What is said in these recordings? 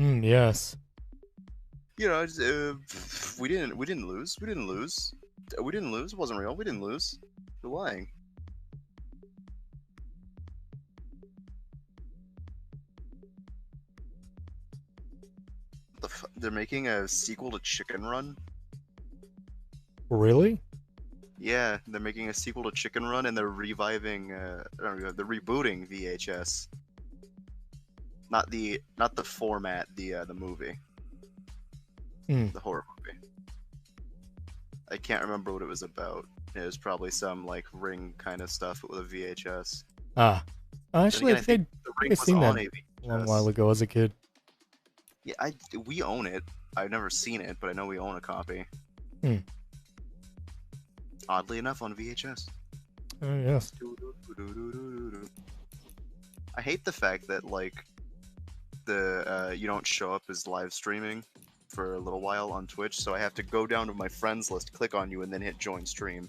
Yes. You know, we didn't lose. We didn't lose. We didn't lose. It wasn't real. We didn't lose. You're lying. They're making a sequel to Chicken Run. Really? Yeah, they're making a sequel to Chicken Run, and they're reviving. They're rebooting VHS. Not the format, the movie, the horror movie. I can't remember what it was about. It was probably some like Ring kind of stuff with a VHS. Ah. Then Actually, again, I I think think the I Ring think I've was seen that on a a long VHS. while ago as a kid. Yeah, we own it. I've never seen it, but I know we own a copy. Hmm. Oddly enough, on VHS. Oh, yes. I hate the fact that like you don't show up as live streaming for a little while on Twitch, so I have to go down to my friends list, click on you, and then hit join stream.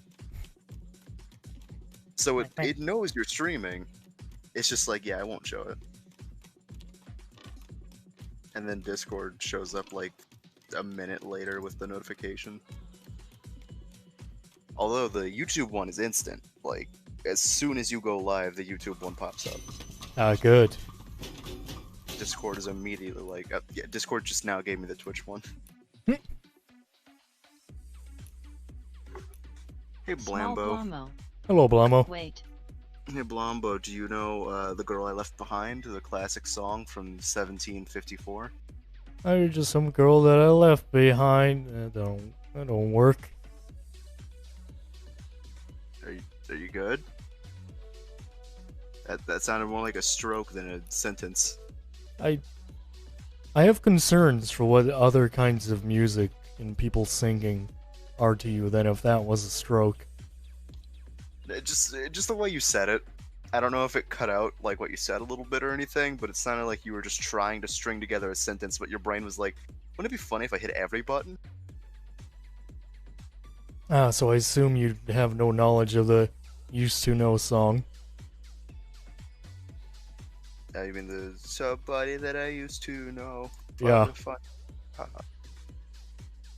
So it knows you're streaming. It's just like, yeah, I won't show it. And then Discord shows up like a minute later with the notification. Although the YouTube one is instant. Like, as soon as you go live, the YouTube one pops up. Ah, good. Discord is immediately like, yeah, Discord just now gave me the Twitch one. Hey, Blambo. Hello, Blamo. Wait. Hey, Blambo, do you know The Girl I Left Behind, the classic song from 1754? You're just some girl that I left behind. That don't work. Are you good? That sounded more like a stroke than a sentence. I have concerns for what other kinds of music and people singing are to you than if that was a stroke. Just the way you said it. I don't know if it cut out like what you said a little bit or anything, but it sounded like you were just trying to string together a sentence, but your brain was like, wouldn't it be funny if I hit every button? Ah, so I assume you have no knowledge of the Used to Know song. You mean the somebody that I used to know? Yeah.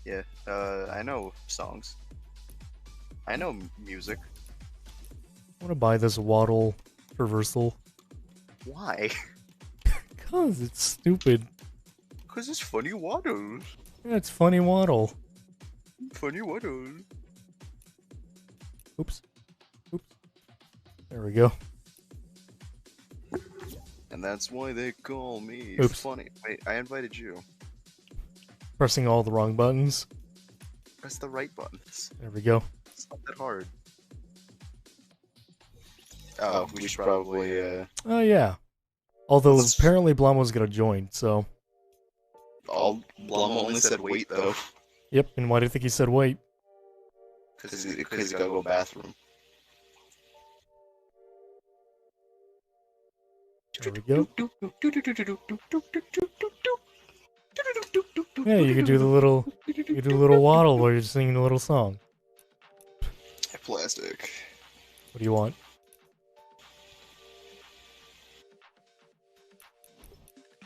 Yeah, I know songs. I know music. I want to buy this Waddle reversal. Why? Cause it's stupid. Cause it's funny waddles. Yeah, it's funny Waddle. Funny waddles. Oops. There we go. And that's why they call me Oops. funny. Wait, I invited you. Pressing all the wrong buttons. Press the right buttons. There we go. It's not that hard. Oh, we should probably, Oh, yeah. Although apparently Blamo's gonna join, so. Blum only said wait, though. Yep, and why do you think he said wait? Because he's gotta go bathroom. There we go. Yeah, you could do the little waddle while you're singing a little song. Plastic. What do you want?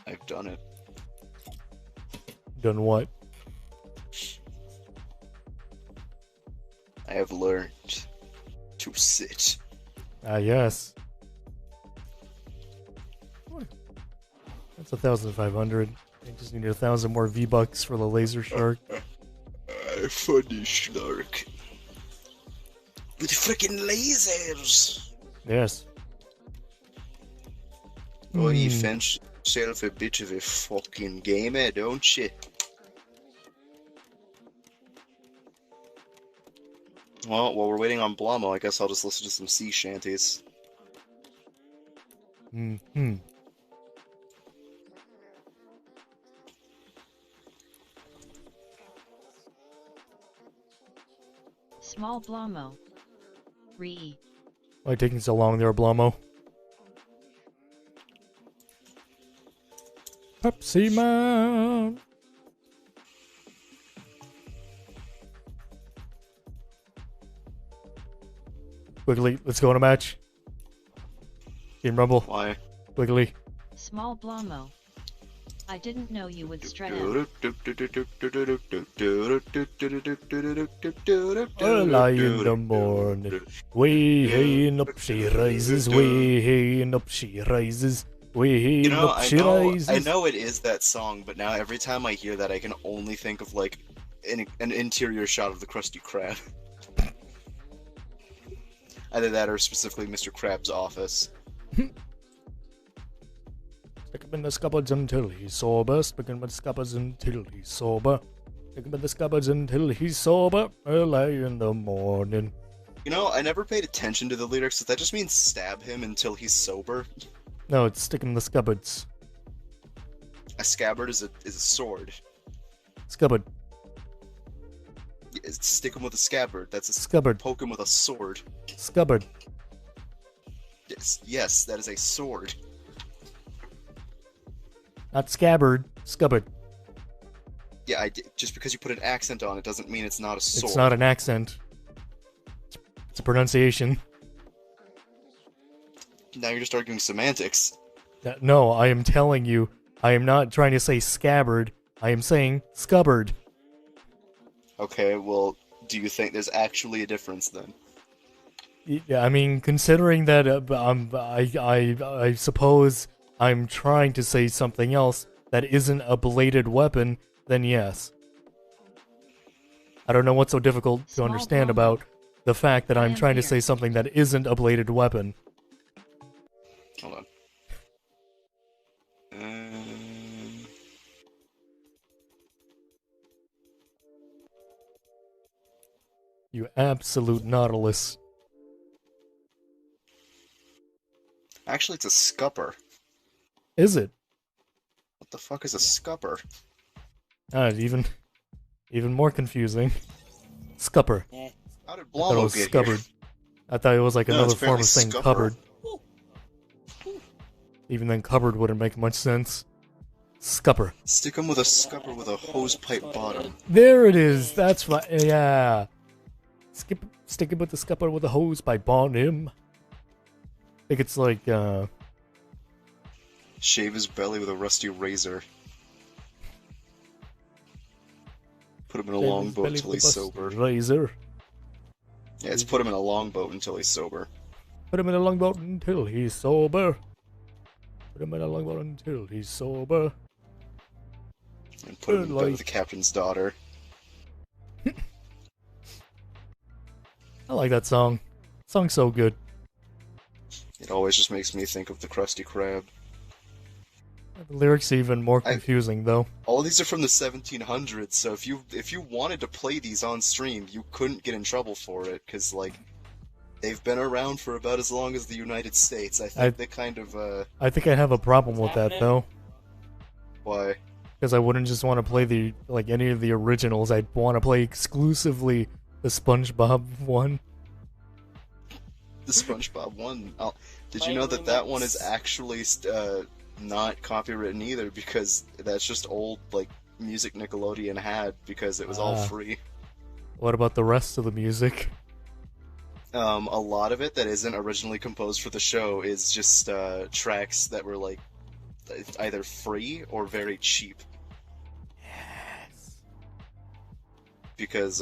I've done it. Done what? I have learned to sit. Ah, yes. That's 1,500. I just need 1,000 more V-Bucks for the laser shark. Funny snark. With frickin' lasers! Yes. Oh, you fancy yourself a bit of a fucking gamer, don't you? Well, while we're waiting on Blamo, I guess I'll just listen to some sea shanties. Mm-hmm. Small Blamo. Re. Why taking so long there, Blamo? Pepsi Man! Quickly, let's go on a match. Team Rumble. Why? Quickly. Small Blamo. I didn't know you would strut out. Early in the morning, way up she rises, way up she rises, way up she rises. I know it is that song, but now every time I hear that, I can only think of like an interior shot of the Krusty Krab. Either that or specifically Mr. Krabs' office. Stick him in the scupperds until he's sober. Stick him in the scupperds until he's sober. Stick him in the scupperds until he's sober. Early in the morning. You know, I never paid attention to the lyrics. Does that just mean stab him until he's sober? No, it's stick him in the scupperds. A scabbard is a sword. Scubbard. Stick him with a scabbard. That's a Scubbard. Poke him with a sword. Scubbard. Yes, that is a sword. Not scabbard. Scubbard. Yeah, just because you put an accent on it doesn't mean it's not a sword. It's not an accent. It's a pronunciation. Now you're just arguing semantics. No, I am telling you, I am not trying to say scabbard. I am saying scubbard. Okay, well, do you think there's actually a difference then? Yeah, I mean, considering that I suppose I'm trying to say something else that isn't a bladed weapon, then yes. I don't know what's so difficult to understand about the fact that I'm trying to say something that isn't a bladed weapon. Hold on. You absolute Nautilus. Actually, it's a scupper. Is it? What the fuck is a scupper? Even more confusing. Scupper. How did I thought it Blamo was get scuppered. here? I thought it was like No, another it's form apparently of saying scupper. cupboard. Even then, cupboard wouldn't make much sense. Scupper. Stick him with a scupper with a hose pipe bottom. There it is. That's right. Yeah. Stick him with the scupper with a hose pipe on him. I think it's like, Shave his belly with a rusty razor. Put him in a longboat until he's sober. Razor. Yeah, it's put him in a longboat until he's sober. Put him in a longboat until he's sober. Put him in a longboat until he's sober. And put him in bed with the captain's daughter. I like that song. Song's so good. It always just makes me think of the Krusty Krab. The lyrics are even more confusing, though. All these are from the 1700s, so if you wanted to play these on stream, you couldn't get in trouble for it, because, like, they've been around for about as long as the United States. I think they kind of, I think I have a problem with that, though. Why? Because I wouldn't just want to play any of the originals. I'd want to play exclusively the SpongeBob one. The SpongeBob one. Did you know that one is actually not copywritten either, because that's just old, like, music Nickelodeon had, because it was all free. What about the rest of the music? A lot of it that isn't originally composed for the show is just tracks that were, like, either free or very cheap. Yes. Because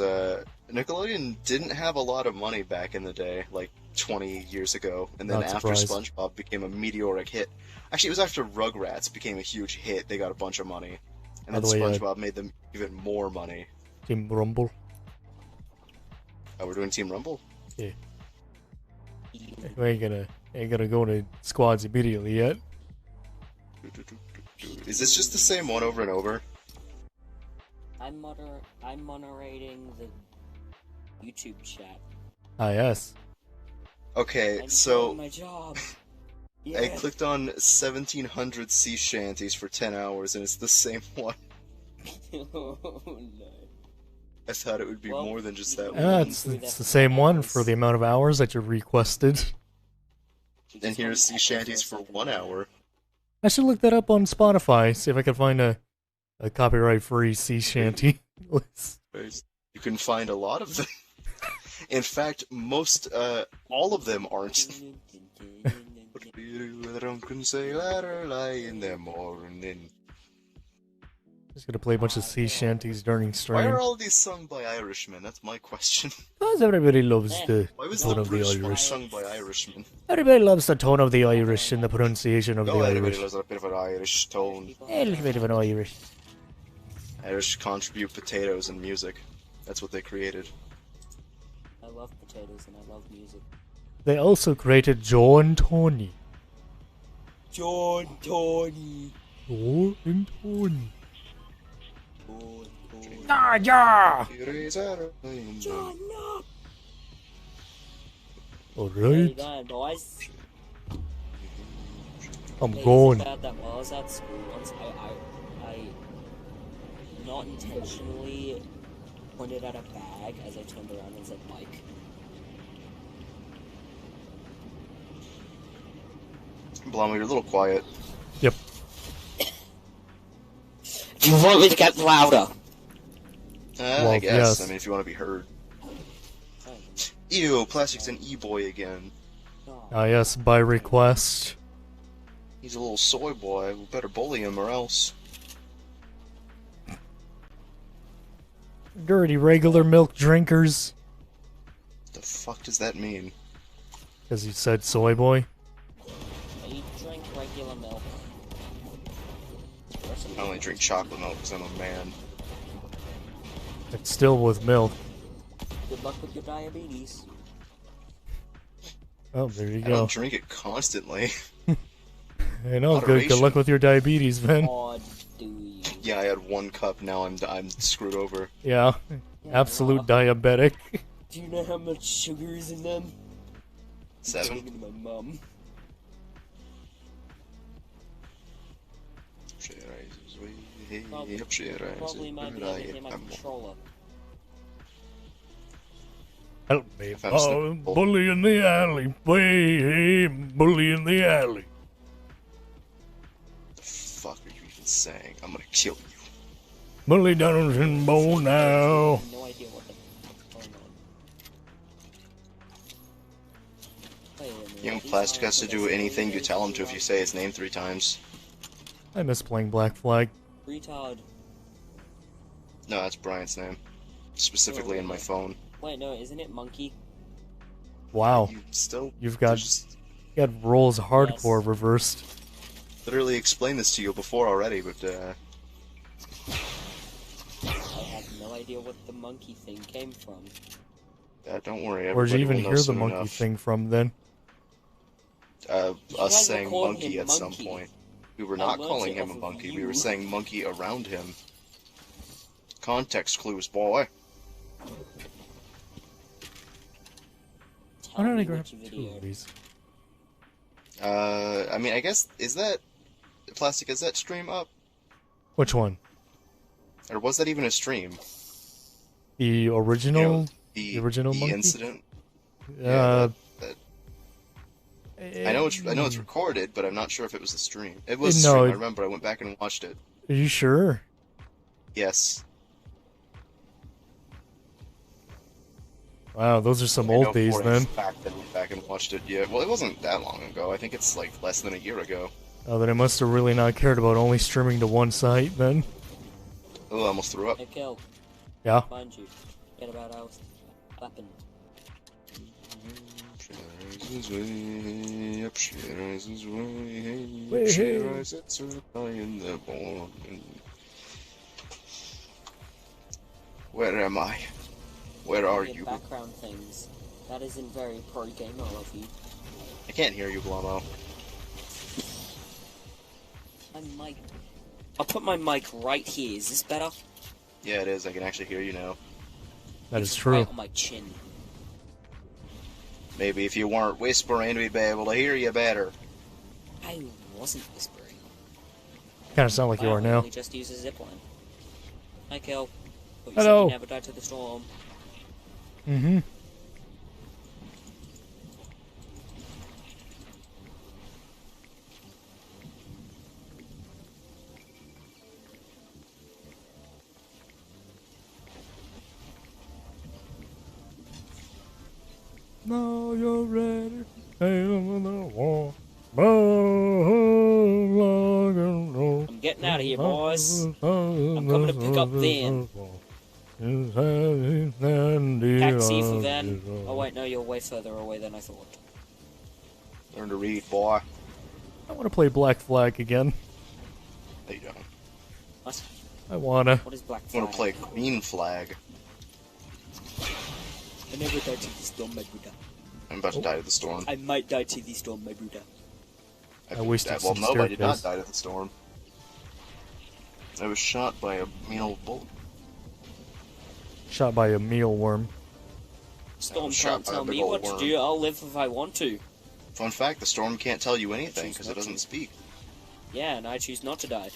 Nickelodeon didn't have a lot of money back in the day, like 20 years ago, and then after SpongeBob became a meteoric hit. Actually, it was after Rugrats became a huge hit, they got a bunch of money. And then SpongeBob made them even more money. Team Rumble. Oh, we're doing Team Rumble? Yeah. We ain't gonna go into squads immediately yet. Is this just the same one over and over? I'm moderating the YouTube chat. Ah, yes. Okay, I'm so doing my job. I clicked on 1700 sea shanties for 10 hours, and it's the same one. Oh, no. I thought it would be more than just that Yeah, one. it's the same one for the amount of hours that you requested. And here's sea shanties for 1 hour. I should look that up on Spotify, see if I can find a copyright-free sea shanty list. You can find a lot of them. In fact, all of them aren't. Drunken sailor lie in the morning. Just gonna play a bunch of sea shanties during Why stream. are all these sung by Irishmen? That's my question. Because everybody loves the Why was tone the of the British one Irish. sung by Irishmen? Everybody loves the tone of the Irish and the pronunciation of the Everybody Irish. loves a bit of an Irish tone. A little bit of an Irish. Irish contribute potatoes and music. That's what they created. I love potatoes and I love music. They also created John Tony. John Tony. John and Tony. John Tony. Ah, yeah! John, no. How you Alright, going, boys? I'm Hey, going. it's bad that while I was at school once, I not intentionally pointed at a bag as I turned around and said Mike. Blamo, you're a little quiet. Yep. Do you want me to get louder? Well, I guess. yes. I mean, if you want to be heard. Oh, Ew, Plastic's an e-boy again. no. Ah, yes, by request. He's a little soy boy. We better bully him or else. Dirty regular milk drinkers. The fuck does that mean? Because you said soy boy. I drink regular milk. I only drink chocolate milk because I'm a man. It's still with milk. Good luck with your diabetes. Oh, there you I go. don't drink it constantly. I know, good Moderation. luck with your diabetes, man. Or do you? Yeah, I had one cup. Now I'm screwed over. Yeah, absolute diabetic. Do you know how much sugar is in them? 7. Talking to my mum. Probably might be hitting my controller. Help me, If I'm still- bully in the alley, hey, bully in the alley. The fuck are you even saying? I'm gonna kill you. Bully Donald's in bowl I now. have no idea what the fuck's going on. Wait a minute, You know, these Plastic aren't has to the do best anything you videos tell him to you if you want. say his name 3 times. I miss playing Black Flag. Retard. No, that's Brian's name. Specifically in my phone. Wait, no, isn't it Monkey? Wow, You still... you've got just roles hardcore Yes. reversed. literally explained this to you before already, but I have no idea what the monkey thing came from. don't worry. Where'd you everybody even will know hear the soon monkey enough. thing from then? Us guys saying were calling monkey him at some Monkey. point. We were I not learned calling it him off a of monkey. We you. were saying monkey around him. Context clues, boy. Tell Why don't I me grab which 2 video. of these? I mean, I guess, is that... Plastic, is that stream up? Which one? Or was that even a stream? The original? The original monkey? incident? Uh, I know it's recorded, but I'm not sure if it was the stream. It was a No, stream, I it- remember. I went back and watched it. Are you sure? Yes. Wow, those are some I know old days for a then. fact that I went back and watched it. Yeah, well, it wasn't that long ago. I think it's like less than a year ago. Oh, then I must have really not cared about only streaming to one site then. Oh, I almost threw up. Hey, Kill, Yeah. mind you. Get about our weapon. She rises way up, she rises way Way up, she hey. rises early in the morning. Where am I? Where are Your you? background things. That isn't very pro gamer of you. I can't hear you, Blamo. My mic. I'll put my mic right here. Is this better? Yeah, it is. I can actually hear you now. That It's is true. Right on my chin. Maybe if you weren't whispering, we'd be able to hear you better. I wasn't whispering. Kind of sound like you Wow, are I now. only just use a zipline. Hi, Kel. Thought you Hello. said you never died to the storm. Mm-hmm. Now you're ready to sail on the war. I'm getting out out of here, boys. I'm coming to pick up Van. Taxi for Van. Oh wait, no, you're way further away than I thought. Learn to read, boy. I want to play Black Flag again. No, you don't. What? I wanna. What is Black I Flag? want to play Green Flag. I never died to the storm, my Buddha. I'm about to die to the storm. I might die to the storm, my Buddha. I wasted Well, some no, I did not staircase. die to the storm. I was shot by a mean old bullet. Shot by a mealworm. Storm shot can't by a tell big me old what worm. to do. I'll live if I want to. Fun fact, the storm can't tell you anything choose because not it doesn't to. speak. Yeah, and I choose not to die.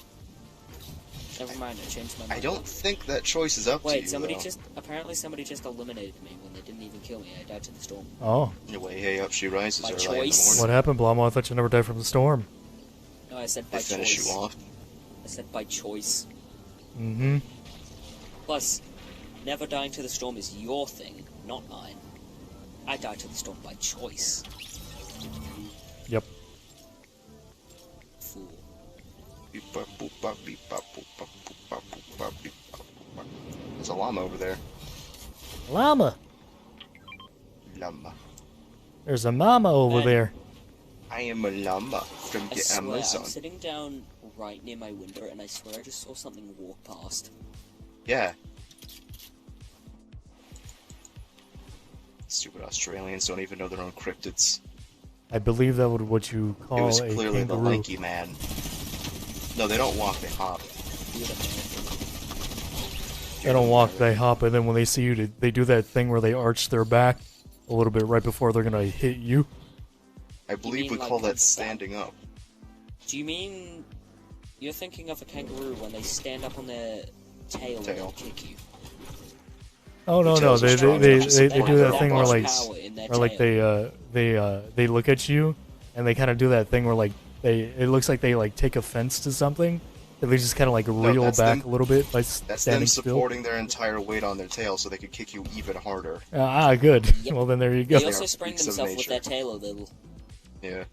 Never mind, I changed my mind. I don't think that choice is up to you, Wait, somebody though. apparently somebody just eliminated me when they didn't even kill me. I died to the storm. Oh. Anyway, hey, up she rises By early in the choice. morning. What happened, Blamo? I thought you never died from the storm. No, I said They by finish choice. you off. I said by choice. Mm-hmm. Plus, never dying to the storm is your thing, not mine. I died to the storm by choice. Yep. Fool. Beep, bop, boop, bop, beep, bop, boop, bop, boop, bop, boop, bop, beep, bop, boop, bop. There's a llama over there. Llama. Llama. There's a mama over Man. there. I am a llama from I the swear, Amazon. I'm sitting down right near my window, and I swear I just saw something walk past. Yeah. Stupid Australians don't even know their own cryptids. I believe that was what you It call was a clearly the kangaroo. lanky man. No, they don't walk, they hop. Weird American. They don't walk, they hop, and then when they see you, they do that thing where they arch their back a little bit right before they're gonna hit you. I believe we mean, call like, that standing up. Do you mean you're thinking of a kangaroo when they stand up on their tail and Tail. they'll kick you? Oh no The no, tails are they strong they, enough to they, they support do their that thing where own like bodies. Power in their or like tail. they look at you and they kind of do that thing where like it looks like they like take offense to something. And they just kind of like reel that's back them- a little bit by That's them standing still. supporting their entire weight on their tail so they could kick you even harder. Good. Yep. Well then there you go. They also are spring freaks of themselves with nature. their tail a little. Yeah,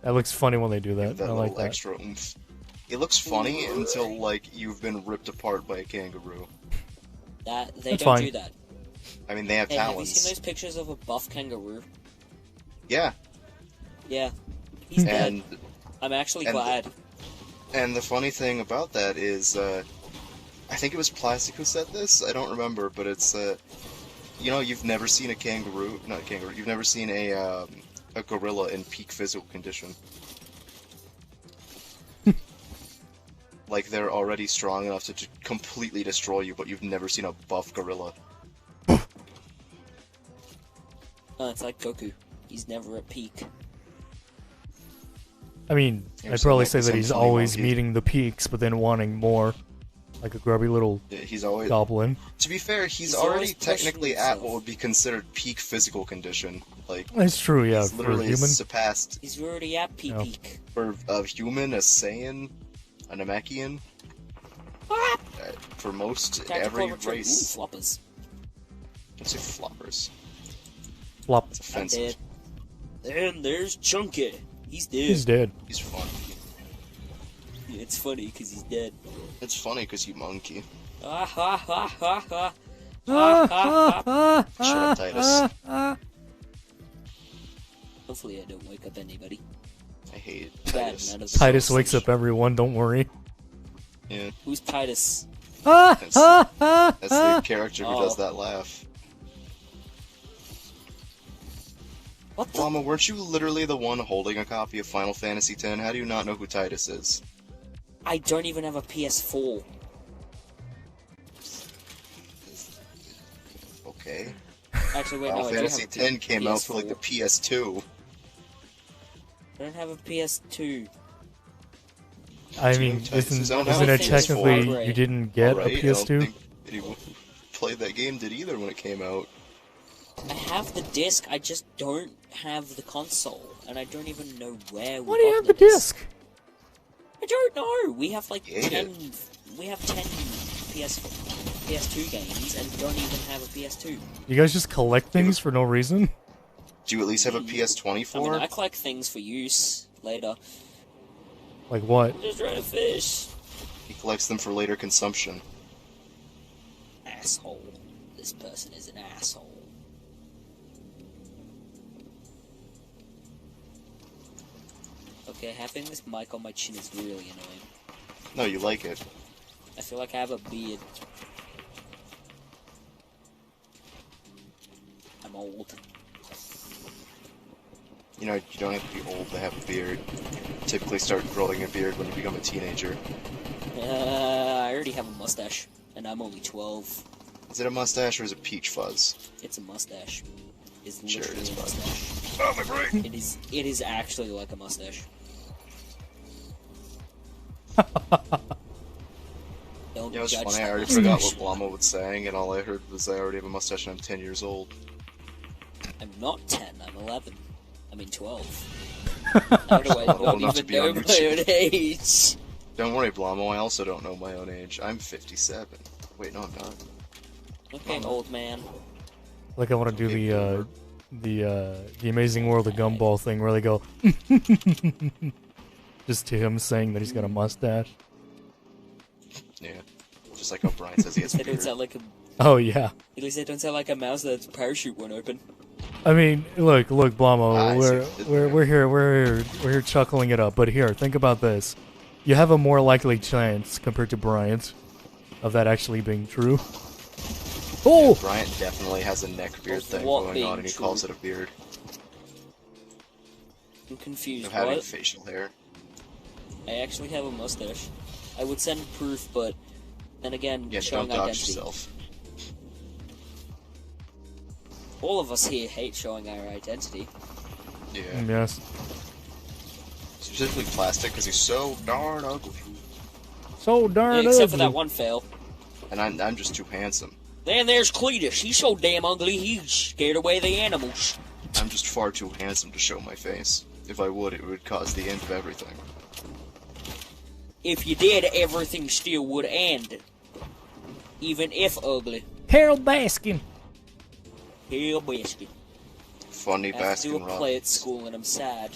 That looks funny when they do that. give that I little like that. extra oomph. It looks funny until, like, you've been ripped apart by a kangaroo. That they That's don't fine. do that. I mean, they have Hey, have you talons. seen those pictures of a buff kangaroo? Yeah, Yeah, he's dead. and I'm actually and- glad. and the funny thing about that is, I think it was Plastic who said this. I don't remember, but it's, you know, you've never seen a kangaroo, not a kangaroo. You've never seen a gorilla in peak physical condition. Like they're already strong enough to completely destroy you, but you've never seen a buff gorilla. No, it's like Goku. He's never at peak. I mean, Here's I'd probably some- say that some he's funny always monkey. meeting the peaks, but then wanting more, like a grubby little He's always. goblin. To be fair, he's He's already always pushing technically at himself. what would be considered peak physical condition. Like That's true, yeah. he's For a literally human, surpassed He's already at peak. No. peak. for a human, a Saiyan, a Namekian. For most Tactical every retreat. race, Ooh, floppers. let's say floppers. flop. It's I'm offensive. dead. And there's Chunky. He's dead. He's dead. He's fun. Yeah, it's funny because he's dead. It's funny because you monkey. Ah ha ha ha ha. Ah, ha, ha. Shut up, Titus. Hopefully I don't wake up anybody. I hate Bad, Titus. none of So Titus wakes such- up everyone, don't worry. Yeah, Who's Titus? that's the character who Oh. does that laugh. What the? Llama, weren't you literally the one holding a copy of Final Fantasy X? How do you not know who Titus is? I don't even have a PS4. Okay. Actually, wait, Final no, I do Fantasy have a X came out for like the PS4. PS2. I don't have a PS2. I mean, Titus is on isn't it PS4. technically you didn't get Alright, a I don't PS2? think anyone who played that game did either when it came out. I have the disc, I just don't have the console, and I don't even know where we Why do you got have the disc? I don't know. We have like Yeah. 10. We have 10 PS2 games, and don't even have a PS2. You guys just collect things for no reason? Do you at least have a I mean, PS24? I collect things for use later. Like what? I'm just trying to fish. He collects them for later consumption. Asshole. This person is an asshole. Okay, having this mic on my chin is really annoying. No, you like it. I feel like I have a beard. I'm old. You know, you don't have to be old to have a beard. You typically start growing a beard when you become a teenager. I already have a mustache, and I'm only 12. Is it a mustache or is it peach fuzz? It's a mustache. It's Sure, literally it is a mustache. Oh, my brain! It is actually like a mustache. Don't Yeah, it was judge funny. that I already mustache. forgot what Blama was saying, and all I heard was I already have a mustache and I'm 10 years old. I'm not 10, I'm 11. I mean 12. How do I Not old not enough to even be on know your my own shit. age? Don't worry, Blamo, I also don't know my own age. I'm 57. Wait, no, I'm not. Okay, old man. Like I want to do the Amazing World of Gumball thing where they go just to him saying that he's got a mustache. Yeah. Just like how Brian says he has a They don't beard. sound like a. Oh yeah. At least they don't sound like a mouse that's parachute went open. I mean, look, Blamo, I see. we're here chuckling it up, but here, think about this. You have a more likely chance compared to Bryant of that actually being true. Oh! Bryant definitely has a neck beard Of thing what going being on, and he true? calls it a beard. I'm confused. Of having What? facial hair. I actually have a mustache. I would send proof, but then again, Yeah, showing don't dox identity. yourself. All of us here hate showing our identity. Yeah. Yes. Specifically plastic, because he's so darn ugly. So darn Yeah, except for ugly. that one fail. And I'm just too handsome. Then there's Cletus. He's so damn ugly, he scared away the animals. I'm just far too handsome to show my face. If I would, it would cause the end of everything. If you did, everything still would end. Even if ugly. Harold Baskin. Hell biscuit. Funny I have to do a Baskin play at Robbins. school and I'm sad.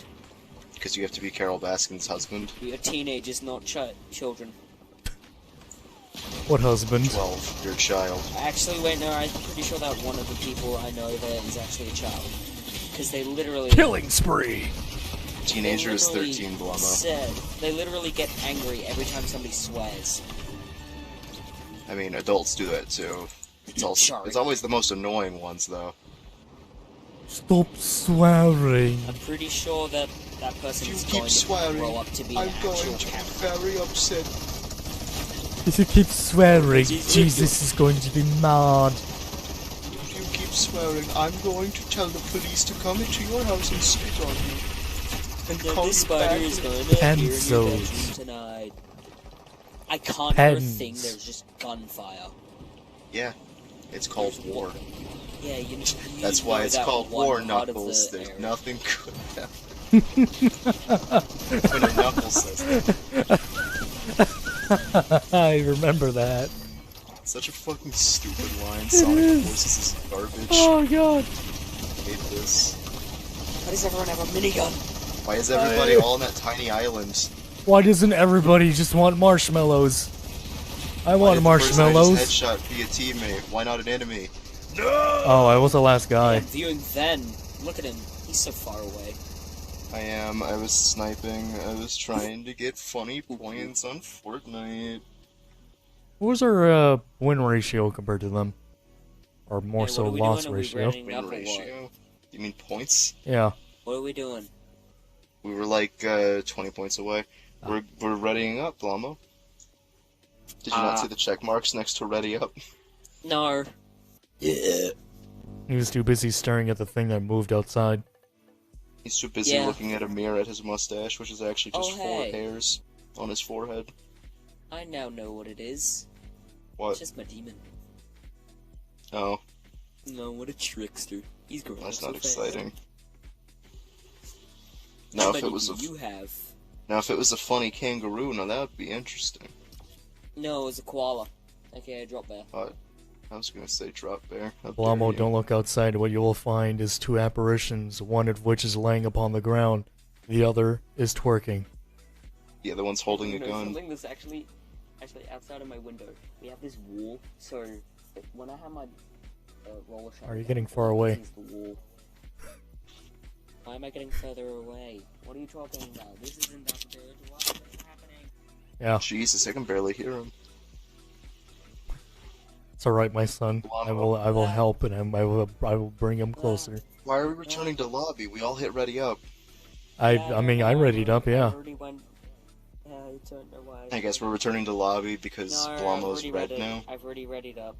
Because you have to be Carol Baskin's husband. We are teenagers, not children. What husband? 12, you're a child. Actually, wait, no, I'm pretty sure that one of the people I know there is actually a child. Because they literally... Killing spree. Teenager is literally 13, Blamo. said, they literally get angry every time somebody swears. I mean, adults do that too. Sorry. It's always the most annoying ones, though. Stop swearing. I'm pretty sure that that person If is you going keep to swearing, grow up to be an I'm actual going to be character. very upset. If you keep swearing, Jesus. Jesus is going to be mad. If you keep swearing, I'm going to tell the police to come into your house and spit on you. And Then call this you back. spider is going to appear in your Pencils. bedroom tonight. I can't hear a Pens. thing, there's just gunfire. Yeah, it's called war. Yeah, you That's why know it's that called one war, part of Knuckles. the There's area. nothing good happen. When a Knuckles says that. I remember that. Such a fucking stupid line. Sonic Forces is garbage. Oh god. I hate this. Why does everyone have a minigun? Why is everybody all on that tiny island? Why doesn't everybody just want marshmallows? I Why want did the person I marshmallows. just headshot be a teammate? Why not an enemy? Oh, I was the last guy. I'm viewing Ven. Look at him. He's so far away. I am. I was sniping. I was trying to get funny points on Fortnite. What was our win ratio compared to them? Or more Hey, so what are we loss doing? Are we ratio? running Win up or what? ratio? You mean points? Yeah. What are we doing? We were like 20 points away. We're readying up, Blamo. Did you not see the check marks next to ready up? No. Yeah. He was too busy staring at the thing that moved outside. He's too busy Yeah. looking at a mirror at his mustache, which is actually just Oh, four hey. hairs on his forehead. I now know what it is. What? It's just my demon. Oh, No, what a trickster. He's growing that's up so not fast. exciting. Now How if it many was do a you have? funny kangaroo, now that would be interesting. No, it was a koala. Okay, I dropped there. I was gonna say drop bear. How dare Blamo, you. don't look outside. What you will find is two apparitions, one of which is laying upon the ground, the other is twerking. The other one's holding a You know gun. something that's actually Actually, outside of my window, we have this wall. So when I have my roller shot, Are you getting far away? This is the wall. Why am I getting further away? What are you talking about? This isn't that big. What is happening? Yeah, Jesus, I can barely hear him. it's alright, my son. I will help, and I will bring him closer. Why are we returning to lobby? We all hit ready up. I mean, I readied up, yeah. I already went. I don't know why. I guess we're returning to lobby because No, I've Blamo's already red read it. now. I've already readied up.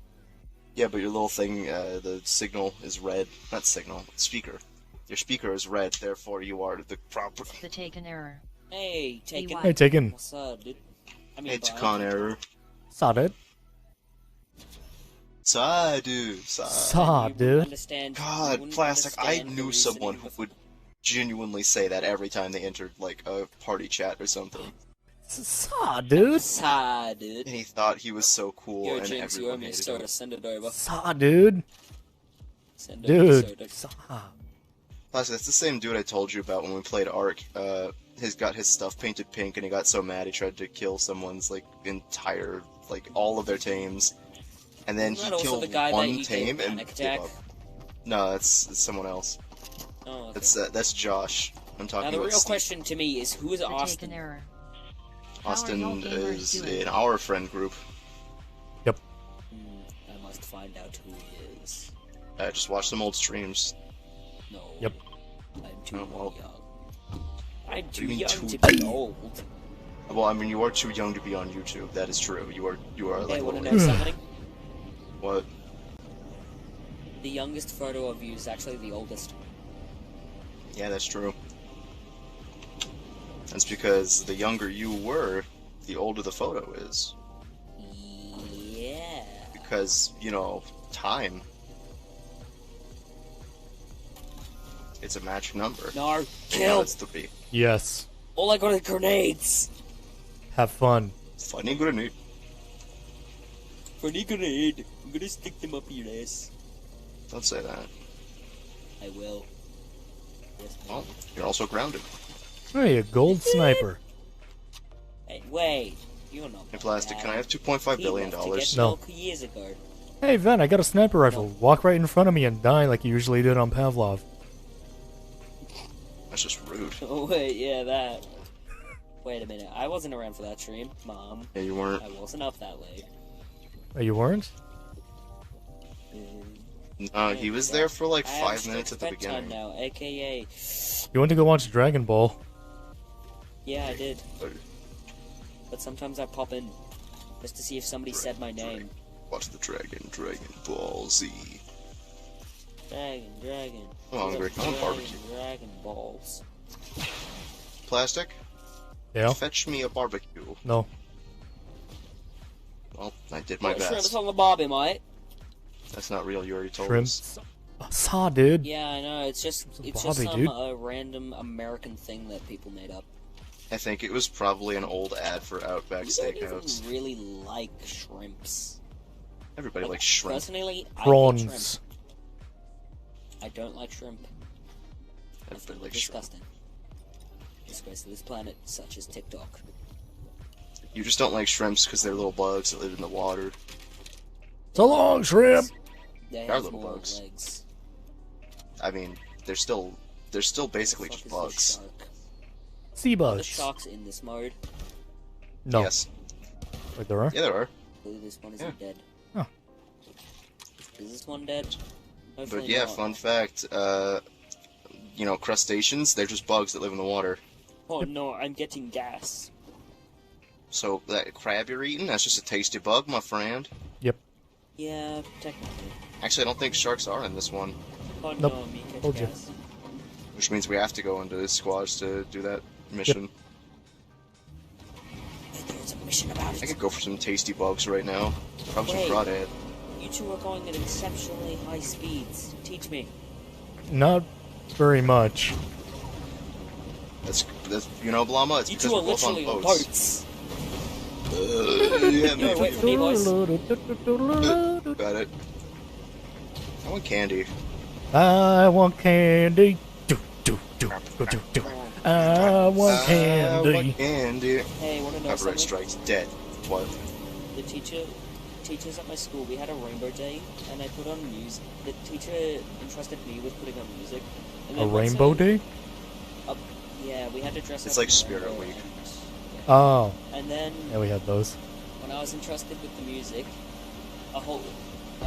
Yeah, but your little thing, the signal is red. Not signal, speaker. Your speaker is red, therefore you are the proper. The taken error. Hey, taken. Hey, Hey, Taken. What's up, dude? I mean, It's bye. con error. Saw it. Sigh, dude. Saw, You wouldn't dude. understand- you God, wouldn't Plastic, I understand the knew someone reasoning who would genuinely say that every time they entered, like, a party chat or something. Saw, dude. Sigh, dude. And he thought he was so cool, Yo, and James, you owe everyone me a hated soda. him. Send it over. Saw, dude. Send over the Dude. soda. Saw. Plastic, that's the same dude I told you about when we played Ark. He's got his stuff painted pink, and he got so mad he tried to kill someone's, like, entire, like, all of their tames. And then Isn't he that also killed the guy that one you gave tame and panic gave attack? up. No, it's someone else. Oh, okay. That's Josh. I'm talking Now the about real Steve. question to me is, who is The taken Austin? error. How are Austin y'all gamers is doing? in our friend group. Yep. I must find out who he is. Just watch some old streams. No. Yep. I'm too Oh, well. young. I'm do too you mean young too to be old. Well, I mean, you are too young to be on YouTube. That is true. You are like Hey, a wanna little. know something? What? The youngest photo of you is actually the oldest. Yeah, that's true. That's because the younger you were, the older the photo is. Yeah. Because, you know, time. It's a magic number. Nar, You know, kill! it's 3. Yes. All I got is grenades! Have fun. Funny grenade. Funny grenade. I'm gonna stick them up your ass. Don't say that. I will. Yes, Well, you're also grounded. Hey, a gold sniper. Hey, wait. You're not. Hey, Plastic, bad. can I have $2.5 He billion? left to get No. milk years ago. Hey, Ven, I got a sniper rifle. Walk right in front of me and die like you usually did on Pavlov. That's just rude. Oh wait, yeah, that. Wait a minute, I wasn't around for that stream, Mom. Yeah, you weren't. I wasn't up that late. Oh, you weren't? No, he was there for like I have 5 minutes at the strict bedtime beginning. now, aka. You went to go watch Dragon Ball. Yeah, I did. But sometimes I pop in just to see if somebody said my name. Watch the Dragon Ball Z. Dragon. I'm hungry. I want barbecue. Dragon balls. Plastic, Yeah? fetch me a barbecue. No. Well, I did my Shrimps best. on the barbie, mate. That's not real. You already told us. Shrimps. Saw, dude. Yeah, I know. It's just a just barbie, some dude. random American thing that people made up. I think it was probably an old ad for Outback You don't Steakhouse. even really like shrimps. Everybody Like, likes shrimp. Personally, I hate Prawns. shrimp. I don't like shrimp. I Everybody find it likes shrimp. disgusting. Disgrace to this planet, such as TikTok. You just don't like shrimps because they're little bugs that live in the water. So long, shrimp! They They are have little more bugs. legs. I mean, they're still basically Fuck just is this bugs. shark? Sea Are the bugs. sharks in this mode? No. Yes. Wait, there are? Yeah, there are. Hopefully this one Yeah. isn't dead. Huh. Is this one dead? Hopefully But yeah, not. fun fact. You know, crustaceans, they're just bugs that live in the water. Oh no, I'm getting gas. So that crab you're eating, that's just a tasty bug, my friend. Yep. Yeah, technically. Actually, I don't think sharks are in this one, Oh Nope. no, me catch Told you. gas. which means we have to go into squads to do that mission. Hey, there's a mission about I it. could go for some tasty bugs right now. Probably some Wait. crawdad. You two are going at exceptionally high speeds. Teach me. Not very much. That's you know, Blama. It's You because two are we're both on literally on boats. boats. Yeah, No, maybe. wait for me, boys. Got it. I want candy. I want candy. Do, do, do, do, do, do. I want I candy. want candy. Hey, wanna know Copyright something? strikes dead. What? the teachers at my school, we had a rainbow day, and I put on music. The teacher entrusted me with putting on music. And A then once rainbow I- day? Yeah, we had to dress up. It's like in Spirit rainbow Week. Oh, And then yeah, we had those. when I was entrusted with the music, at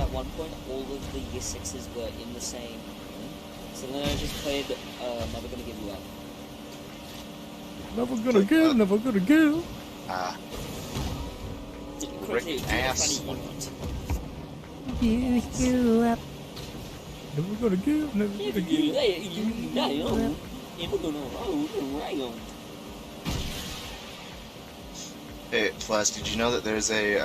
one point all of the year sixes were in the same room. So then I just played Never Gonna Give You Up. Never gonna give, never gonna give. Ah, Quickly, Rick do the ass. funny unit. Never gonna give, never gonna Never give. gonna let you down. Never gonna roll around. hey, Flash, did you know that there's a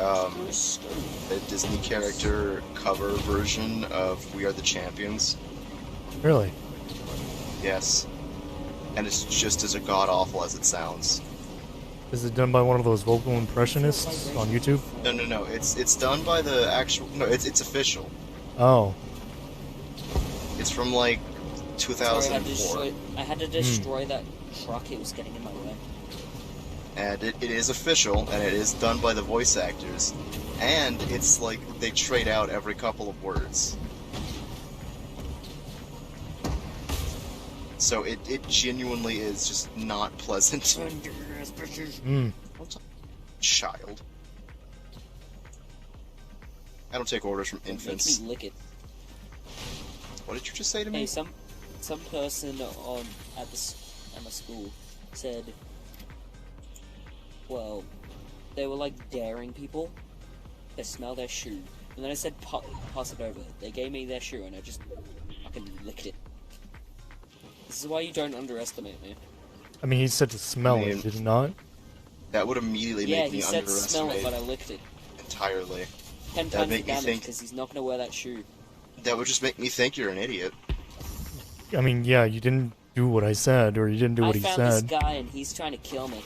Disney character cover version of We Are the Champions? Really? Yes. And it's just as god-awful as it sounds. Is it done by one of those vocal impressionists on YouTube? No. It's done by the actual... No, it's official. Oh. It's from, like, Sorry, I 2004. had to destroy that truck. It was getting in my way. And it is official, and it is done by the voice actors. And it's like they trade out every couple of words. So it genuinely is just not pleasant. Hmm. Child. I don't take orders from It makes infants. me lick it. What did you just say to me? Hey, some person at my school said, well, they were like daring people to smell their shoe, and then I said pass it over. They gave me their shoe, and I just fucking licked it. This is why you don't underestimate me. I mean, he said to smell I mean, it, did he not? That would immediately Yeah, make me he said smell it, underestimate but I licked it. entirely. 10 That'd times the make me damage think- because he's not gonna wear that shoe. That would just make me think you're an idiot. I mean, yeah, you didn't do what I said, or you didn't do what I he found said. this guy and he's trying to kill me.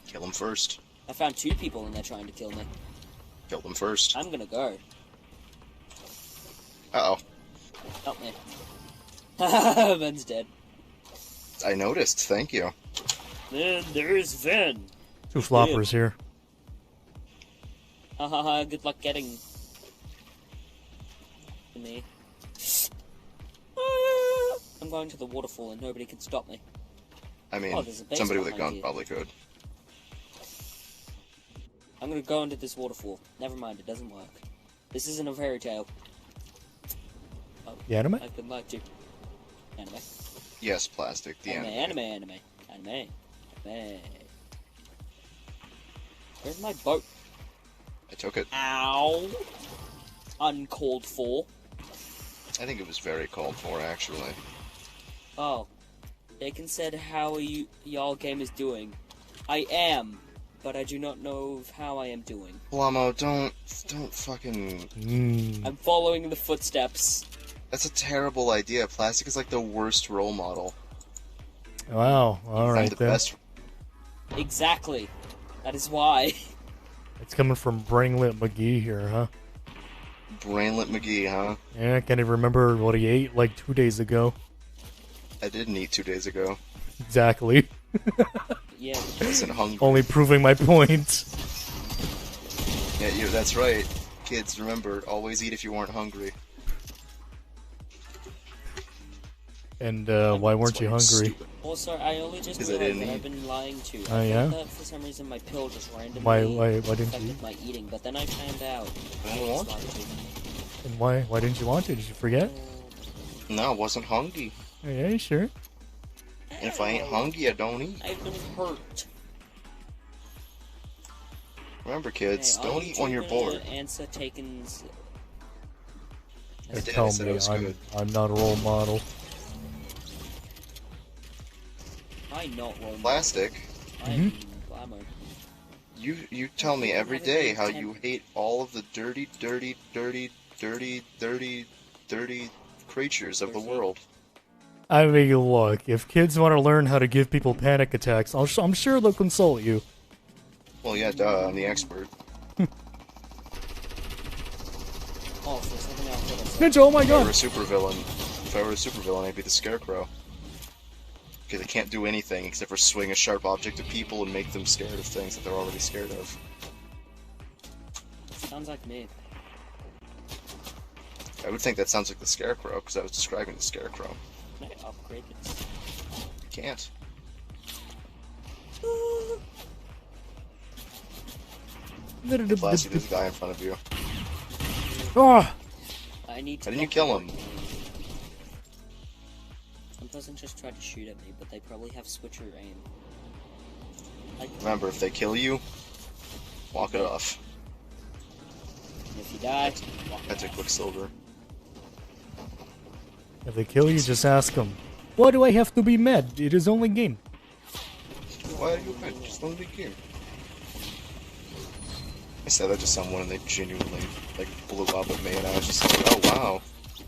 Kill him first. I found 2 people and they're trying to kill me. Kill them first. I'm gonna go. Uh-oh. Help me. Ven's dead. I noticed. Thank you. Then there's Ven. Two floppers here. Hahaha, good luck getting to me. I'm going to the waterfall and nobody can stop me. I mean, Oh, there's a base somebody with a behind gun you. probably could. I'm gonna go into this waterfall. Never mind, it doesn't work. This isn't a fairy tale. Oh, The anime? I could like to. Anime. Yes, plastic. The Anime. Where's my boat? I took it. Ow! Uncalled for. I think it was very called for, actually. Oh. Dakin said, how are y'all gamers doing? I am, but I do not know of how I am doing. Lamo, don't fucking... I'm following the footsteps. That's a terrible idea. Plastic is like the worst role model. Wow, I'm alright the then. best. Exactly. That is why. It's coming from Brainlit McGee here, huh? Brainlet McGee, huh? Yeah, I can't even remember what he ate like 2 days ago. I didn't eat 2 days ago. Exactly. Yeah. I wasn't hungry. Only proving my point. Yeah, that's right. Kids, remember, always eat if you weren't hungry. And why weren't you That's why hungry? you're stupid. Also, I only just 'Cause I realized didn't that eat. I've been lying to. Oh, I yeah? thought that for some reason my pill just randomly Why didn't affected you eat? my eating, but then I found out. I don't want It's to. lied And why didn't you want to? Did you forget? No, I wasn't hungry. Yeah, you sure? And if I ain't hungry, I don't eat. I've been hurt. Remember, kids, Hey, don't eat when you're bored. Answer Taken's. I did, I Tell said me it was good. I'm not a role model. I not roll. Plastic, I'm glamour. you tell me every day how you hate all of the dirty creatures of the world. I mean, look, if kids want to learn how to give people panic attacks, I'm sure they'll consult you. Well, yeah, duh, I'm the expert. Oh, for a second I thought I said. Ninja, oh my If I were a god! supervillain, I'd be the Scarecrow. Because I can't do anything except for swing a sharp object at people and make them scared of things that they're already scared of. Sounds like me. I would think that sounds like the Scarecrow, because I was describing the Scarecrow. Can I upgrade this? Can't. Plus, there's a guy in front of you. Oh! I need to. How didn't you kill him? Some person just tried to shoot at me, but they probably have switcher aim. Remember, if they kill you, walk it off. And if you die, That's a Quicksilver. If they kill you, just ask them, why do I have to be mad? It is only game. Why are you mad? Just let me game. I said that to someone and they genuinely, like, blew up at me and I was just like, oh wow.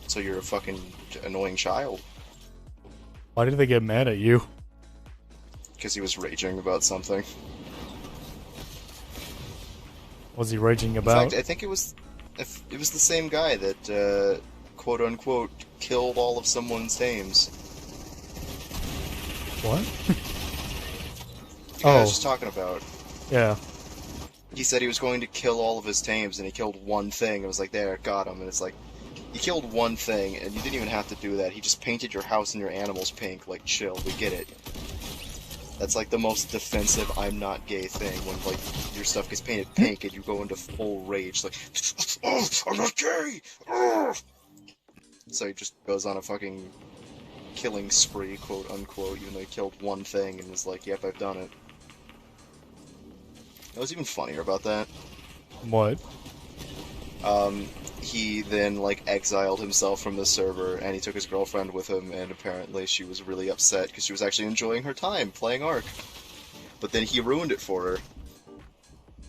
So you're a fucking annoying child. Why did they get mad at you? Because he was raging about something. Was he raging In about? fact, I think it was the same guy that, quote unquote, killed all of someone's tames. What? The guy I was Oh. just talking about. Yeah. He said he was going to kill all of his tames, and he killed one thing. It was like, there, got him. And it's like, you killed one thing, and you didn't even have to do that. He just painted your house and your animals pink. Like, chill, we get it. That's like the most defensive I'm not gay thing, when like your stuff gets painted pink and you go into full rage, like, oh, I'm not gay! Oh! So he just goes on a fucking killing spree, quote unquote, even though he killed one thing and was like, yep, I've done it. It was even funnier about that. What? He then, like, exiled himself from the server, and he took his girlfriend with him, and apparently she was really upset, because she was actually enjoying her time playing Ark. But then he ruined it for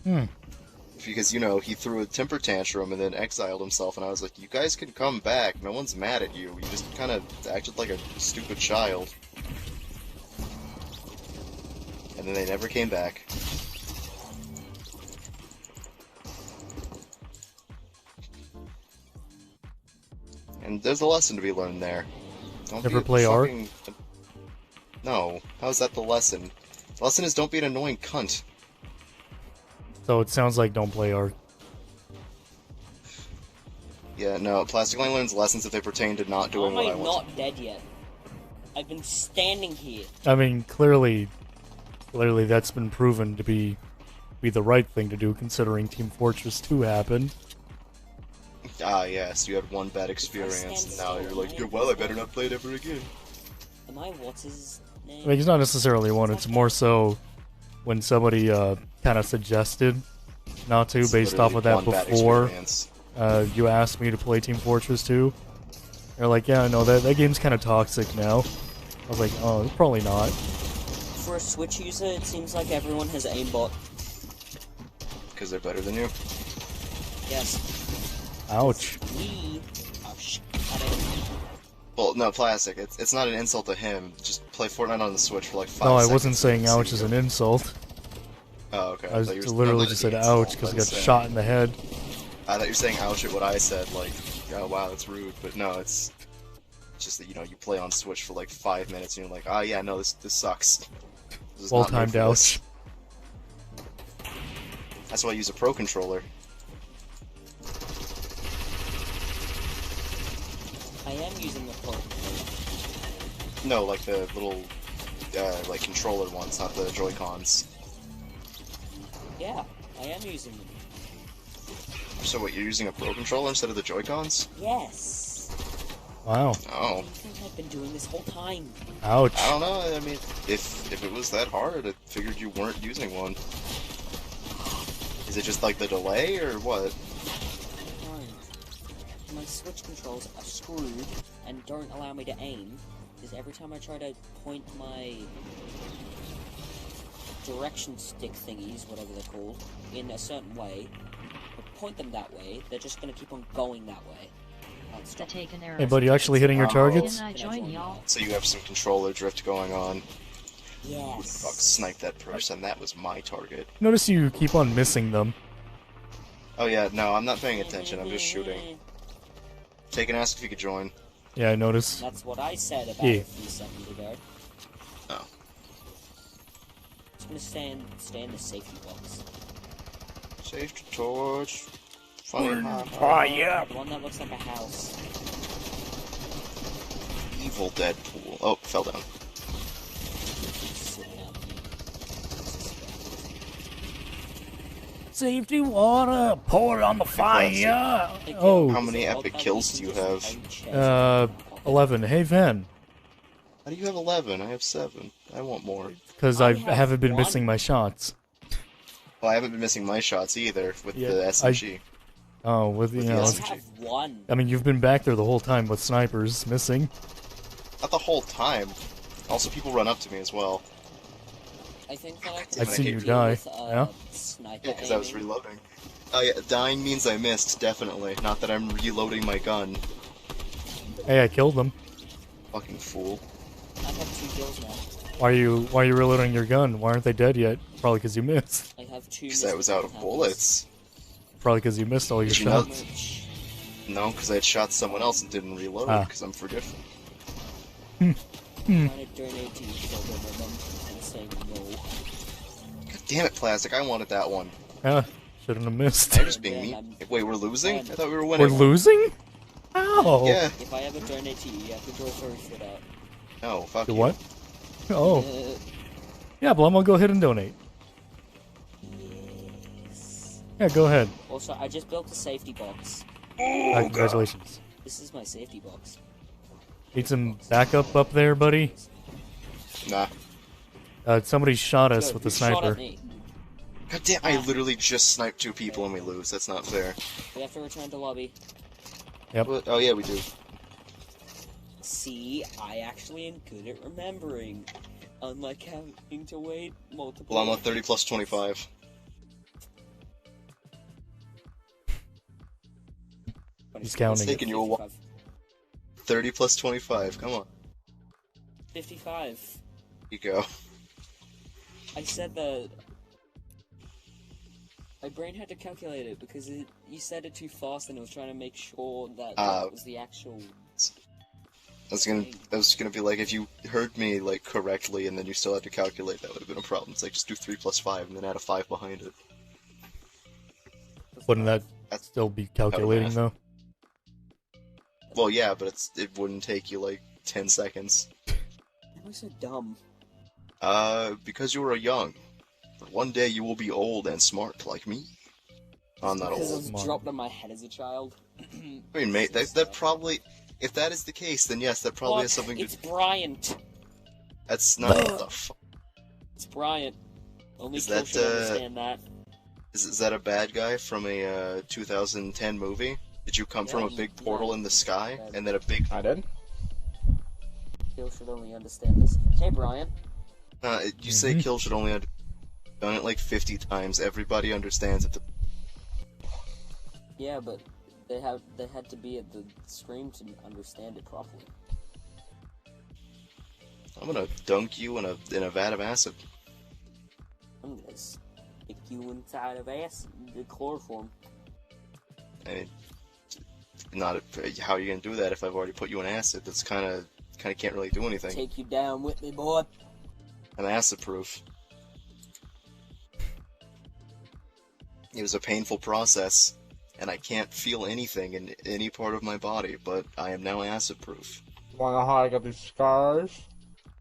her. Because, you know, he threw a temper tantrum and then exiled himself, and I was like, you guys can come back, no one's mad at you, you just kind of acted like a stupid child. And then they never came back. And there's a lesson to be learned there. Don't Never be a play Ark? fucking... No. How's that the lesson? The lesson is don't be an annoying cunt. So it sounds like don't play Ark. Yeah, no, Plastic only learns lessons if they pertain to not doing am what I I want. not dead yet? I've been standing here. I mean, clearly that's been proven to be the right thing to do, considering Team Fortress 2 happened. Ah, yes, you had one bad experience, and now you're like, yeah, well, I better not play it ever again. Am I what's his name? I mean, it's not necessarily one, it's more so when somebody kind of suggested not to, It's based off of that literally one bad before experience. you asked me to play Team Fortress 2. They're like, yeah, no, that game's kind of toxic now. I was like, oh, probably not. For a Switch user, it seems like everyone has aimbot. Because they're better than you. Yes. Ouch. We are at it. Well, no, Plastic, it's not an insult to him. Just play Fortnite on the Switch for like 5 No, I seconds. wasn't saying and ouch see as you. an insult. Oh, okay. I was thought you were- literally no, just not said an insult, ouch because I got saying- shot in the head. I thought you were saying ouch at what I said, like, oh wow, that's rude. But no, it's just that, you know, you play on Switch for like 5 minutes and you're like, oh yeah, no, this sucks. This is not made Well-timed for this. ouch. That's why I use a Pro Controller. I am using the phone. No, like the little, like controller ones, not the Joy-Cons. Yeah, I am using them. So what, you're using a Pro Controller instead of the Joy-Cons? Yes. Wow. Oh. I think I've been doing this whole time. Ouch. I don't know, I mean, if it was that hard, I figured you weren't using one. Is it just like the delay, or what? My Switch controls are screwed and don't allow me to aim, because every time I try to point my direction stick thingies, whatever they're called, in a certain way, or point them that way, they're just gonna keep on going that way. Can't stop. Take an arrow. Hey, buddy, you actually hitting your Oh. targets? Can I join y'all? So you have some controller drift going on. Yes. Fuck, snipe that person, that was my target. Notice you keep on missing them. Oh yeah, no, I'm not paying attention, I'm just shooting. Take an ask if you could join. Yeah, I notice. That's what I said about Yeah. a few seconds ago. Oh. Just gonna stay in the safety box. Safety torch. funny. The one that looks like a house. Evil Deadpool. Oh, fell down. Safety water, pour it on the fire. Oh, How many epic kills do you have? 11. Hey, Ven. How do you have 11? I have 7. I want more. Because I haven't been missing my shots. Well, I haven't been missing my shots either with Yeah, the SMG. Oh, with you With know. the I have one. I mean, you've been back there the whole time with snipers missing. Not the whole time. Also, people run up to me as well. I think that I can I've seen you deal die. with, Yeah? sniper Yeah, because I was aiming. reloading. Oh yeah, dying means I missed, definitely. Not that I'm reloading my gun. Hey, I killed them. Fucking fool. I have 2 kills now. Why are you reloading your gun? Why aren't they dead yet? Probably because you missed. I have 2 Because I was out of bullets. Probably because you missed all your Did you know- shots. No, because I had shot someone else and didn't reload Ah. because I'm forgetful. I'm trying to donate to you so that I'm saying no. God damn it, Plastic, I wanted that one. Yeah, shouldn't have missed. I'm just being mean. Wait, we're losing? I thought we were We're winning. losing? How? Yeah. If I ever donate to you, you have to draw 30 foot out. No, fuck The you. what? Oh. Yeah, Blum, I'll go ahead and donate. Yes. Yeah, go ahead. Also, I just built a safety box. Congratulations. This is my safety box. Need some backup up there, buddy? Nah. Somebody shot us with a Shot at sniper. me. God damn, I literally just sniped 2 people and we lose. That's not fair. We have to return to lobby. Yep. What? Oh yeah, we do. See, I actually am good at remembering. Unlike having to wait multiple... Llama 30 plus 25. He's counting. Taking you a while. 30 plus 25, come on. 55. You go. I said that... My brain had to calculate it because you said it too fast and I was trying to make sure that that was the actual... I was gonna be like, if you heard me like correctly and then you still had to calculate, that would have been a problem. It's like just do 3 plus 5 and then add a 5 behind it. Wouldn't that That's still be calculating, math. though? Well, yeah, but it wouldn't take you like 10 seconds. Am I so dumb? Because you were young. But one day you will be old and smart like me. I'm not Because I old. was Smart. dropped on my head as a child. I mean, mate, that probably, if that is the case, then yes, that probably has something to. It's Bryant. That's not what the fuck. It's Bryant. Only Is Kill that, should understand that. Is that a bad guy from a 2010 movie? Did you come from a big portal in the sky and then a big? I did. Kill should only understand this. Hey, Bryant. You say kill should only done it like 50 times. Everybody understands it. Yeah, but they had to be at the stream to understand it properly. I'm gonna dunk you in a vat of acid. I'm gonna stick you inside of acid, the chloroform. I mean, not how are you gonna do that if I've already put you in acid? That's kind of can't really do anything. Take you down with me, boy. I'm acid proof. It was a painful process, and I can't feel anything in any part of my body, but I am now acid proof. Wanna know how I got these scars?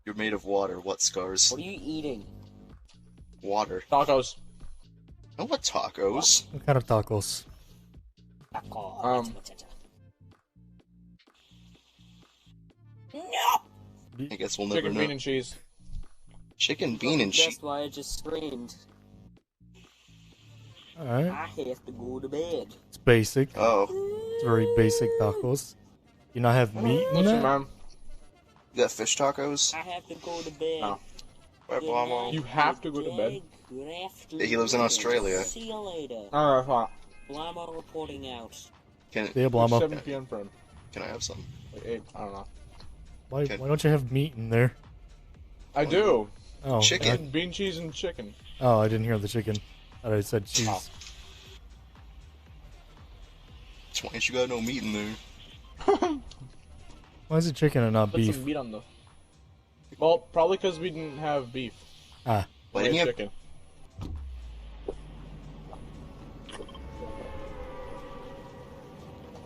You're made of water. What scars? What are you eating? Water. Tacos. Oh, what tacos? What kind of tacos? No! I guess we'll never Chicken, know. bean, and cheese. Chicken, bean, and cheese. That's why I just screamed. Alright. I have to go to bed. It's basic. Oh, It's very basic tacos. You not have meat in Listen, that? man. you got fish tacos? I have to go to bed. No. Right, Good Blamo? night, You have to go to good bed. day, good afternoon. He lives in Australia. See you later. Alright, fine. Blamo reporting out. Can Yeah, Blamo. 7 p.m. for him. I have some? Like 8, I don't know. Why don't you have meat in there? I do. Oh, Chicken. Bean, cheese, and chicken. Oh, I didn't hear the chicken. I thought I said cheese. Oh. Why ain't you got no meat in there? Why is it chicken and not Put beef? some meat on the... Well, probably because we didn't have beef. Ah, Why We didn't had you have... chicken.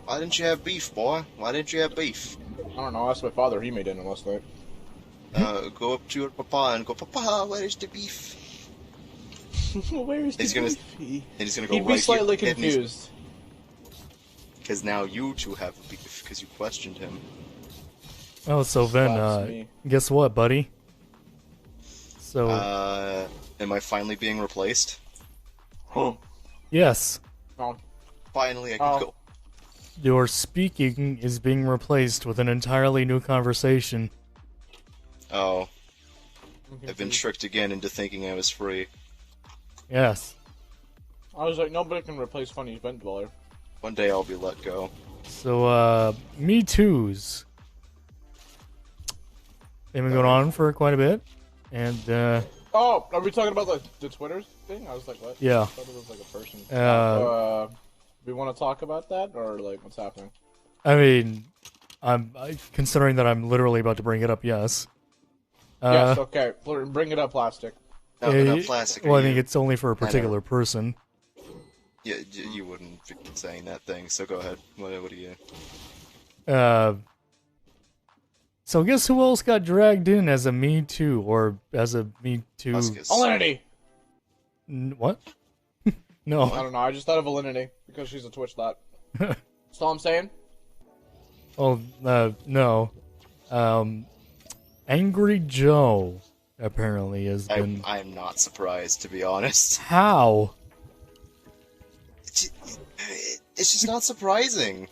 Why didn't you have beef, boy? Why didn't you have beef? I don't know. Ask my father. He made dinner last night. Go up to your papa and go, Papa, where is the beef? Where is the He's gonna- beef? And he's gonna go He'd be right slightly here. confused. Because now you two have beef because you questioned him. Oh, so Slaps Ven, me. guess what, buddy? So, Am I finally being replaced? Huh. yes, Oh. Finally, I can Oh. go. your speaking is being replaced with an entirely new conversation. Oh, I'm I've been confused. tricked again into thinking I was free. Yes. I was like, nobody can replace Funny's Vent Dweller. One day I'll be let go. So, Me Too's. They've been going on for quite a bit, and, Oh, are we talking about the Twitter thing? I was like, what? yeah. I thought it was like a person. We want to talk about that, or like, what's happening? I mean, considering that I'm literally about to bring it up, yes. Yes, okay. Bring it up, Plastic. No, eh, not plastic. well, I you- think it's only for a particular person. Yeah, you wouldn't be saying that thing, so go ahead. What do you... So guess who else got dragged in as a Me Too, or as a Me Too? Huskus. Alinity! What? I No. don't know, I just thought of Alinity, because she's a Twitch thought. That's all I'm saying? Oh, no. Angry Joe apparently has been. I'm not surprised, to be honest. How? It's just not surprising.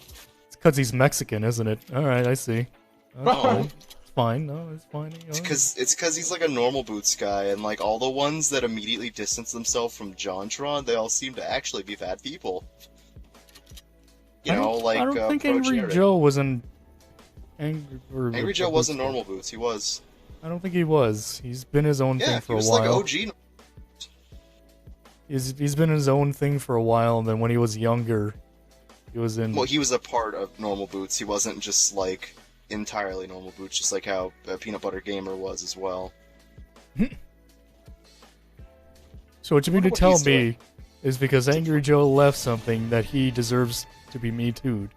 It's because he's Mexican, isn't it? All right, I see. No. It's fine. No, it's fine. It's because he's like a normal boots guy, and like all the ones that immediately distance themselves from JonTron, they all seem to actually be bad people. You know, like I don't think Pro Angry Jared. Joe was an Angry Joe wasn't normal boots. He was. I don't think he was. He's been his own Yeah, thing he for a was while. like OG. He's been his own thing for a while, and then when he was younger, he was in. Well, he was a part of normal boots. He wasn't just like entirely normal boots, just like how Peanut Butter Gamer was as well. So what you mean to wonder what tell he's me doing. is because Angry Joe left something that he deserves to be Me Too'd,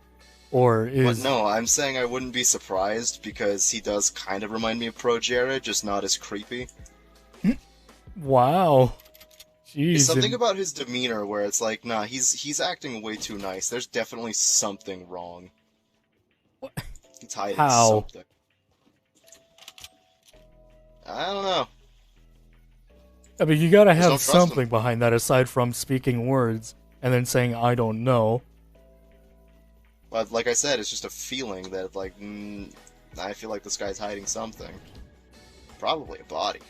or But is no, I'm saying I wouldn't be surprised because he does kind of remind me of Pro Jared, just not as creepy. wow, jeez, There's something and- about his demeanor where it's like, nah, he's acting way too nice. There's definitely something wrong. What? He's hiding How? something. I don't know. I mean, you gotta Just don't have trust him. something behind that aside from speaking words and then saying I don't know. But like I said, it's just a feeling that like, I feel like this guy's hiding something. Probably a body.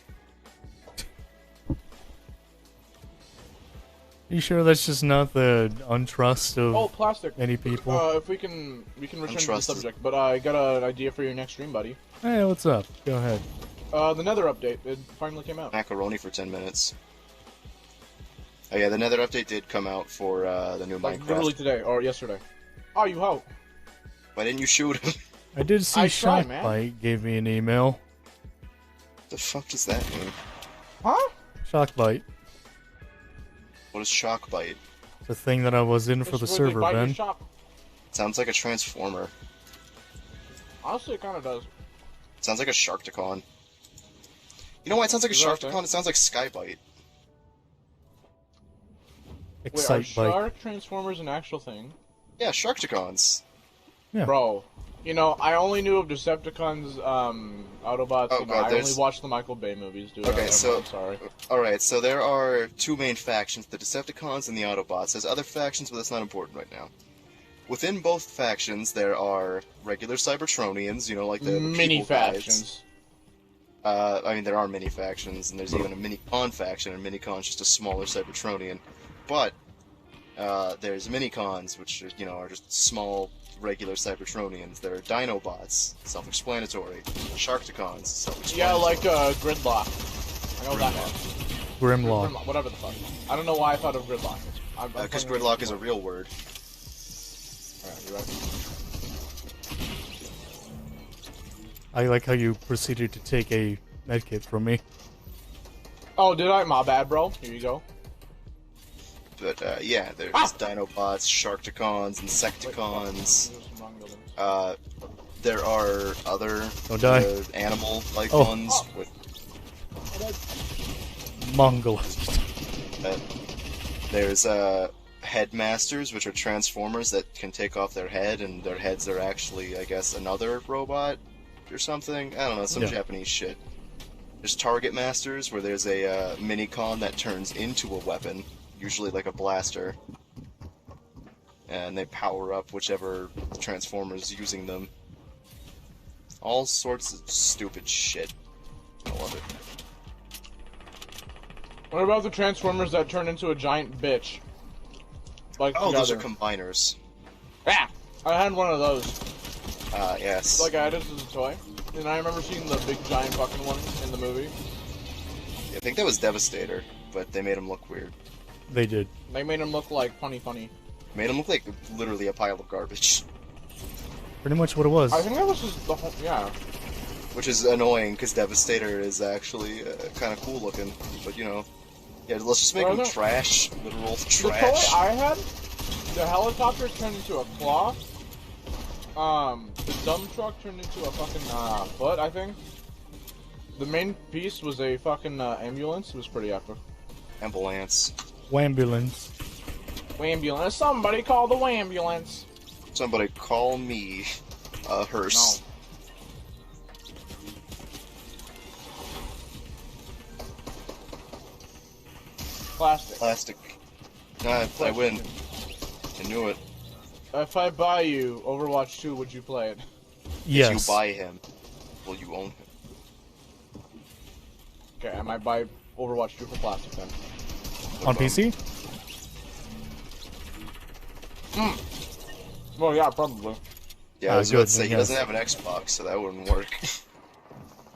You sure that's just not the untrust of Oh, Plastic. many people? If we can return to the Untrusted. subject, but I got an idea for your next stream, buddy. Hey, what's up? Go ahead. The Nether update, it finally came out. Macaroni for 10 minutes. Oh yeah, the Nether update did come out for the new Like, literally Minecraft. today, or yesterday. Oh, you ho! Why didn't you shoot him? I did see I tried, man. Shockbite gave me an email. The fuck does that mean? Huh? Shockbite. What is Shockbite? The thing that I was in for the It's where they server, bite your Ben. shop. Sounds like a transformer. Honestly, it kind of does. Sounds like a Sharkticon. You know why it sounds like a Is that a thing? Sharkticon? It sounds like Skybite. Wait, are Excitebite. shark transformers an actual thing? Yeah, Sharkticons. Yeah. Bro, you know, I only knew of Decepticons, Autobots, Oh, you know, God, I there's- only watched the Michael Bay movies, dude. Okay, so- I'm sorry. Alright, so there are two main factions, the Decepticons and the Autobots. There's other factions, but that's not important right now. Within both factions, there are regular Cybertronians, you know, like the Mini people guys. factions. I mean, there are mini factions, and there's even a mini-con faction, and mini-con's just a smaller Cybertronian. But, there's mini-cons, which, you know, are just small, regular Cybertronians. There are Dinobots, self-explanatory. Sharkticons, self-explanatory. Yeah, like, Gridlock. I know that one. Grimlock. Gridlock, whatever the fuck. I don't know why I thought of Gridlock. Because Gridlock is a real word. Alright, you're right. I like how you proceeded to take a medkit from me. Oh, did I? My bad, bro. Here you go. But yeah, there's Dinobots, Sharkticons, Insecticons. There are other animal-like ones with Mongoloid. There's headmasters, which are transformers that can take off their head, and their heads are actually, I guess, another robot or something. I don't know, some Japanese shit. There's target masters, where there's a minicon that turns into a weapon, usually like a blaster, and they power up whichever transformer's using them. All sorts of stupid shit. I love it. What about the Transformers that turn into a giant bitch? Like those are combiners. Yeah, I had one of those. Yes. Like I had it as a toy, and I remember seeing the big giant fucking one in the movie. Yeah, I think that was Devastator, but they made him look weird. They did. They made him look like funny. Made him look like literally a pile of garbage. Pretty much what it was. I think that was just the whole, Which is annoying, because Devastator is actually kind of cool looking, but you know. Yeah, let's just make him trash. Literal trash. The toy I had, the helicopter turned into a claw. The dump truck turned into a fucking foot, I think. The main piece was a fucking ambulance. It was pretty epic. Ambulance. Wambulance. Wambulance. Somebody call the wambulance. Somebody call me a hearse. No. Plastic. I win. I knew it. If I buy you Overwatch 2, would you play it? Yes. If you buy him, will you own him? Okay, I might buy Overwatch 2 for plastic then. On PC? Well, yeah, probably. Yeah, I was about to say, he doesn't have an Xbox, so that wouldn't work.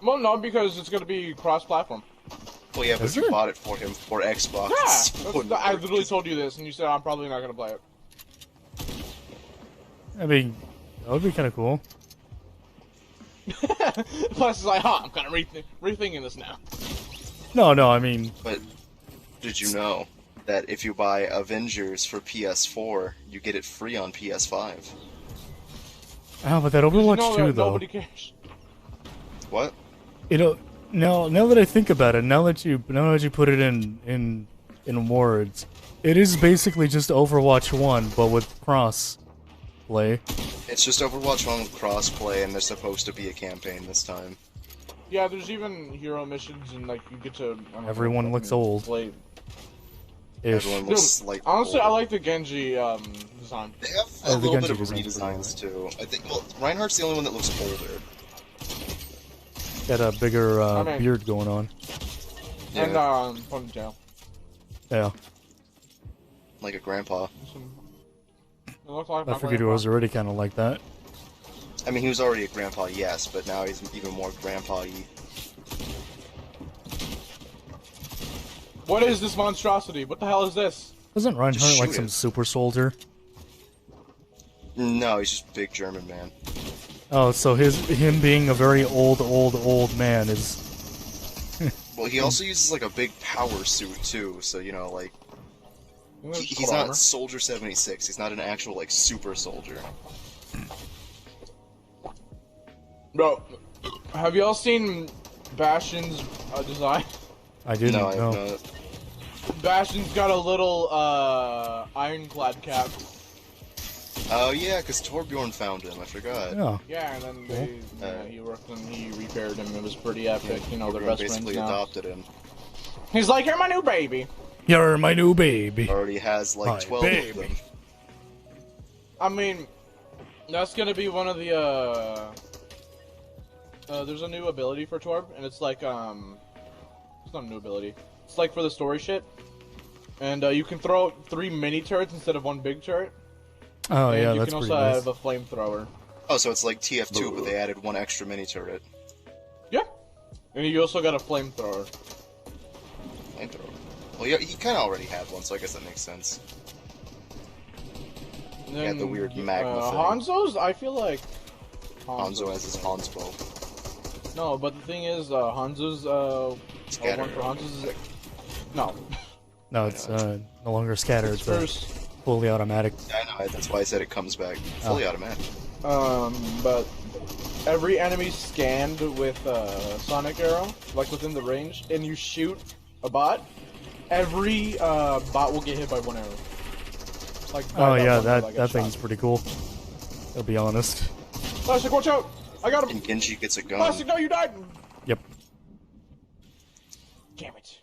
Well, no, because it's gonna be cross-platform. Well, yeah, but if you bought it for him for Xbox... Yeah! I literally told you this, and you said I'm probably not gonna play it. I mean, that would be kind of cool. Plus, it's like, I'm kind of rethinking this now. No, I mean... But did you know that if you buy Avengers for PS4, you get it free on PS5? Oh, but that Overwatch 2, though... Nobody cares. What? You know, now that I think about it, now that you put it in words, it is basically just Overwatch 1, but with cross-play. It's just Overwatch 1 with cross-play, and there's supposed to be a campaign this time. Yeah, there's even hero missions, and like you get to. Everyone looks old. Everyone looks like. Honestly, old. I like the Genji design. They have a little bit of redesigns too. I think. Well, Reinhardt's the only one that looks older. Got a bigger beard going on. Yeah. And ponytail. Yeah. Like a grandpa. It looks like I figured it was already kind of like that. I mean, he was already a grandpa, yes, but now he's even more grandpa-y. What is this monstrosity? What the hell is this? Isn't Reinhardt like some super soldier? No, he's just a big German man. Oh, so him being a very old man is... Well, he also uses like a big power suit too, so you know, like... He's not Soldier 76, he's not an actual, like, super soldier. Bro, have y'all seen Bastion's design? I didn't know. I have not. Bastion's got a little, ironclad cap. Oh yeah, because Torbjorn found him, I forgot. Yeah. Yeah, and then he worked and he repaired him, it was pretty epic, you know, they're best friends basically now. adopted him. He's like, you're my new baby! You're my new baby. Already has like 12 of them. I mean, that's gonna be one of the, there's a new ability for Torb, and it's like, it's not a new ability. It's like for the story shit. And, you can throw 3 mini turrets instead of 1 big turret. Oh, and yeah, you that's can pretty also nice. have a flamethrower. Oh, so it's like TF2, but they added 1 extra mini turret. Yeah. And you also got a flamethrower. Flamethrower. Well, yeah, he kind of already had one, so I guess that makes sense. And He had the weird magma thing. Hanzo's, I feel like... Hanzo has his Hansbo. No, but the thing is, Hanzo's, one for Hanzo's is... No. No, it's no longer scatter. It's First, fully automatic. I know. That's why I said it comes back fully automatic. but every enemy scanned with Sonic Arrow, like within the range, and you shoot a bot, every bot will get hit by one arrow. Like, Oh yeah, one arrow that gets thing's shot. pretty cool. I'll be honest. Plastic, watch out! I got him! And Genji gets a gun. Plastic, no, you died! Yep. Damn it.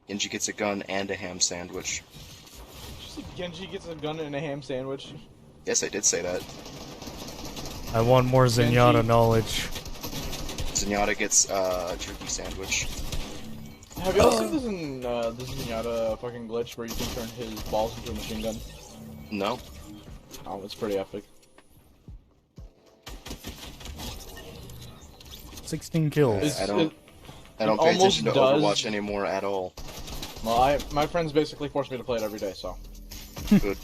Genji gets a gun and a ham sandwich. Just like Genji gets a gun and a ham sandwich. Yes, I did say that. I want more Zenyatta Genji. knowledge. Zenyatta gets a turkey sandwich. Have you all seen this in this Zenyatta fucking glitch where you can turn his balls into a machine gun? No. Oh, it's pretty epic. 16 kills. I don't pay almost attention to does. Overwatch anymore at all. Well, my friends basically force me to play it every day, so. Good.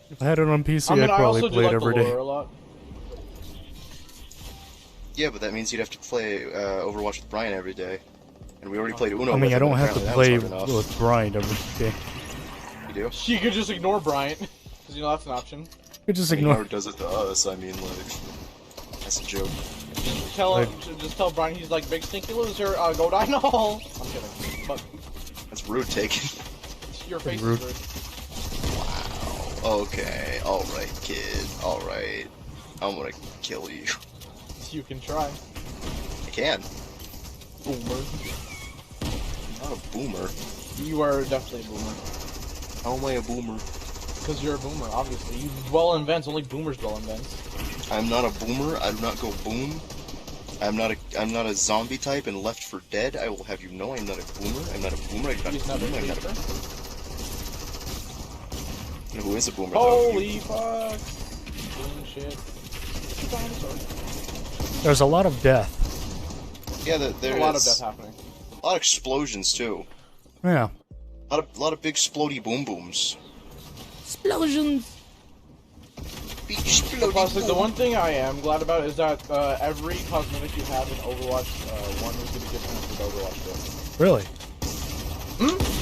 If I had it on PC, I mean, I'd I probably also do play it like every the day. lore a lot. Yeah, but that means you'd have to play Overwatch with Brian every day. And we already played Uno. I mean, with I him, don't and have to apparently play that was hard enough. with grind every day. You do? You could just ignore Bryant, because you know that's an option. You just He ignore. never does it to us. I mean, like, that's a joke. Tell him, just tell Brian he's like big stinky loser. Go die no. I'm kidding, but That's rude, taken. your face Rude. is rude. Wow. Okay. All right, kid. All right. I'm gonna kill you. You can try. I can. Boomer. I'm not a boomer. You are definitely a boomer. How am I a boomer? Because you're a boomer, obviously. You dwell in vents. Only boomers dwell in vents. I'm not a boomer. I do not go boom. I'm not a zombie type in Left 4 Dead. I will have you know I'm not a boomer. I'm not a boomer. I do not He's not boom. a I'm not a boomer. Who is a boomer? though? Holy fuck! Boom shit. Dinosaur. There's a lot of death. Yeah, There's there's a lot of death happening. A lot of explosions too. Yeah. A lot of big explodey boom booms. Explosions. Big Plus, like, the boom. one thing I am glad about is that every cosmetic you have in Overwatch 1 is going to get transferred to Overwatch 2. Really?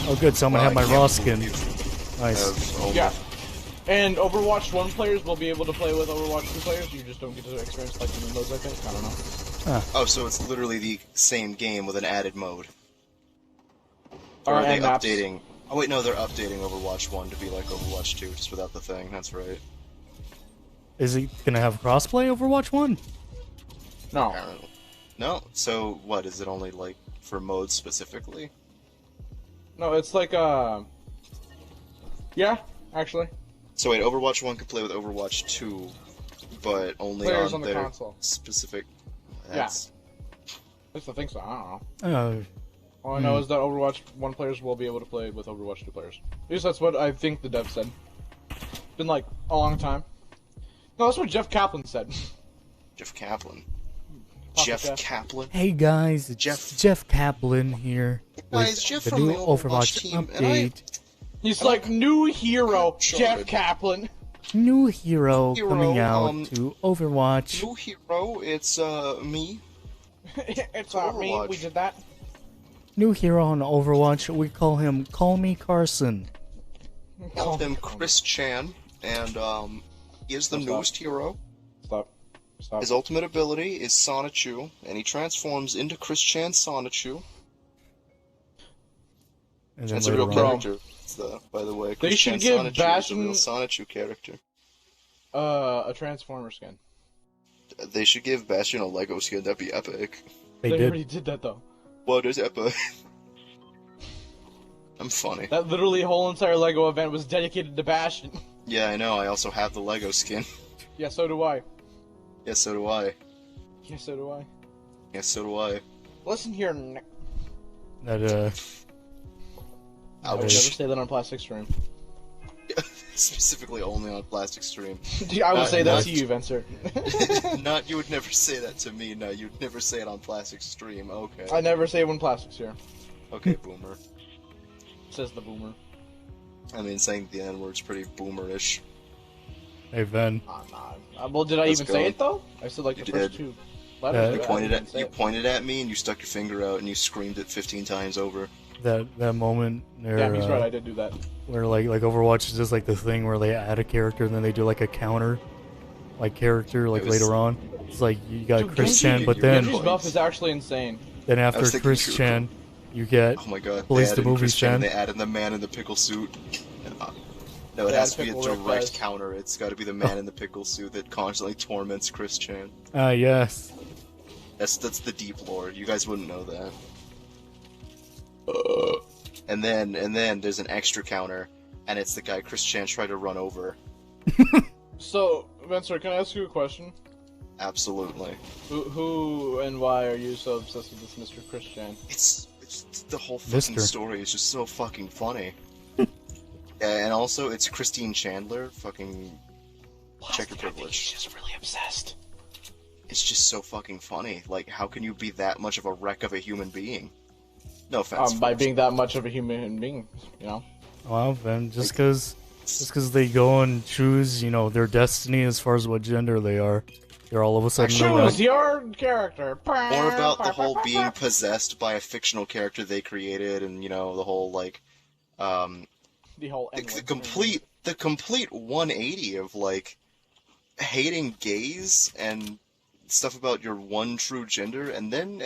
Oh, good. Someone had my I raw can't skin. believe Nice. Yeah. And Overwatch 1 players will be able to play with Overwatch 2 players. You just don't get to experience like the modes, I think. I don't know. Oh, so it's literally the same game with an added mode. Or are they And maps. updating? Oh wait, no, they're updating Overwatch 1 to be like Overwatch 2, just without the thing. That's right. Is he gonna have crossplay Overwatch 1? No. Apparently. No. So what? Is it only like for modes specifically? No, it's like, yeah, actually. So wait, Overwatch 1 can play with Overwatch 2, but only Players on on the their console. specific. Yeah. That's... At least I think so. I don't know. All I know is that Overwatch 1 players will be able to play with Overwatch 2 players. At least that's what I think the dev said. Been like a long time. No, that's what Jeff Kaplan said. Jeff Kaplan. Papa Jeff Jeff. Kaplan. Hey guys, it's Jeff- Jeff Kaplan here Guys, with Jeff the from new the Overwatch Overwatch team, and I- update. He's like, new hero, Sure. Jeff Kaplan. New hero Hero, coming out to Overwatch. New hero, it's me. It's not me, Overwatch. we did that. New hero on Overwatch. We call him Call Me Carson. Call him Chris Chan, and he is the Stop. newest hero. Stop. Stop. His ultimate ability is Sonichu, and he transforms into Chris Chan Sonichu. And then That's a real later on- character, by the way. They Chris should Chan give Sonichu is a Bastion- real Sonichu character. A Transformer skin. They should give Bastion a Lego skin. That'd be epic. They already did. did that though. What is epic? I'm funny. That literally whole entire Lego event was dedicated to Bastion. Yeah, I know. I also have the Lego skin. Yeah, so do I. Yes, so do I. Yeah, so do I. Yes, so do I. Listen here, Nick. That I would never Ouch. say that on Plastic Stream. Specifically only on Plastic Stream. I would say that not- to you, Venser. Not, you would never say that to me. No, you'd never say it on Plastic Stream. Okay. I never say when plastic's here. Okay, boomer. Says the boomer. I mean, saying the N word's pretty boomerish. Hey Ven. Nah. Well, did I Let's even go. say it though? I said like You the first did. two letters. You You but I pointed didn't at say you it. pointed at me and you stuck your finger out and you screamed it 15 times over. that moment there. Damn, he's right. I did do that. Where like Overwatch is just like the thing where they add a character and then they do like a counter, like character like later on. It's like you got Dude, Chris Genji- Chan, but then Genji's buff is actually insane. then I after was thinking Chris Cooper. Chan, you get Oh my god. Police They the added movie Chris Chan, Chan. They added the man in the pickle suit. No, it They has add to be a Pickle Rick direct Fest. counter. It's got to be the man in the pickle suit that constantly torments Chris Chan. yes. That's the deep lore. You guys wouldn't know that. And then there's an extra counter, and it's the guy Chris Chan tried to run over. So, Vencer, can I ask you a question? Absolutely. Who and why are you so obsessed with this Mr. Christian? It's the whole fucking Mister. story is just so fucking funny. And also, it's Christine Chandler. Fucking check your privilege. He's just really obsessed. It's just so fucking funny. Like, how can you be that much of a wreck of a human being? No offense. By folks. being that much of a human being, you know. Well, then just because they go and choose, their destiny as far as what gender they are, they're all of a sudden Choose your character. Or about the whole being possessed by a fictional character they created, and the whole like, the whole the complete 180 of like hating gays and stuff about your one true gender, and then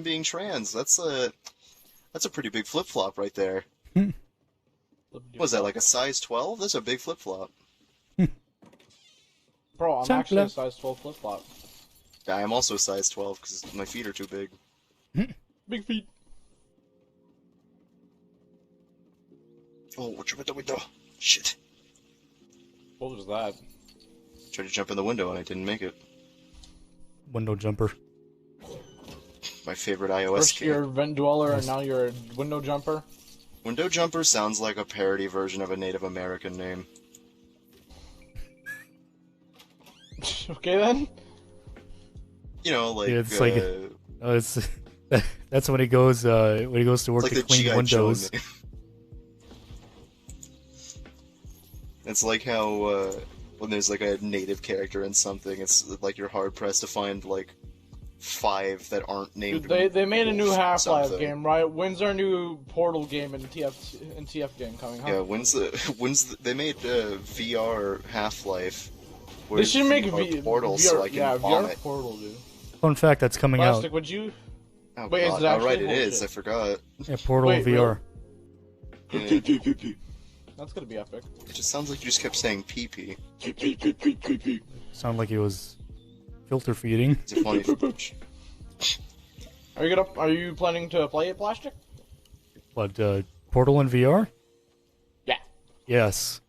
being trans. That's a pretty big flip flop right there. Was that like a size 12? That's a big flip flop. Bro, I'm actually a size 12 flip flop. I am also a size 12 because my feet are too big. Big feet. Oh, what's your window? Shit. What was that? Tried to jump in the window and I didn't make it. window jumper. My favorite iOS First game. you're a vent dweller and now you're a window jumper. Window jumper sounds like a parody version of a Native American name. Okay then. Like Yeah, it's like it's that's when he goes to work like to the clean G.I. windows. Joe name. It's like how when there's like a native character in something, it's like you're hard pressed to find like 5 that aren't named. Dude, they made a new Wolf Half-Life something. game, right? When's our new Portal game and TF game coming? Huh? Yeah, they made VR Half-Life. They should make Portal VR, so I can bomb VR it. Portal, dude. Fun fact that's coming Plastic, out. would you? Oh, Wait, is God. it actually? Oh, right, it Holy is. shit. I forgot. Yeah, Portal Wait, VR. Yeah. That's gonna be epic. It just sounds like you just kept saying pee-pee. Sound like he was filter feeding. It's a funny. Are you planning to play it, Plastic? But Portal in VR? Yeah. Yes.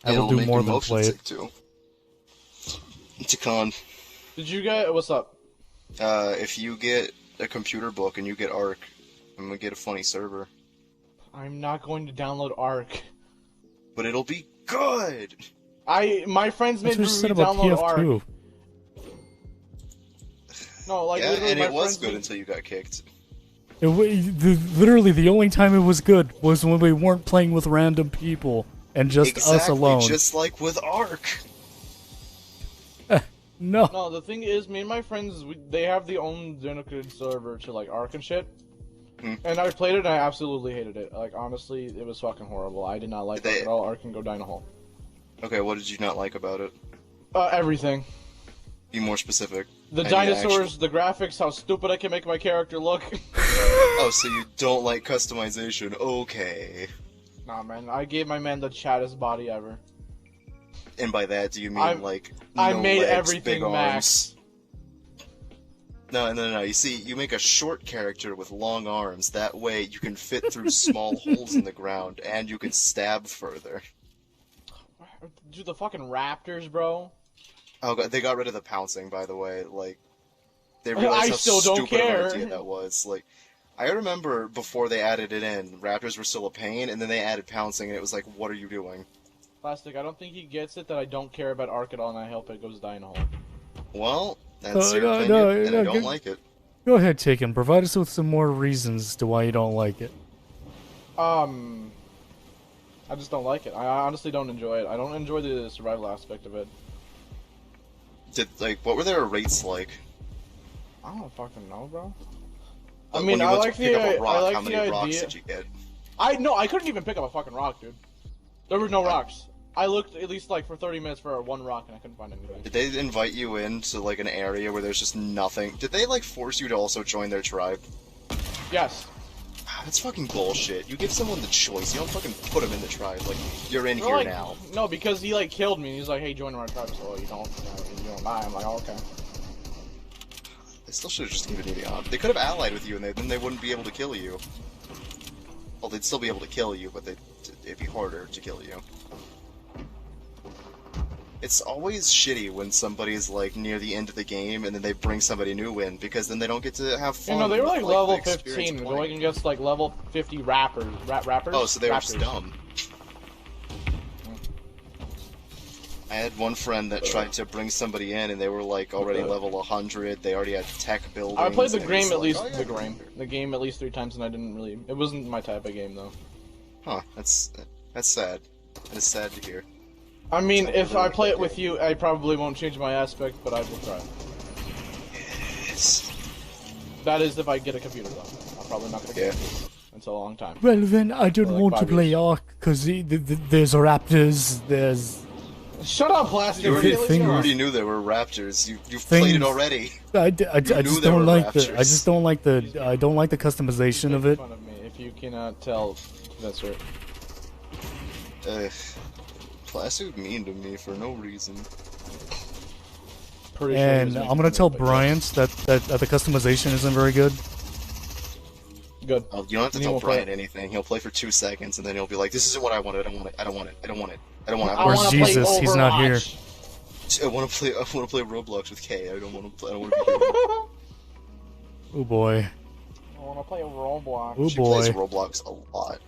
I will It'll do make more your than motion play it. sick, too. It's a con. Did you get what's up? If you get a computer book and you get Arc, I'm gonna get a funny server. I'm not going to download Arc. But it'll be good! My friends made That's me what you said about download Arc. TF2. No, like Yeah, literally and my it was friends good made- until you got kicked. Literally, the only time it was good was when we weren't playing with random people and just us Exactly, alone. just like with Arc. No. No, the thing is, me and my friends, they have the own dedicated server to like Arc and shit. Hmm. And I played it and I absolutely hated it. Like, honestly, it was fucking horrible. I did not like They- it at all. Arc can go down a hole. Okay, what did you not like about it? Everything. Be more specific. The I need dinosaurs, the graphics, how stupid I can make my character look. Oh, so you don't like customization. Okay. Nah, man, I gave my man the chattest body ever. And by that, do you mean I'm- like I no made legs, everything big max. arms? No. You see, you make a short character with long arms. That way, you can fit through small holes in the ground, and you can stab further. Dude, the fucking raptors, bro. Oh, God, they got rid of the pouncing, by the way. Like, they I realized how still don't stupid of care. an idea that was. Like, I remember before they added it in, raptors were still a pain, and then they added pouncing, and it was like, what are you doing? Plastic, I don't think he gets it that I don't care about Arc at all, and I hope it goes die in a hole. Well, that's your no, opinion, no, and no, I don't good. like it. Go ahead, Taken. Provide us with some more reasons to why you don't like it. I just don't like it. I honestly don't enjoy it. I don't enjoy the survival aspect of it. What were their rates like? I don't fucking know, bro. But mean, when you I went like to pick the up a rock, I like how the many rocks idea. did you get? I couldn't even pick up a fucking rock, dude. There were no rocks. I looked at least like for 30 minutes for one rock and I couldn't find anything. Did they invite you into like an area where there's just nothing? Did they like force you to also join their tribe? Yes. That's fucking bullshit. You give someone the choice. You don't fucking put them in the tribe. Like, you're in They're here like, now. No, because he like killed me. And he's like, "Hey, join our tribe, so you don't die." I'm like, oh, "Okay." They still should have just given you the option. They could have allied with you, and then they wouldn't be able to kill you. Well, they'd still be able to kill you, but it'd be harder to kill you. It's always shitty when somebody's like near the end of the game and then they bring somebody new in, because then they don't get to have fun. You know, they were like with, level the experience 15, of going playing. against like level 50 rappers. Rappers? Oh, so they were Rappers. just dumb. I had one friend that tried to bring somebody in, and they were like already level 100. They already had tech buildings. I played the and it was game at like, least oh, yeah, the game at least 3 times, and I didn't really. It wasn't my type of game though. Huh? That's sad. That is sad to hear. I mean, It's if not I really play that it with game. you, I probably won't change my aspect, but I will try. It's... That is if I get a computer though. I'm probably not gonna get Yeah. a computer until a long time. Well, then I don't For like want to 5 play years. Ark because there's raptors. There's Shut up, Plastic. You already, Thing you is- already knew there were raptors. You've played it Things- already. I knew just there don't were like the I raptors. just don't like the I don't like the customization of Make it. fun of me if you cannot tell. That's right. Plastic mean to me for no reason. Pretty sure he And was I'm making gonna fun tell of me, but Bryant that the customization isn't very good. Good. Oh, you don't have to He tell won't play Brian it. anything. He'll play for 2 seconds, and then he'll be like, "This isn't what I wanted. I don't want it. I don't want it. I don't want it. I don't want it. I Where's wanna Jesus? Play He's not here. Overwatch. I want to play. I want to play Roblox with Kay. I don't want to play. I don't want to be here." Oh boy. I want to play Roblox. Oh She plays boy. Roblox a lot.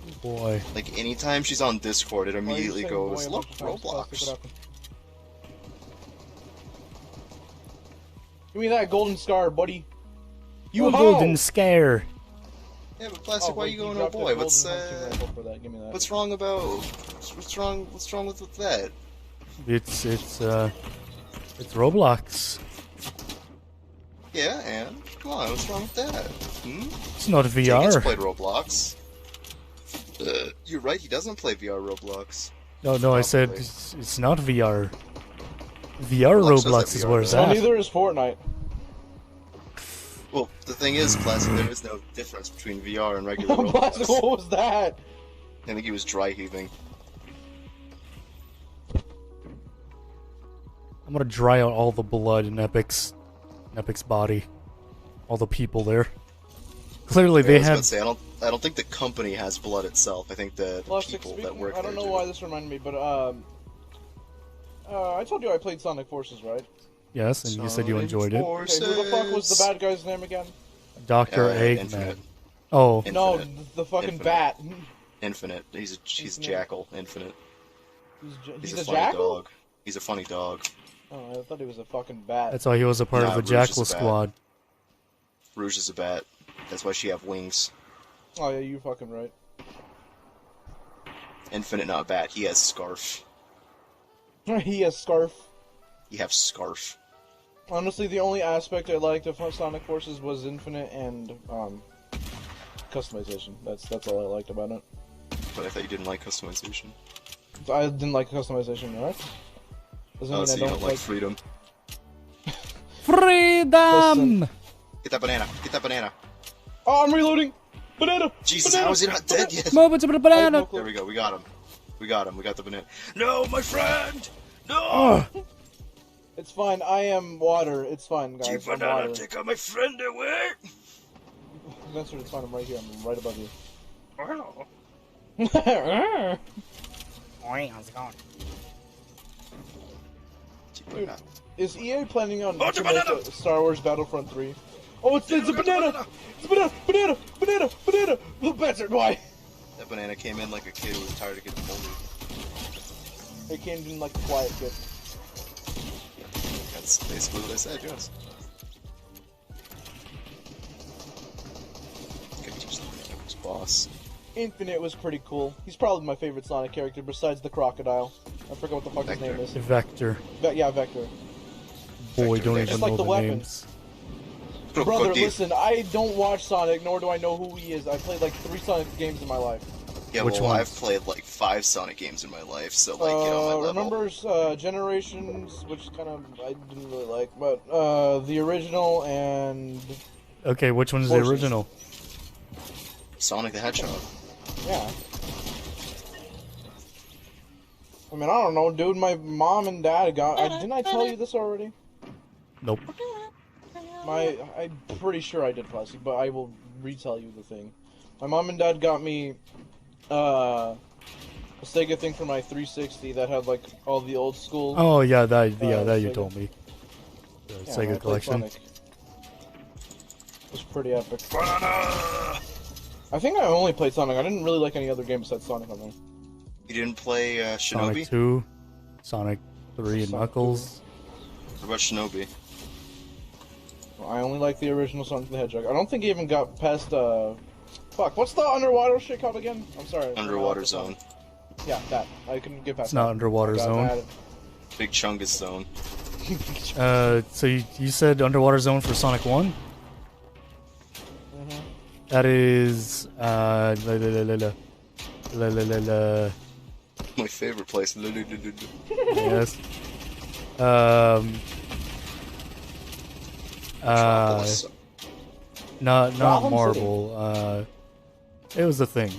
Oh boy. Like anytime she's on Discord, it Why are you immediately saying goes, boy a "Look, bunch of times? Plastic, Roblox." what happened? Give me that golden scar, buddy. You Oh, hoe! golden scare. Yeah, but Plastic, why are wait, you going, "Oh dropped a boy"? golden What's hunting rifle for that. Give me that. what's wrong about? What's wrong? What's wrong with that? It's Roblox. Yeah, and come on, what's wrong with that? It's not Jenkins VR. played Roblox. You're right, he doesn't play VR Roblox. No, I said Probably. it's not VR. VR Roblox does Roblox have is VR, where it's though. Well, at. neither is Fortnite. Well, the thing is, Plastic, there is no difference between VR and regular Plastic, Roblox. what was that? I think he was dry heaving. I'm gonna dry out all the blood in Epic's body. All the people there. Clearly I they was about have. to say, I don't think the company has blood itself. I think the Plastic, people that speaking, work I don't there know do. why this reminded me, but I told you I played Sonic Forces, right? Yes, and you said you enjoyed it. Okay, who the fuck was the bad guy's name again? Dr. Eggman. Infinite. Oh, No, Infinite. the fucking Infinite. bat. Infinite. He's Infinite. Jackal. Infinite. He's a a funny jackal? dog. He's a funny dog. Oh, I thought he was a fucking bat. that's why he was a part Nah, of the Rouge Jackal is a bat. Squad. Rouge is a bat. That's why she have wings. Oh yeah, you fucking right. Infinite, not bat. He has scarf. He has Scarf. He have scarf. Honestly, the only aspect I liked of Sonic Forces was Infinite and customization. That's all I liked about it. But I thought you didn't like customization. I didn't like customization, right? Doesn't Oh, mean so I you don't like freedom. Freedom! Listen. Get that banana. Get that banana. Oh, I'm reloading. Banana. Jesus, banana. how is he not dead yet? Moments of a I have banana! no clue. There we go. We got him. We got him. We got the banana. No, my friend. No. Ugh. It's fine. I am water. It's fine, guys. I'm banana, water. take out my friend away. Spencer, it's fine. I'm right here. I'm right above you. Hello. Oi, how's it going? Dude, is EA planning on Oh, to the make banana! a Star Wars Battlefront 3? Oh, it's a banana! It's a banana! Banana! Banana! Banana! Look, Spencer, why? That banana came in like a kid who was tired of getting bullied. It came in like a quiet kid. That's basically what I said, yes. Gotta teach them who's boss. Infinite was pretty cool. He's probably my favorite Sonic character besides the crocodile. I forget what the fuck his Vector. name is. Vector. Yeah, Vector. Boy, Vector, don't Vector. even Just like know the the weapon. names. Brother, listen, I don't watch Sonic, nor do I know who he is. I played like 3 Sonic games in my life. Yeah, Which well, ones? I've played like 5 Sonic games in my life, so like, get on my level. Remember Generations, which kind of I didn't really like, but the original and Okay, which one is Forces. the original? Sonic the Hedgehog. yeah. I mean, I don't know, dude. My mom and dad got. Didn't I tell you this already? Nope. I'm pretty sure I did, Plastic, but I will retell you the thing. My mom and dad got me a Sega thing for my 360 that had like all the old school. Oh yeah, that you Sega. told me. The Yeah, I Sega played collection. Sonic. It was pretty epic. I think I only played Sonic. I didn't really like any other game besides Sonic on there. You didn't play Shinobi? Sonic 2, Sonic 3 and Sonic Knuckles. What about Shinobi? I only like the original Sonic the Hedgehog. I don't think he even got past fuck, what's the underwater shit called again? I'm sorry. Underwater Zone. Yeah, that. I couldn't get past It's not that. Underwater I got Zone. mad. Big Chungus Zone. So you said Underwater Zone for Sonic 1? Mhm. That is la, la, la. My favorite place. Yes. Metropolis. Not Gotham Marvel. It was a thing.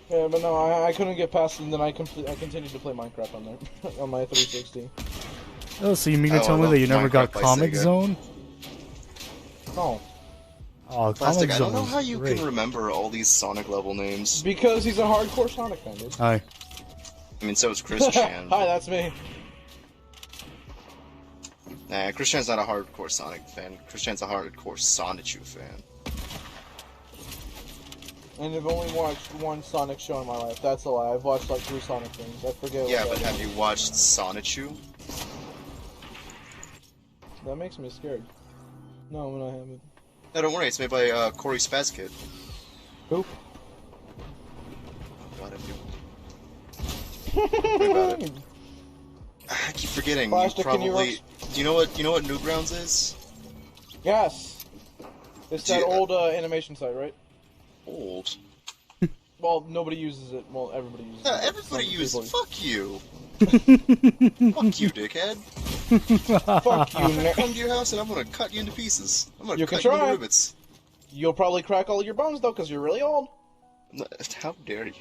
Yeah, but no, I couldn't get past it, and then I continued to play Minecraft on there, on my 360. Oh, so you mean to Oh, tell I me love that you never got Minecraft by Comic Sega. Zone? No, Oh, Plastic, Comic I Zone don't know was how you great. can remember all these Sonic level names. because he's a hardcore Sonic fan, dude. Hi. I mean, so is Christian. Hi, that's me. Nah, Christian's not a hardcore Sonic fan. Christian's a hardcore Sonichu fan. And I've only watched one Sonic show in my life. That's a lie. I've watched like 3 Sonic things. I forget. Yeah, what but that have is. you watched Sonichu? That makes me scared. No, I haven't. No, don't worry. It's made by Corey Spazkid. Who? God, about it. I keep forgetting. Plastic, You can you probably. Do you know what Newgrounds is? Yes. It's Do that you- old animation site, right? Old. Well, nobody uses it. Well, everybody uses it. Yeah, everybody Some uses. people- Fuck you. Fuck you, dickhead. Fuck you, I'm gonna Nick. come to your house and I'm gonna cut you into pieces. I'm gonna You can cut you into try. ribbons. You'll probably crack all your bones though, because you're really old. How dare you?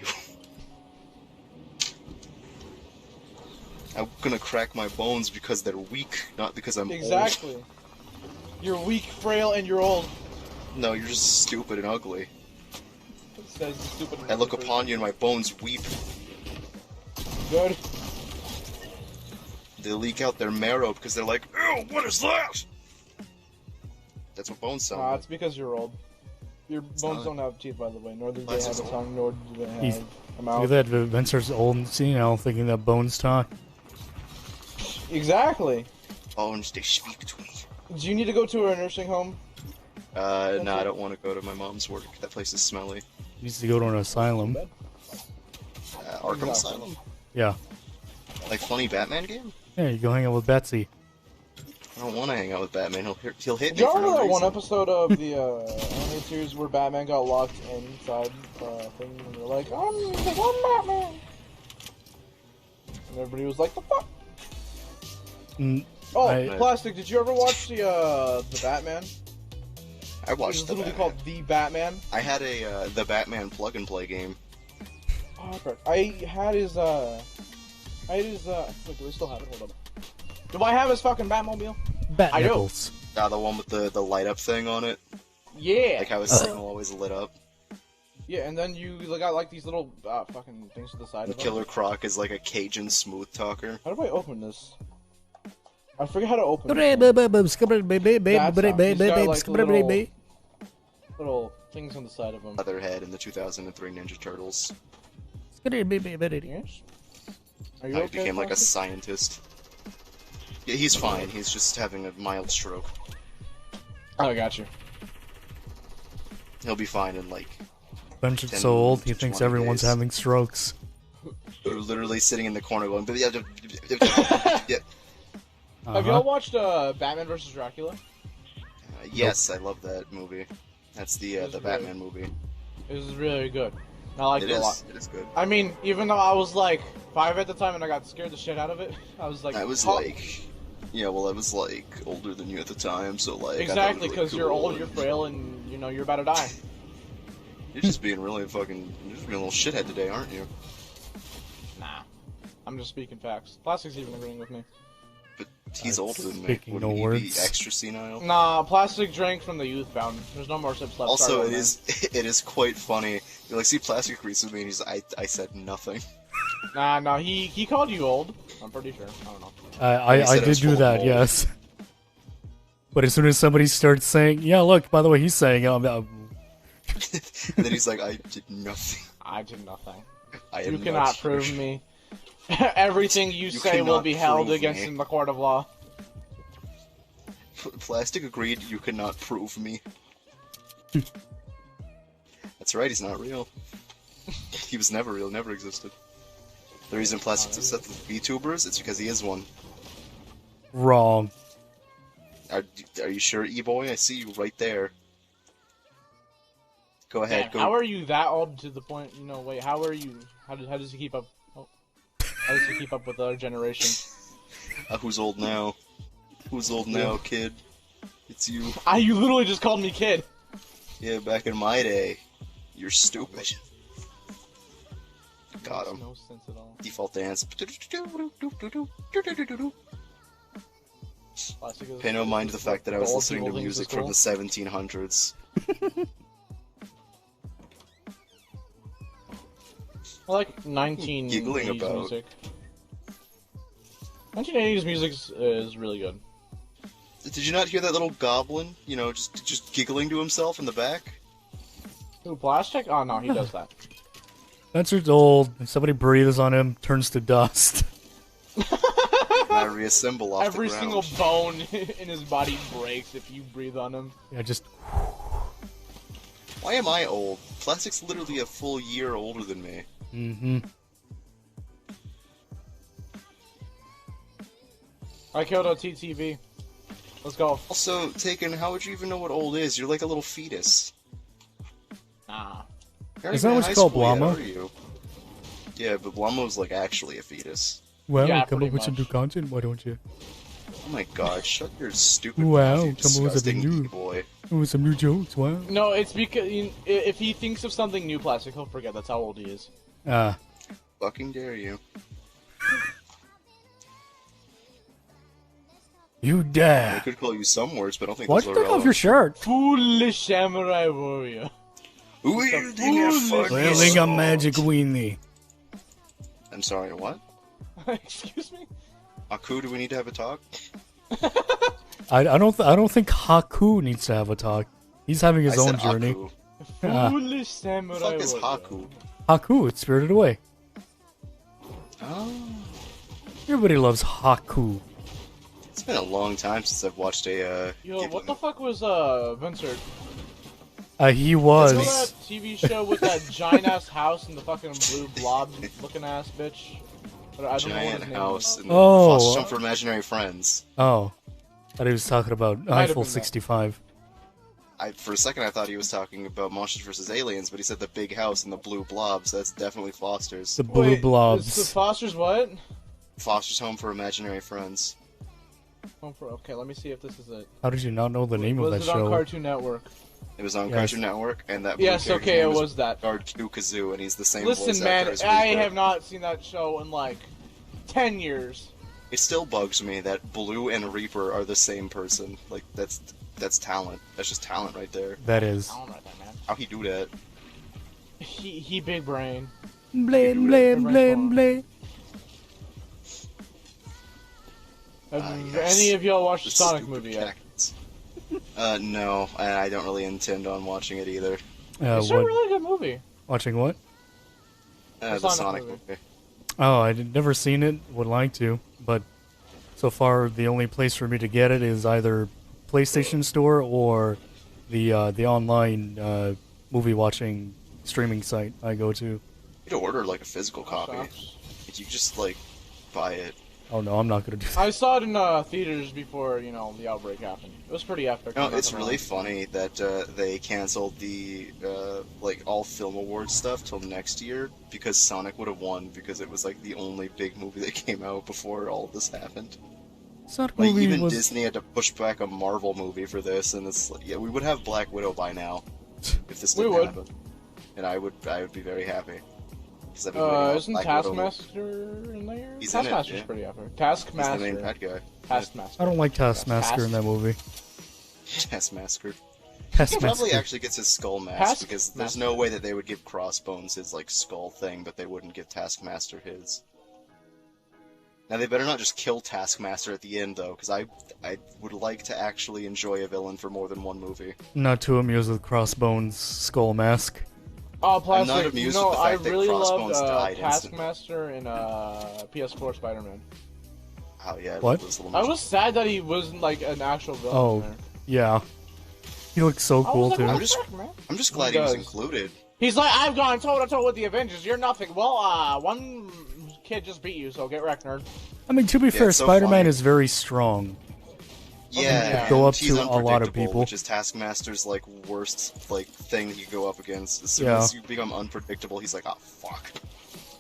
I'm gonna crack my bones because they're weak, not because I'm Exactly. You're weak, frail, and you're old. old. No, you're just stupid and ugly. It says stupid. I look upon you and my bones weep. Good. They leak out their marrow because they're like, ew, what is that? That's what bones sound Nah, like. it's because you're old. Your bones not. don't have teeth, by the way. Nor do they Plastic's have a old. tongue, nor do they He's- have a Look mouth. at that, Vincer's old and senile, thinking that bones talk. Exactly. Bones, they speak to me. Do you need to go to a nursing home? No, I don't want to go to my mom's work. That place is smelly. He needs to go to an asylum. Arkham Exactly. Asylum? Yeah. Like funny Batman game? Yeah, you go hang out with Betsy. I don't want to hang out with Batman. He'll hit Do me you for remember no that one reason. episode of the animated series where Batman got locked inside the thing and they're like, I'm the one Batman! And everybody was like, the fuck? Mm, Oh, I- Plastic, did you ever watch the Batman? I It watched was the literally Batman. called The Batman. I had a the Batman plug and play game. Oh, correct. I had his, wait, do I still have it? Hold on. Do I have his fucking Batmobile? Bat I do. nipples. The one with the light up thing on it. Yeah! Like how his signal always lit up. Yeah, and then you got like these little, fucking things to the side And of them. Killer Croc is like a Cajun smooth talker. How do I open this? I forget how to open Little little things on the side of them. Leatherhead in the 2003 Ninja Turtles. Yes? Are you How he okay? became like a Plastic? scientist. Yeah, he's fine. He's just having a mild stroke. Oh, I got you. He'll be fine in like. Vincent's 10 so old, he to thinks 20 everyone's days. having strokes. You're literally sitting in the corner going. Yeah. Have y'all watched Batman vs Dracula? Yes, I love that movie. That's the It's Batman movie. It was really good. I liked it a lot. It is good. I mean, even though I was like 5 at the time and I got scared the shit out of it, I was like, I was "Huh?" like, yeah, well, I was like older than you at the time, so like. I thought it Exactly, was because really you're cool, old, you're frail, and you know you're about to die. You're just being really fucking. You're just being a little shithead today, aren't you? Nah, I'm just speaking facts. Plastic's even agreeing with me. But he's older than me. Speaking Wouldn't no he words. be extra senile? Nah, Plastic drank from the youth fountain. There's no more sips left. Also, Sorry, it old man. is it is quite funny. You like see Plastic agrees with me, and he's I said nothing. Nah, he called you old. I'm pretty sure. I don't know. I He said it did was do full of that, mold. yes. But as soon as somebody starts saying, yeah, look, by the way, he's saying, And then he's like, I did nothing. I did nothing. I You am cannot not prove here. me. Everything you say will cannot be held prove against me. in the court of law. Plastic agreed. You cannot prove me. That's right. He's not real. He was never real. Never existed. The reason Plastic's upset with VTubers, it's because he is one. wrong. Are you sure, E-boy? I see you right there. Go ahead. Damn, Go. how are you that old to the point? You know, wait, how are you? How does he keep up? Oh, how does he keep up with our generation? Who's old now? Who's old now, kid? It's you. You literally just called me kid. Yeah, back in my day. You're stupid. Got Makes him. no sense at all. Default dance. Plastic is- Pay no mind to the fact that I was old listening to people things music is from cool. the 1700s. I like 1980s Giggling about. music. 1980s music is really good. Did you not hear that little goblin? You know, just giggling to himself in the back. Ooh, Plastic? Oh no, he does that. Spencer's old. Somebody breathes on him, turns to dust. I reassemble off Every the single ground. bone in his body breaks if you breathe on him. Yeah, just Why am I old? Plastic's literally a full year older than me. I killed a TTV. Let's go. Also, Taken, how would you even know what old is? You're like a little fetus. Nah. You're not Isn't even that in what's high called school yet, Blama? are you? Yeah, but Blamo's like actually a fetus. well, Yeah, come pretty up with some much. new content, why don't you? Oh my god, shut your stupid Wow, mouth, you come up with something disgusting new. boy. Oh, some new jokes, wow. No, it's because if he thinks of something new, Plastic, he'll forget. That's how old he is. Fucking dare you. You I dare. could call you some words, but I don't think Why'd those you are take off your relevant. shirt? Foolish samurai warrior. Wielding a fucking Wielding a sword. magic weenie. I'm sorry, what? Excuse me? Aku, do we need to have a talk? I don't think Haku needs to have a talk. He's having his I own said journey. Aku. Foolish The samurai fuck is warrior. Haku? Haku, it's Spirited Away. Oh. Everybody loves Haku. It's been a long time since I've watched a, Yo, Ghibli what the movie. fuck was Vincent? He You know was. that TV show with that giant ass house and the fucking blue blob looking ass bitch? I don't know what Giant his name house was. and Oh. Foster Home for Imaginary Friends. Oh. Thought he was talking about have Eiffel been that. 65. For a second I thought he was talking about Monsters vs. Aliens, but he said the big house and the blue blobs. That's definitely Foster's. The blue Wait, It's the blobs. Foster's what? Foster's Home for Imaginary Friends. Okay, let me see if this is it. How did you not know the name of Was that it on show? Cartoon Network? It was on Yes. Cartoon Network, and that blue Yes, character's okay, name it is was that. Guard Kazoo, and he's the same Listen, voice man, actor as I Reaper. have not seen that show in like 10 years. It still bugs me that Blue and Reaper are the same person. Like that's talent. That's just talent right there. That is. I don't know that, man. How he do that? He big brain. Blame, blame, blame, blame. Have yes. any of y'all watched the The Sonic stupid movie yet? cactus. No, and I don't really intend on watching it either. It's a What? really good movie. Watching what? The Sonic Sonic movie. movie. Oh, I'd never seen it. Would like to, but so far the only place for me to get it is either PlayStation Store or the online movie watching streaming site I go to. You could order like a physical copy. Shops. You just like buy it. Oh no, I'm not gonna do that. I saw it in theaters before, the outbreak happened. It was pretty epic. No, I'm not it's gonna really lie. funny that they canceled the all film awards stuff till next year because Sonic would have won because it was like the only big movie that came out before all of this happened. Sonic Like movie even was. Disney had to push back a Marvel movie for this, and it's like, yeah, we would have Black Widow by now if this We didn't would. happen, and I would be very happy. 'Cause I've been waiting on Isn't Black Widow. Taskmaster in there? He's in it, Taskmaster's yeah. pretty epic. He's the Taskmaster. main bad guy. Taskmaster. I don't like Taskmaster in that movie. Taskmaster. He probably Taskmaster. actually gets his skull mask Taskmaster. because there's no way that they would give Crossbones his like skull thing, but they wouldn't give Taskmaster his. Now they better not just kill Taskmaster at the end though, because I would like to actually enjoy a villain for more than one movie. Not too amused with Crossbones' skull mask. Oh, I'm Plastic. not amused with the I fact that really loved Crossbones died Taskmaster in PS4 Spider-Man. Oh yeah, What? those little I was sad that he wasn't like an actual villain. Oh, there. yeah. He looks so I cool was like, too. what I'm the just- fuck, man? I'm just glad he was does. included. He's like, I've gone toe to toe with the Avengers. You're nothing. Well, one kid just beat you, so get wrecked, nerd. I mean, to be fair, it's so Spider-Man funny. is very strong. Yeah, Go and up he's to a lot of unpredictable, people. which is Taskmaster's like worst like thing that you go up against. As soon Yeah. as you become unpredictable, he's like, oh fuck.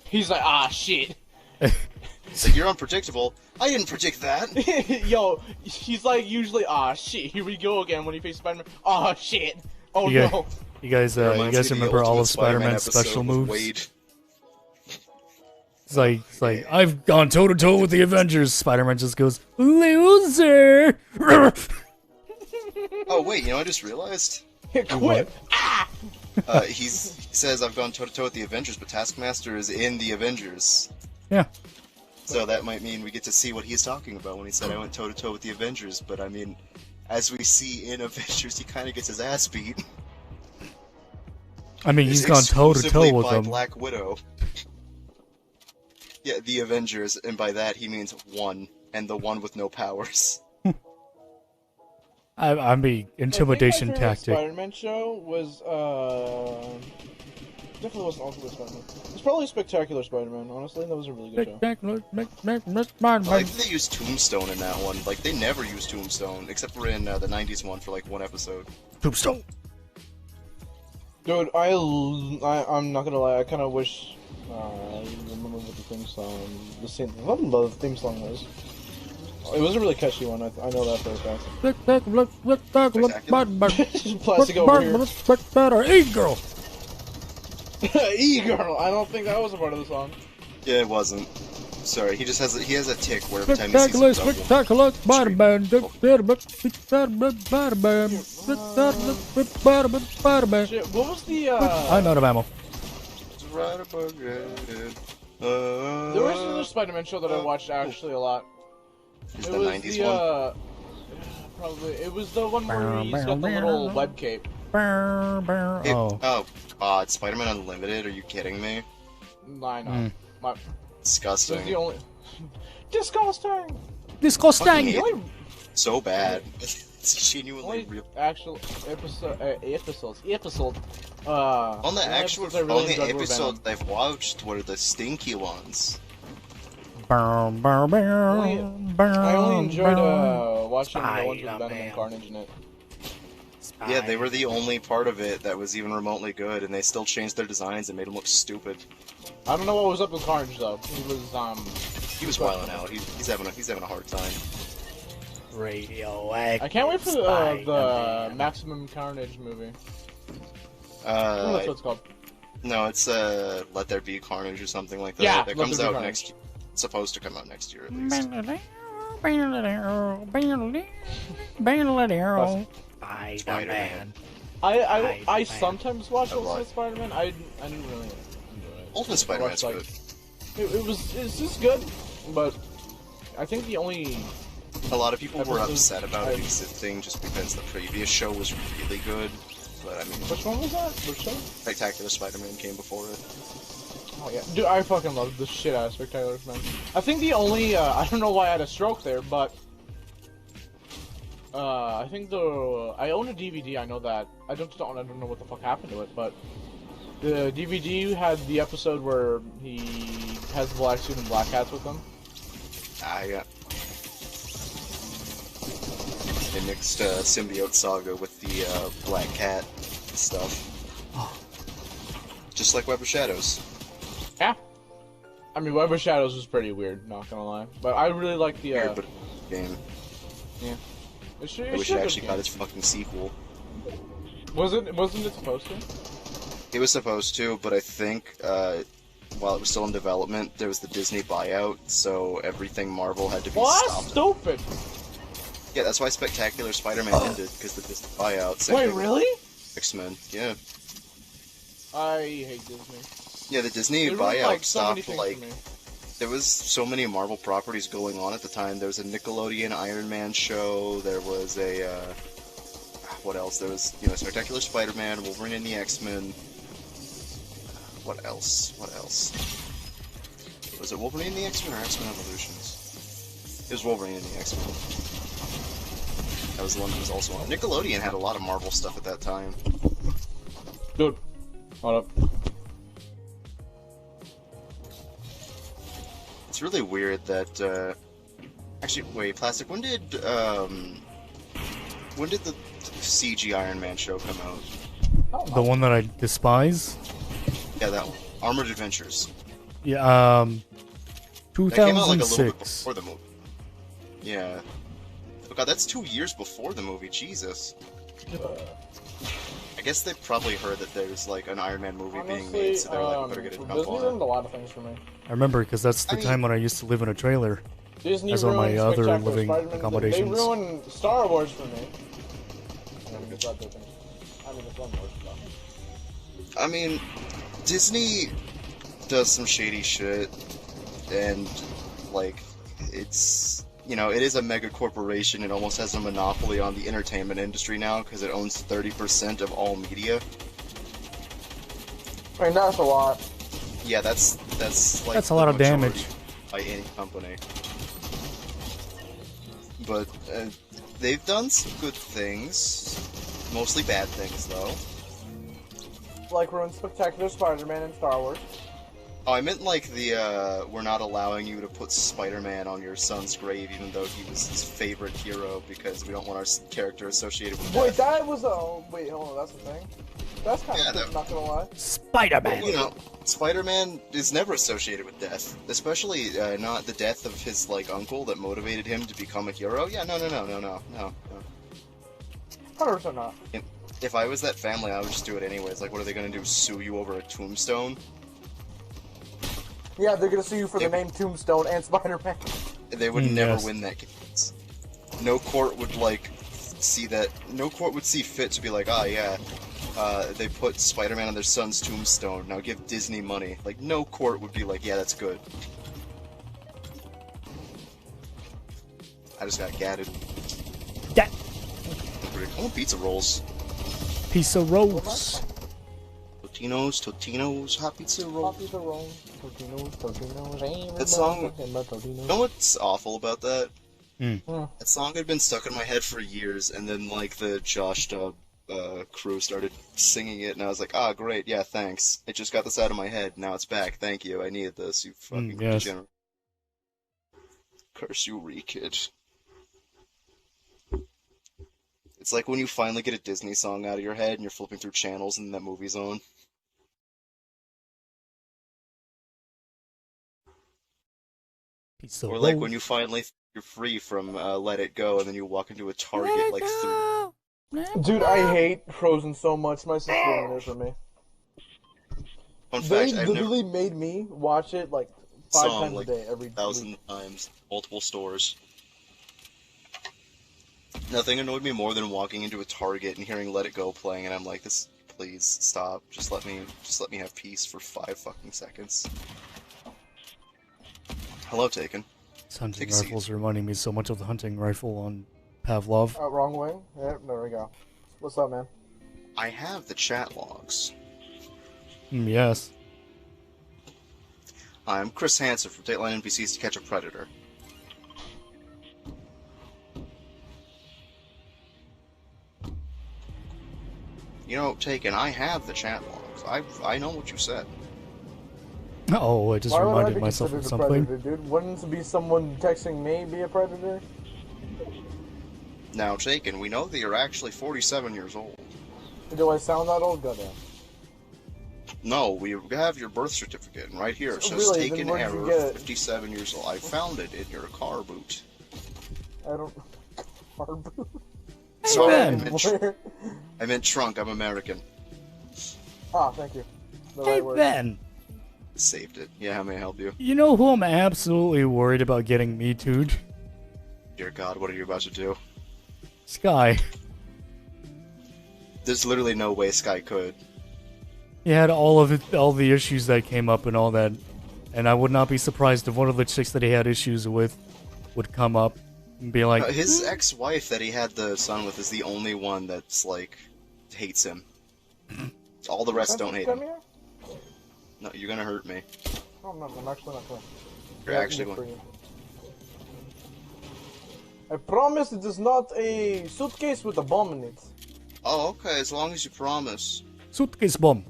He's like, shit. It's like, you're unpredictable. I didn't predict that. Yo, he's like usually, shit. Here we go again when he faces Spider-Man. Shit. Oh You no. You guys It reminds me of the remember all Ultimate of Spider-Man's episode special with moves? Wade. It's like I've gone toe to toe with the Avengers. Spider-Man just goes loser. Oh wait, you know I just realized. Quit. He says I've gone toe to toe with the Avengers, but Taskmaster is in the Avengers. Yeah. So that might mean we get to see what he's talking about when he said I went toe to toe with the Avengers. But I mean, as we see in Avengers, he kind of gets his ass beat. I mean, he's gone toe to Exclusively toe with by them. Black Widow. Yeah, the Avengers, and by that he means one, and the one with no powers. I mean, intimidation I think my favorite tactic. Spider-Man show was definitely wasn't Ultimate Spider-Man. It's probably Spectacular Spider-Man. Honestly, that was a really good show. I like that they used Tombstone in that one. Like, they never used Tombstone, except for in the 90s one for like one episode. Tombstone. Dude, I'm not gonna lie. I kind of wish I remember what the theme song, what the theme song was. It was a really catchy one. I know that for a fact. Plastic over here. Hey, girl. E-girl. I don't think that was a part of the song. Yeah, it wasn't. Sorry, he has a tick where every time he sees Spectacular, a double. spectacular Spider-Man. Spider-Man. Shit, what was the I'm out of ammo. Right above your head. There was another Spider-Man show that I watched actually a lot. Is It the was 90s the one? probably it was the one where he's got the little web cape. Oh. God, Spider-Man Unlimited? Are you kidding me? I know. My, This Disgusting. is the only disgusting. Disgusting. Fucking The only, So bad. It's genuinely only real. actual episode. On the actual, episodes I really on the enjoyed were episodes Venom. I've watched were the stinky ones. I only enjoyed watching the ones with Venom and Carnage in it. Yeah, they were the only part of it that was even remotely good, and they still changed their designs and made them look stupid. I don't know what was up with Carnage though. He was wilding out. He's having a hard time. Radioactive. I can't wait for the Maximum Carnage movie. I think that's what it's called. No, it's Let There Be Carnage or something like that. Yeah, that Let comes There Be out Carnage. next year. It's supposed to come out next year at least. Spider-Man. I sometimes watch Alright. Ultimate Spider-Man. I didn't really enjoy it. Ultimate Spider-Man's Like, good. It's just good, but I think the only A lot of people were episodes upset about I- it existing just because the previous show was really good. But I mean, which one was that? Which show? Spectacular Spider-Man came before it. Oh yeah, dude, I fucking love the shit out of Spectacular Spider-Man. I think the only I don't know why I had a stroke there, but I think I own a DVD. I know that. I don't know what the fuck happened to it, but the DVD had the episode where he has the black suit and black hats with him. Yeah. They mixed Symbiote Saga with the Black Cat stuff. Just like Web of Shadows. Yeah. I mean, Web of Shadows was pretty weird, not gonna lie. But I really like the, Weird, but game. Yeah. I wish it actually got its fucking sequel. Wasn't it supposed to? It was supposed to, but I think, while it was still in development, there was the Disney buyout, so everything Marvel had to be stopped. Stupid! Yeah, that's why Spectacular Spider-Man ended, because the Disney buyout. Same Wait, thing with really? X-Men, yeah. I hate Disney. Yeah, the Disney They ruined, buyout so many stopped, things for me. there was so many Marvel properties going on at the time. There was a Nickelodeon Iron Man show, there was a, what else? There was, Spectacular Spider-Man, Wolverine and the X-Men. What else? Was it Wolverine and the X-Men or X-Men Evolutions? It was Wolverine and the X-Men. That was the one that was also on. Nickelodeon had a lot of Marvel stuff at that time. Dude, hold up. It's really weird that, actually, wait, Plastic, when did the CG Iron Man show come out? The one that I despise? Yeah, that one. Armored Adventures. Yeah, That came out like a little bit 2006. before the movie. Yeah. Oh god, that's 2 years before the movie, Jesus. I guess they probably heard that there's like an Iron Man movie being made, so they're like, better get a jump Disney on ruined it. a lot of things for me. I remember because that's the I mean- time when I used to live in a trailer. Disney As are my ruined other Spectacular living Spider-Man. accommodations. They ruined Star Wars for me. It's not different. I mean, it's one more stuff. I mean, Disney does some shady shit, and, like, it's, it is a mega corporation. It almost has a monopoly on the entertainment industry now, because it owns 30% of all media. I mean, that's a lot. Yeah, that's like That's a the lot of majority damage. by any company. But they've done some good things, mostly bad things though. Like ruined Spectacular Spider-Man and Star Wars. Oh, I meant like the we're not allowing you to put Spider-Man on your son's grave, even though he was his favorite hero, because we don't want our character associated with Wait, death. that was wait, hold on, that's the thing. That's kind Yeah, of that- not gonna lie. Spider-Man! Spider-Man is never associated with death, especially not the death of his like uncle that motivated him to become a hero. Yeah, no. 100% not. If I was that family, I would just do it anyways. Like, what are they gonna do? Sue you over a tombstone? Yeah, they're gonna sue you for the Yep. name Tombstone and Spider-Man. They would never Yes. win that case. No court would see that. No court would see fit to be like, yeah, they put Spider-Man on their son's tombstone. Now give Disney money. Like, no court would be like, yeah, that's good. I just got gatted. That I want pizza rolls. piece of roast. Totino's, hot pizza roll. Copies are wrong. Totinos. That song- talking about Totinos. You know what's awful about that? Hmm. That song had been stuck in my head for years, and then like the Josh Dub crew started singing it, and I was like, great, yeah, thanks. It just got this out of my head. Now it's back. Thank you. I needed this. You fucking yes. degenerate. Curse you, kid. It's like when you finally get a Disney song out of your head, and you're flipping through channels, and that movie's on. Piece of Or like roast. when you finally you're free from Let It Go, and then you walk into a Target like Dude, I hate Frozen so much. My sister ruined it for me. Fun They fact, I've never literally made me watch it like 5 song times like a day, every 1,000 week. times, multiple stores. Nothing annoyed me more than walking into a Target and hearing "Let It Go" playing, and I'm like, "This, please stop. Just let me have peace for 5 fucking seconds." Hello, Taken. This hunting Take a seat. rifle's reminding me so much of the hunting rifle on Pavlov. Wrong way. Yeah, there we go. What's up, man? I have the chat logs. Yes. I'm Chris Hansen from Dateline NPCs to Catch a Predator. You know, Taken, I have the chat logs. I know what you said. Oh, I just Why would I reminded be myself considered of a something. predator, dude? Wouldn't it be someone texting me be a predator? Now, Jaken, we know that you're actually 47 years old. Do I sound that old? Goddamn. No, we have your birth certificate, and right here it So, says really, then taken where'd you error, get it? 57 years old. I found it in your car boot. I don't. Car boot? Sorry, Ben. I meant trunk. I'm American. Ah, thank you. The Hey, right word. Ben. Saved it. Yeah, how may I help you? You know who I'm absolutely worried about getting Me Too'd? Dear God, what are you about to do? Sky. There's literally no way Sky could. He had all the issues that came up and all that, and I would not be surprised if one of the chicks that he had issues with would come up and be like, His ex-wife that he had the son with is the only one that's, like, hates him. All the rest don't hate Come him. here? No, you're gonna hurt me. No, I'm actually not going. You're actually Good for going. you. I promise it is not a suitcase with a bomb in it. Oh, okay, as long as you promise. suitcase bomb.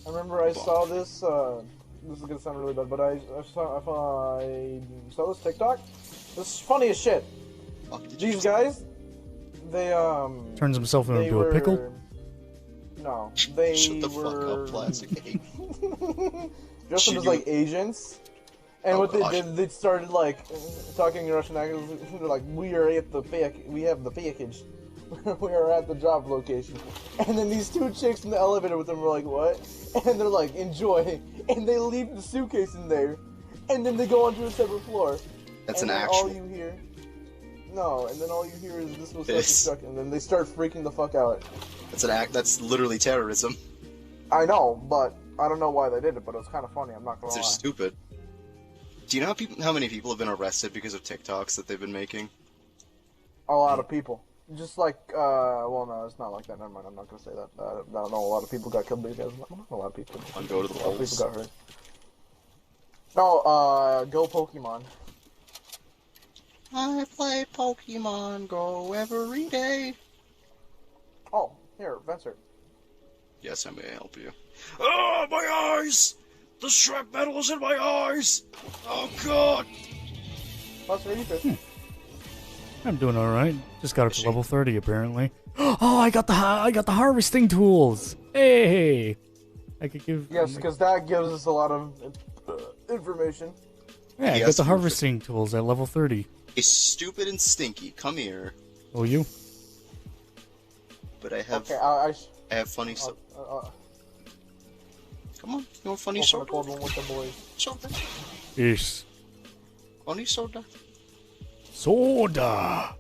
I remember I saw this. This is gonna sound really bad, but I saw this TikTok. This is funny as shit. Fuck, did you These guys, they Turns himself they into a pickle. No, they Shut the were fuck up, plastic egg. dressed Should up as you- like agents. And Oh, what they gosh. did, they started like talking in Russian accents. They're like, "We are at the we have the package. We are at the job location." And then these two chicks in the elevator with them were like, "What?" And they're like, "Enjoy." And they leave the suitcase in there, and then they go onto a separate floor. That's and an then actual. all you hear. No, and then all you hear is this was such a This. shock, and then they start freaking the fuck out. That's an act. That's literally terrorism. I know, but I don't know why they did it, but it was kind of funny. I'm not gonna They're lie. stupid. Do you know how many people have been arrested because of TikToks that they've been making? A lot of people. Just like, well, no, it's not like that. Never mind. I'm not gonna say that. I don't know. A lot of people got killed because a lot of people. On Go to the A lot of polls. people got hurt. No, go Pokemon. I play Pokemon Go every day. Oh, here, Venser. Yes, I may help you. Oh, my eyes! The strap metal is in my eyes! Oh, God! Venser, you fit. I'm doing all right. Just got up to level 30 apparently. Oh, I got the harvesting tools. Hey, I could give. Yes, because that gives us a lot of information. Yeah, I He got has the to- harvesting tools at level 30. Hey, stupid and stinky, come here. Oh, you? But I have Okay, I have funny stuff. I'll Come on, you want funny open a soda? cold one with the boys. Soda? Yes. Funny soda? Soda.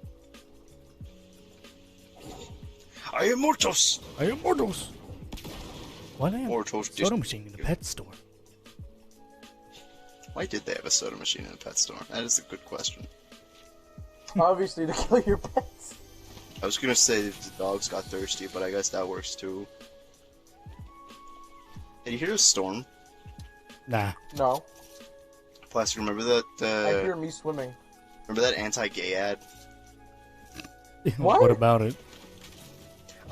I am Mortos! I am Mordos. Why do they have Mortos. a soda machine in the pet store? Why did they have a soda machine in a pet store? That is a good question. Obviously, to kill your pets. I was gonna say if the dogs got thirsty, but I guess that works too. Did you hear a storm? Nah. No, Plastic, remember that, I hear me swimming. remember that anti-gay ad? What? What about it?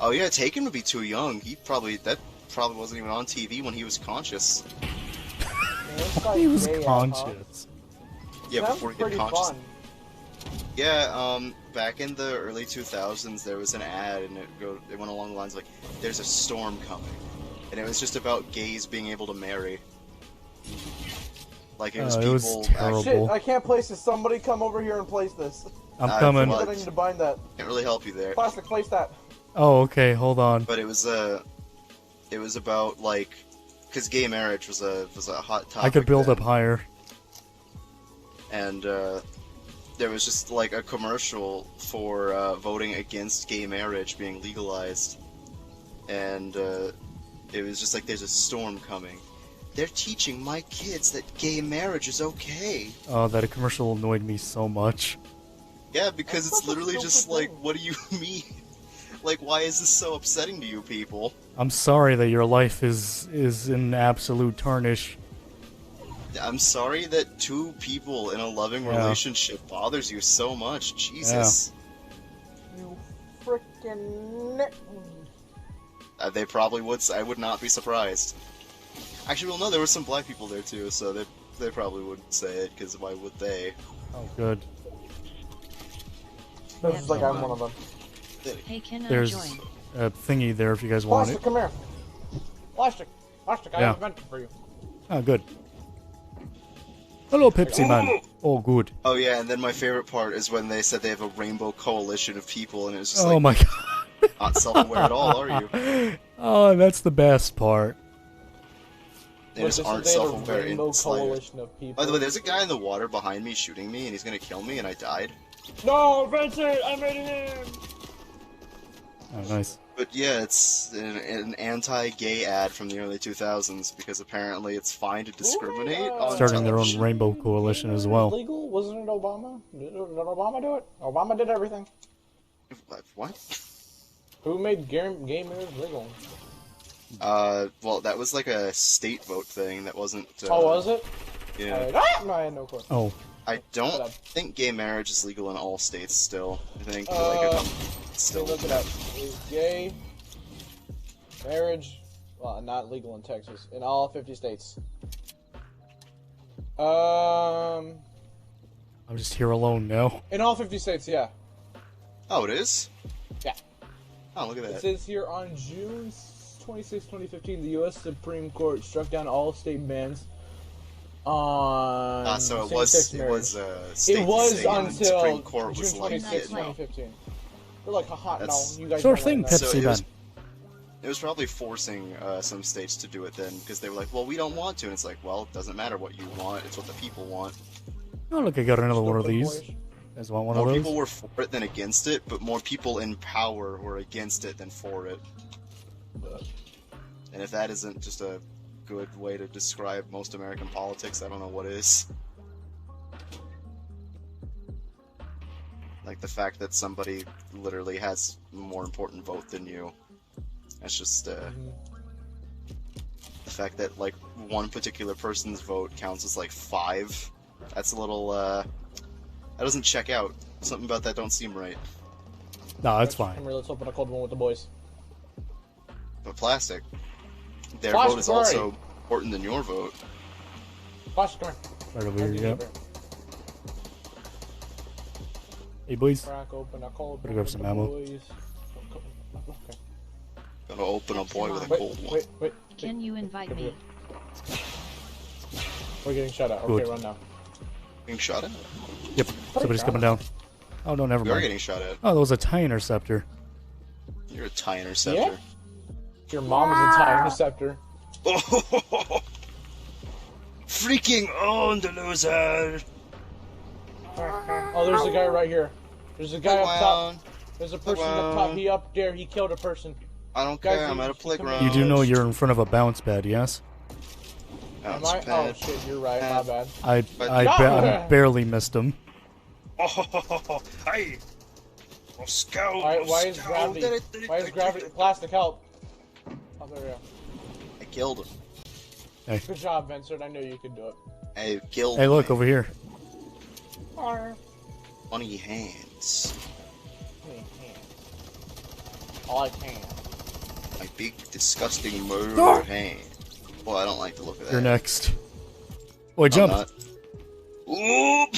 Oh yeah, Taken would be too young. That probably wasn't even on TV when he was conscious. Man, this guy's He was gay, conscious. Yeah, Sounds before he pretty got conscious. fun. Yeah, back in the early 2000s, there was an ad, and it went along the lines like, "There's a storm coming," and it was just about gays being able to marry. Like it was It people. was terrible. Shit, I can't place this. Somebody come over here and place this. I'm Uh, coming. what? I need to bind that. Can't really help you there. Plastic, place that. Oh, okay. Hold on. But it was about like, because gay marriage was a hot topic. I could build then. up higher. And there was just like a commercial for voting against gay marriage being legalized, and it was just like, "There's a storm coming. They're teaching my kids that gay marriage is okay." Oh, that commercial annoyed me so much. Yeah, because That's it's such a literally just stupid like, thing. what do you mean? Like, why is this so upsetting to you people? I'm sorry that your life is in absolute tarnish. I'm sorry that two people in a loving Yeah. relationship bothers you so much. Jesus. You frickin'. They probably would. I would not be surprised. Actually, well, no, there were some black people there too, so they probably wouldn't say it, because why would they? Oh, good. This is like I'm one of them. Hey, can I There's join? a thingy there if you guys want Plastic, it. come here. Plastic, I Yeah. have a vent for you. Oh, good. Hello, Pepsi Man. Oh, good. Oh yeah, and then my favorite part is when they said they have a rainbow coalition of people, and it was just Oh like, my god. not self-aware at all, are you? Oh, that's the best part. They But just this aren't is- they have a self-aware in rainbow Slayer. coalition of people. By the way, there's a guy in the water behind me shooting me, and he's gonna kill me, and I died. No, Vincent, I made it in. Oh, nice. But yeah, it's an anti-gay ad from the early 2000s, because apparently it's fine to discriminate on Starting their own television. rainbow coalition as well. Legal? Wasn't it Obama? Did Obama do it? Obama did everything. What? Who made gay marriage legal? Well, that was like a state vote thing. That wasn't. Oh, was it? Yeah. No, I had no clue. Oh, I don't think gay marriage is legal in all states still. I think like a couple still. Look it up. Is gay marriage, well, not legal in Texas, in all 50 states? I'm just here alone now. In all 50 states, yeah. Oh, it is? Yeah. Oh, look at It that. says here on June 26, 2015, the U.S. Supreme Court struck down all state bans on So it same-sex was marriage. state It was to state, and the until Supreme Court June was like, 26, yeah, no. 2015. They're like, haha, no, That's- you guys Sure don't thing, like that. Pepsi Man. It was probably forcing some states to do it then, because they were like, well, we don't want to. And it's like, well, it doesn't matter what you want, it's what the people want. Oh, look, I got another one of Stupid these. boys. You guys want one More of people those? were for it than against it, but more people in power were against it than for it. And if that isn't just a good way to describe most American politics, I don't know what is. Like the fact that somebody literally has a more important vote than you. That's just, the fact that, like, one particular person's vote counts as, like, 5. That's a little, that doesn't check out. Something about that don't seem right. No, that's Come fine. here, let's open a cold one with the boys. But plastic, their Plastic, vote is where are also you? important than your vote. Flash, come here. Right over here, I'll yep. give you Hey, boys. a crack open a cold Better one grab with some the ammo. boys. Okay. Gonna open a boy with a Wait, cold one. wait. Can you invite me? We're getting shot at. Okay, Good. run now. Being shot at? Yep, somebody's coming down. Oh, no, never We are mind. getting shot at. Oh, that was a tie interceptor. You're a tie interceptor. Your mom is a tie interceptor. Oh, freaking on the loser! Oh, there's a guy right here. There's a guy up top. Playground. There's a person up top. He up there. He killed a person. I don't Guys, care, I'm you- at a you come playground. You do know you're in front of a bounce pad, yes? Am Bounce I? Oh pad. shit, you're right. My bad. I But- I barely missed him. Oh, hey! Scout! Why is gravity? Why is gravity? Plastic help. Oh, there we go. I killed him. Good job, Vincent. I knew you could do it. I killed Hey, look me. over here. Funny hands. All I can. My big, disgusting murder hand. Well, I don't like the look of that. You're next. Oh, I I'm jumped. not. Oop!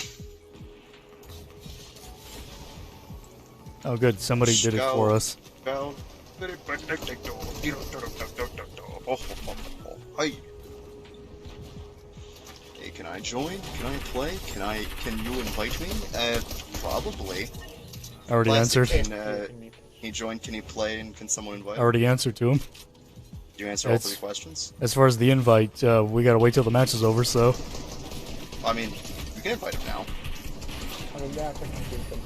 Oh, good. Somebody did it for us. Down. Hey. Hey, can I join? Can I play? Can you invite me? Probably. I already Plastic, answered. Can he join? Can he play? And can someone invite? I already answered to him. Do you answer all It's- 3 questions? As far as the invite, we gotta wait till the match is over, so. I mean, you can invite him now. I mean, yeah, I think I'm good.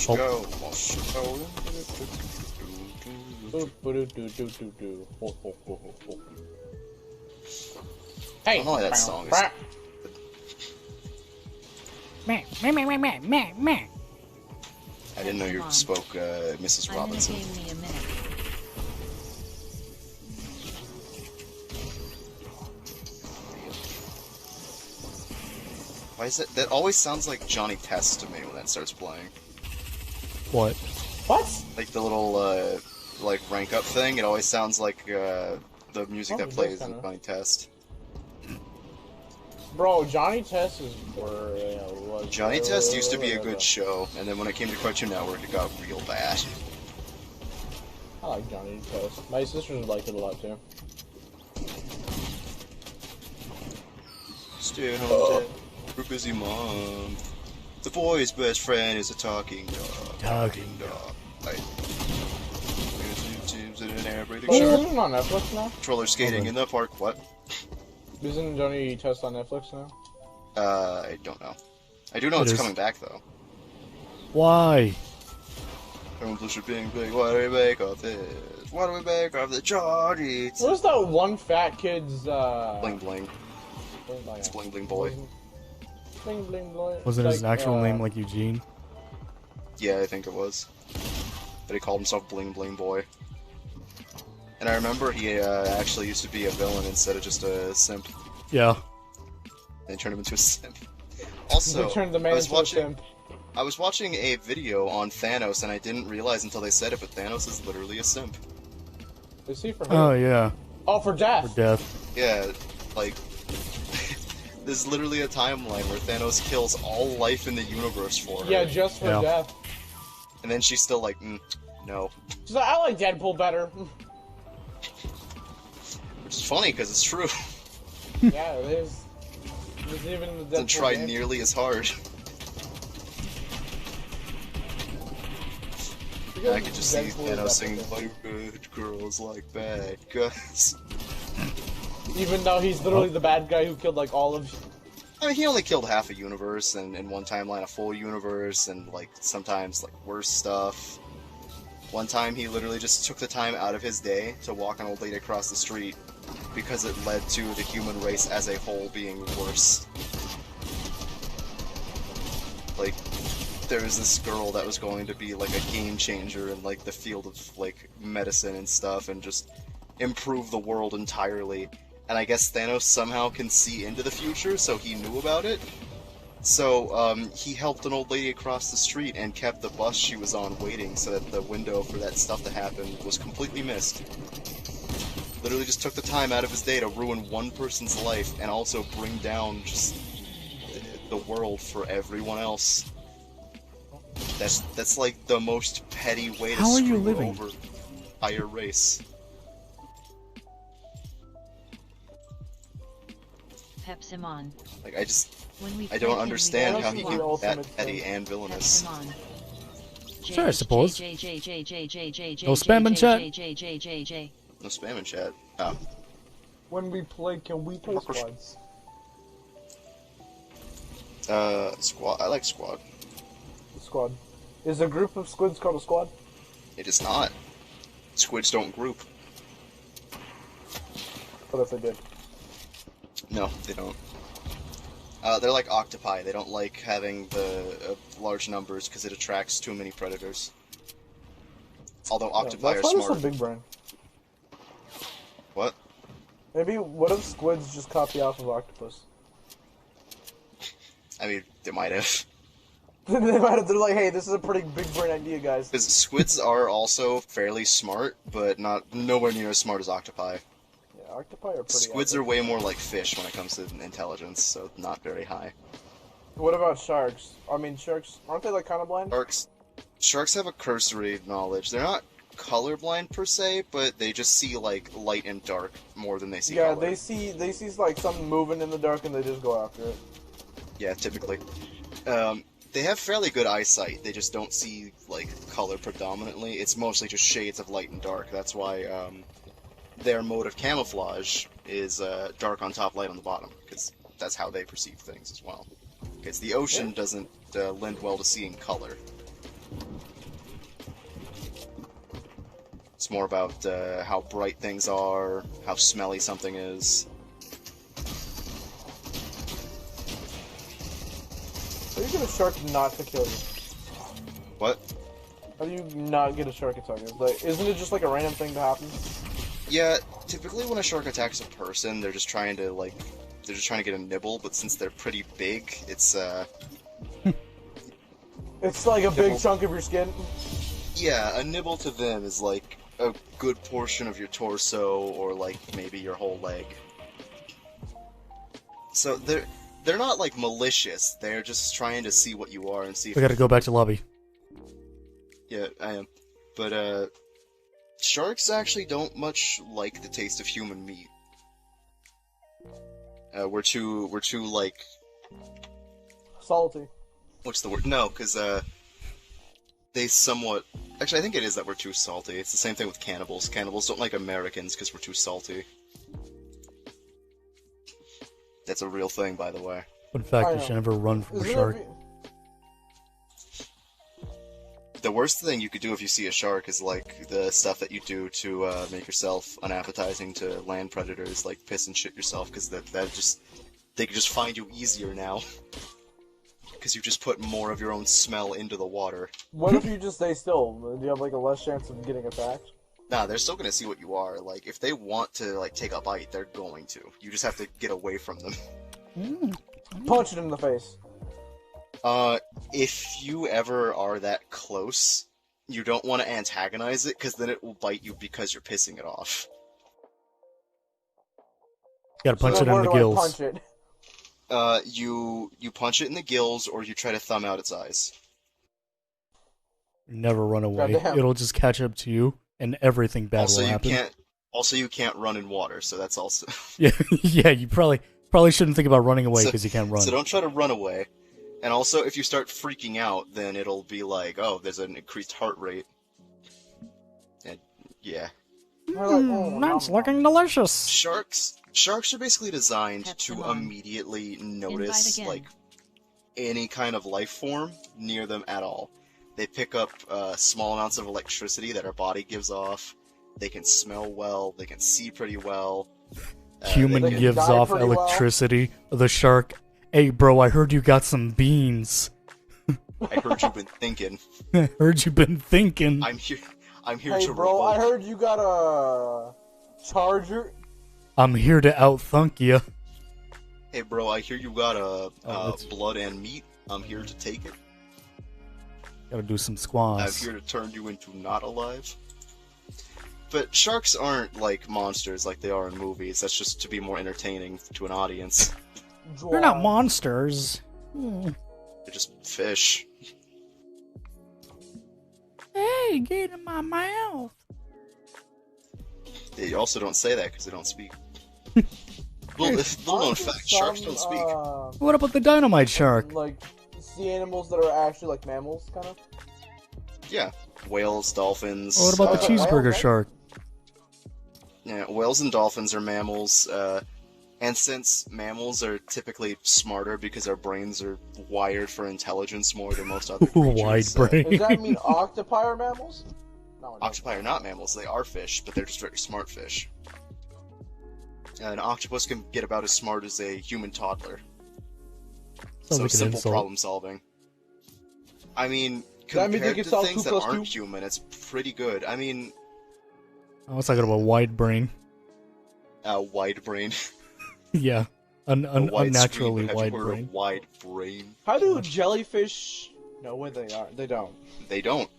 Oh. Go. Go. Do. Ho, ho, ho, ho, ho. Hey! I don't know why that song is- I didn't know you Come on. spoke Mrs. I'm gonna Robinson. game me a minute. Why is it? That always sounds like Johnny Test to me when that starts playing. What? What? Like the little like rank up thing. It always sounds like the music Oh, that it plays does in kinda. Johnny Test. Bro, Johnny Test is was Johnny Test used to be a good show, and then when it came to Cartoon Network, it got real bad. I like Johnny Test. My sisters liked it a lot too. Stay at home, Dad. We're busy, Mom. The boy's best friend is a talking dog. Talking dog. Right. Teams in an air breathing Oh, shark. isn't it on Netflix now? Roller skating in the park. What? Isn't Johnny Test on Netflix now? I don't know. I do know It it's is. coming back though. Why? Everyone's being big. What do we make of this? What do we make of the Johnny? What was that one fat kid's Bling bling. It's bling bling boy. Bling bling boy. Wasn't his Like, actual name like Eugene? Yeah, I think it was. But he called himself Bling Bling Boy. And I remember he actually used to be a villain instead of just a simp. Yeah. They turned him into a simp. Also, They turned the man into a simp. I was watching a video on Thanos, and I didn't realize until they said it, but Thanos is literally a simp. Is he for who? Oh yeah. Oh, for death. For death. Yeah, like, there's literally a timeline where Thanos kills all life in the universe for her. Yeah, just for Yeah. death. And then she's still like, no. She's like, I like Deadpool better. Which is funny, because it's true. Yeah, it is. It's even in the Deadpool Doesn't try game. nearly as hard. Because I could just see Deadpool is Thanos singing, epic. like, good girls like bad guys. Even though he's literally the bad guy who killed like all of. I mean, he only killed half a universe, and in one timeline a full universe, and like sometimes like worse stuff. One time he literally just took the time out of his day to walk an old lady across the street because it led to the human race as a whole being worse. Like, there was this girl that was going to be like a game changer in like the field of like medicine and stuff, and just improve the world entirely. And I guess Thanos somehow can see into the future, so he knew about it. So, he helped an old lady across the street and kept the bus she was on waiting so that the window for that stuff to happen was completely missed. Literally just took the time out of his day to ruin one person's life and also bring down just the world for everyone else. That's like the most petty way to How are you screw living? over entire race. Pepsimon. Like, I When we don't play, understand can how we he Thanos is can the be that ultimate petty simp. and villainous. Pepsimon. Sure, I suppose. No No spam in chat. No spam in chat. Oh. When we play, can we play squads? Squad. I like squad. Squad. Is a group of squids called a squad? It is not. Squids don't group. What if they did? No, they don't. They're like octopi. They don't like having the large numbers because it attracts too many predators. Although octopi That's are why they're so smart. big brain. What? Maybe, what if squids just copy off of octopus? I mean, they might have. They're like, hey, this is a pretty big brain idea, guys. Because squids are also fairly smart, but nowhere near as smart as octopi. Yeah, octopi are pretty Squids epic. are way more like fish when it comes to intelligence, so not very high. What about sharks? I mean, sharks, aren't they like kind of blind? Sharks have a cursory knowledge. They're not colorblind per se, but they just see like light and dark more than they see Yeah, color. they see like something moving in the dark and they just go after it. Yeah, typically. They have fairly good eyesight. They just don't see like color predominantly. It's mostly just shades of light and dark. That's why their mode of camouflage is dark on top, light on the bottom, because that's how they perceive things as well. Because the ocean doesn't lend well to seeing color. It's more about how bright things are, how smelly something is. How do you get a shark not to kill you? What? How do you not get a shark attack? It's like, isn't it just like a random thing to happen? Yeah, typically when a shark attacks a person, they're just trying to get a nibble, but since they're pretty big, it's It's like a big Nibble. chunk of your skin. yeah, a nibble to them is like a good portion of your torso or like maybe your whole leg. So they're not like malicious. They're just trying to see what you are and see if We gotta go back to lobby. Yeah, I am. But sharks actually don't much like the taste of human meat. We're too like, Salty. what's the word? No, because they somewhat. Actually, I think it is that we're too salty. It's the same thing with cannibals. Cannibals don't like Americans because we're too salty. That's a real thing, by the way. In fact, I you know. should never run from a Isn't shark. it- The worst thing you could do if you see a shark is like the stuff that you do to make yourself unappetizing to land predators, like piss and shit yourself, because that just they can just find you easier now. Because you just put more of your own smell into the water. What if you just stay still? Do you have like a less chance of getting attacked? Nah, they're still gonna see what you are. Like, if they want to like take a bite, they're going to. You just have to get away from them. Punch it in the face. If you ever are that close, you don't want to antagonize it, because then it will bite you because you're pissing it off. You gotta punch So it where in the do I gills. punch it? You punch it in the gills, or you try to thumb out its eyes. Never run away. Goddamn. It'll just catch up to you, and everything bad Also, will you happen. can't. Also, you can't run in water, so that's also. Yeah, yeah. You probably shouldn't think about running away because you can't run. So don't try to run away. And also, if you start freaking out, then it'll be like, oh, there's an increased heart rate. And yeah, We're like, oh, That's nom, looking delicious. sharks are basically designed Pet to them on. immediately Invite notice again. like any kind of life form near them at all. They pick up small amounts of electricity that our body gives off. They can smell well. They can see pretty well. Human they can gives die off pretty well. electricity. The shark. Hey, bro, I heard you got some beans. I heard you've been thinking. Heard you been thinking. I'm here. I'm here Hey, to bro, revolt. I heard you got a charger. I'm here to outthunk you. Hey, bro, I hear you got that's- blood and meat. I'm here to take it. Gotta do some I'm squaws. here to turn you into not alive. But sharks aren't like monsters like they are in movies. That's just to be more entertaining to an audience. They're not monsters. They're just fish. Hey, get in my mouth. They also don't say that because they don't speak. Little known fact: sharks don't speak. What about the dynamite shark? Like sea animals that are actually like mammals, kind of. Yeah, whales, dolphins. What about the cheese- cheeseburger whale, right? shark? Yeah, whales and dolphins are mammals. And since mammals are typically smarter because our brains are wired for intelligence more than most other creatures, Wide brain. Does that mean octopi are mammals? No, it doesn't. octopi are not mammals. They are fish, but they're just very smart fish. An octopus can get about as smart as a human toddler. Sounds So like an simple insult. problem solving. I mean, That means they compared can to solve things 2 that plus aren't 2? human, it's pretty good. I mean, I was talking about wide brain. wide brain. Yeah, A wide unnaturally screen, but have wide you heard brain. of wide brain? How do jellyfish? No, wait, they are. They don't. They don't.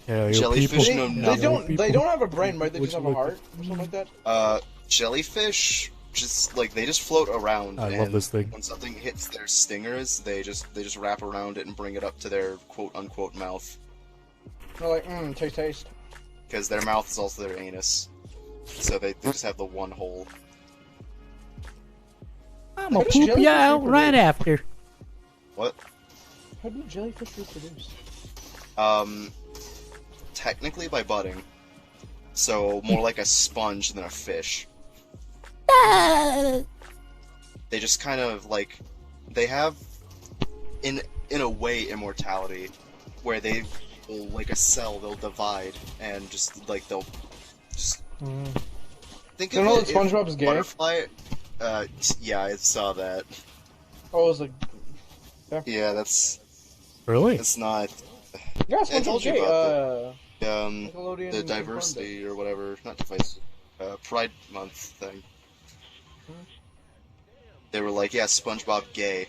Yeah, yo, Jellyfish people, know They, yeah, they nothing. yo, don't. They people- don't have a brain, right? They Which just have a look- heart or something like that. Jellyfish just like they just float around. I and love this thing. When something hits their stingers, they just wrap around it and bring it up to their quote unquote mouth, They're like, taste. because their mouth is also their anus. So they just have the one hole. I'm How gonna does poop you jellyfish out right reproduce? after. What? How do jellyfish reproduce? Technically by budding. So more like a sponge than a fish. They just kind of like they have in a way immortality where they will, like a cell, they'll divide and just like they'll just think You of know it that SpongeBob is if gay? butterfly. Yeah, I saw that. Oh, it was like, Yeah, that's Really? it's not yeah, I SpongeBob's told you gay. about the Nickelodeon the confirmed diversity or whatever, not diversity, Pride Month thing. They were like, yeah, SpongeBob gay,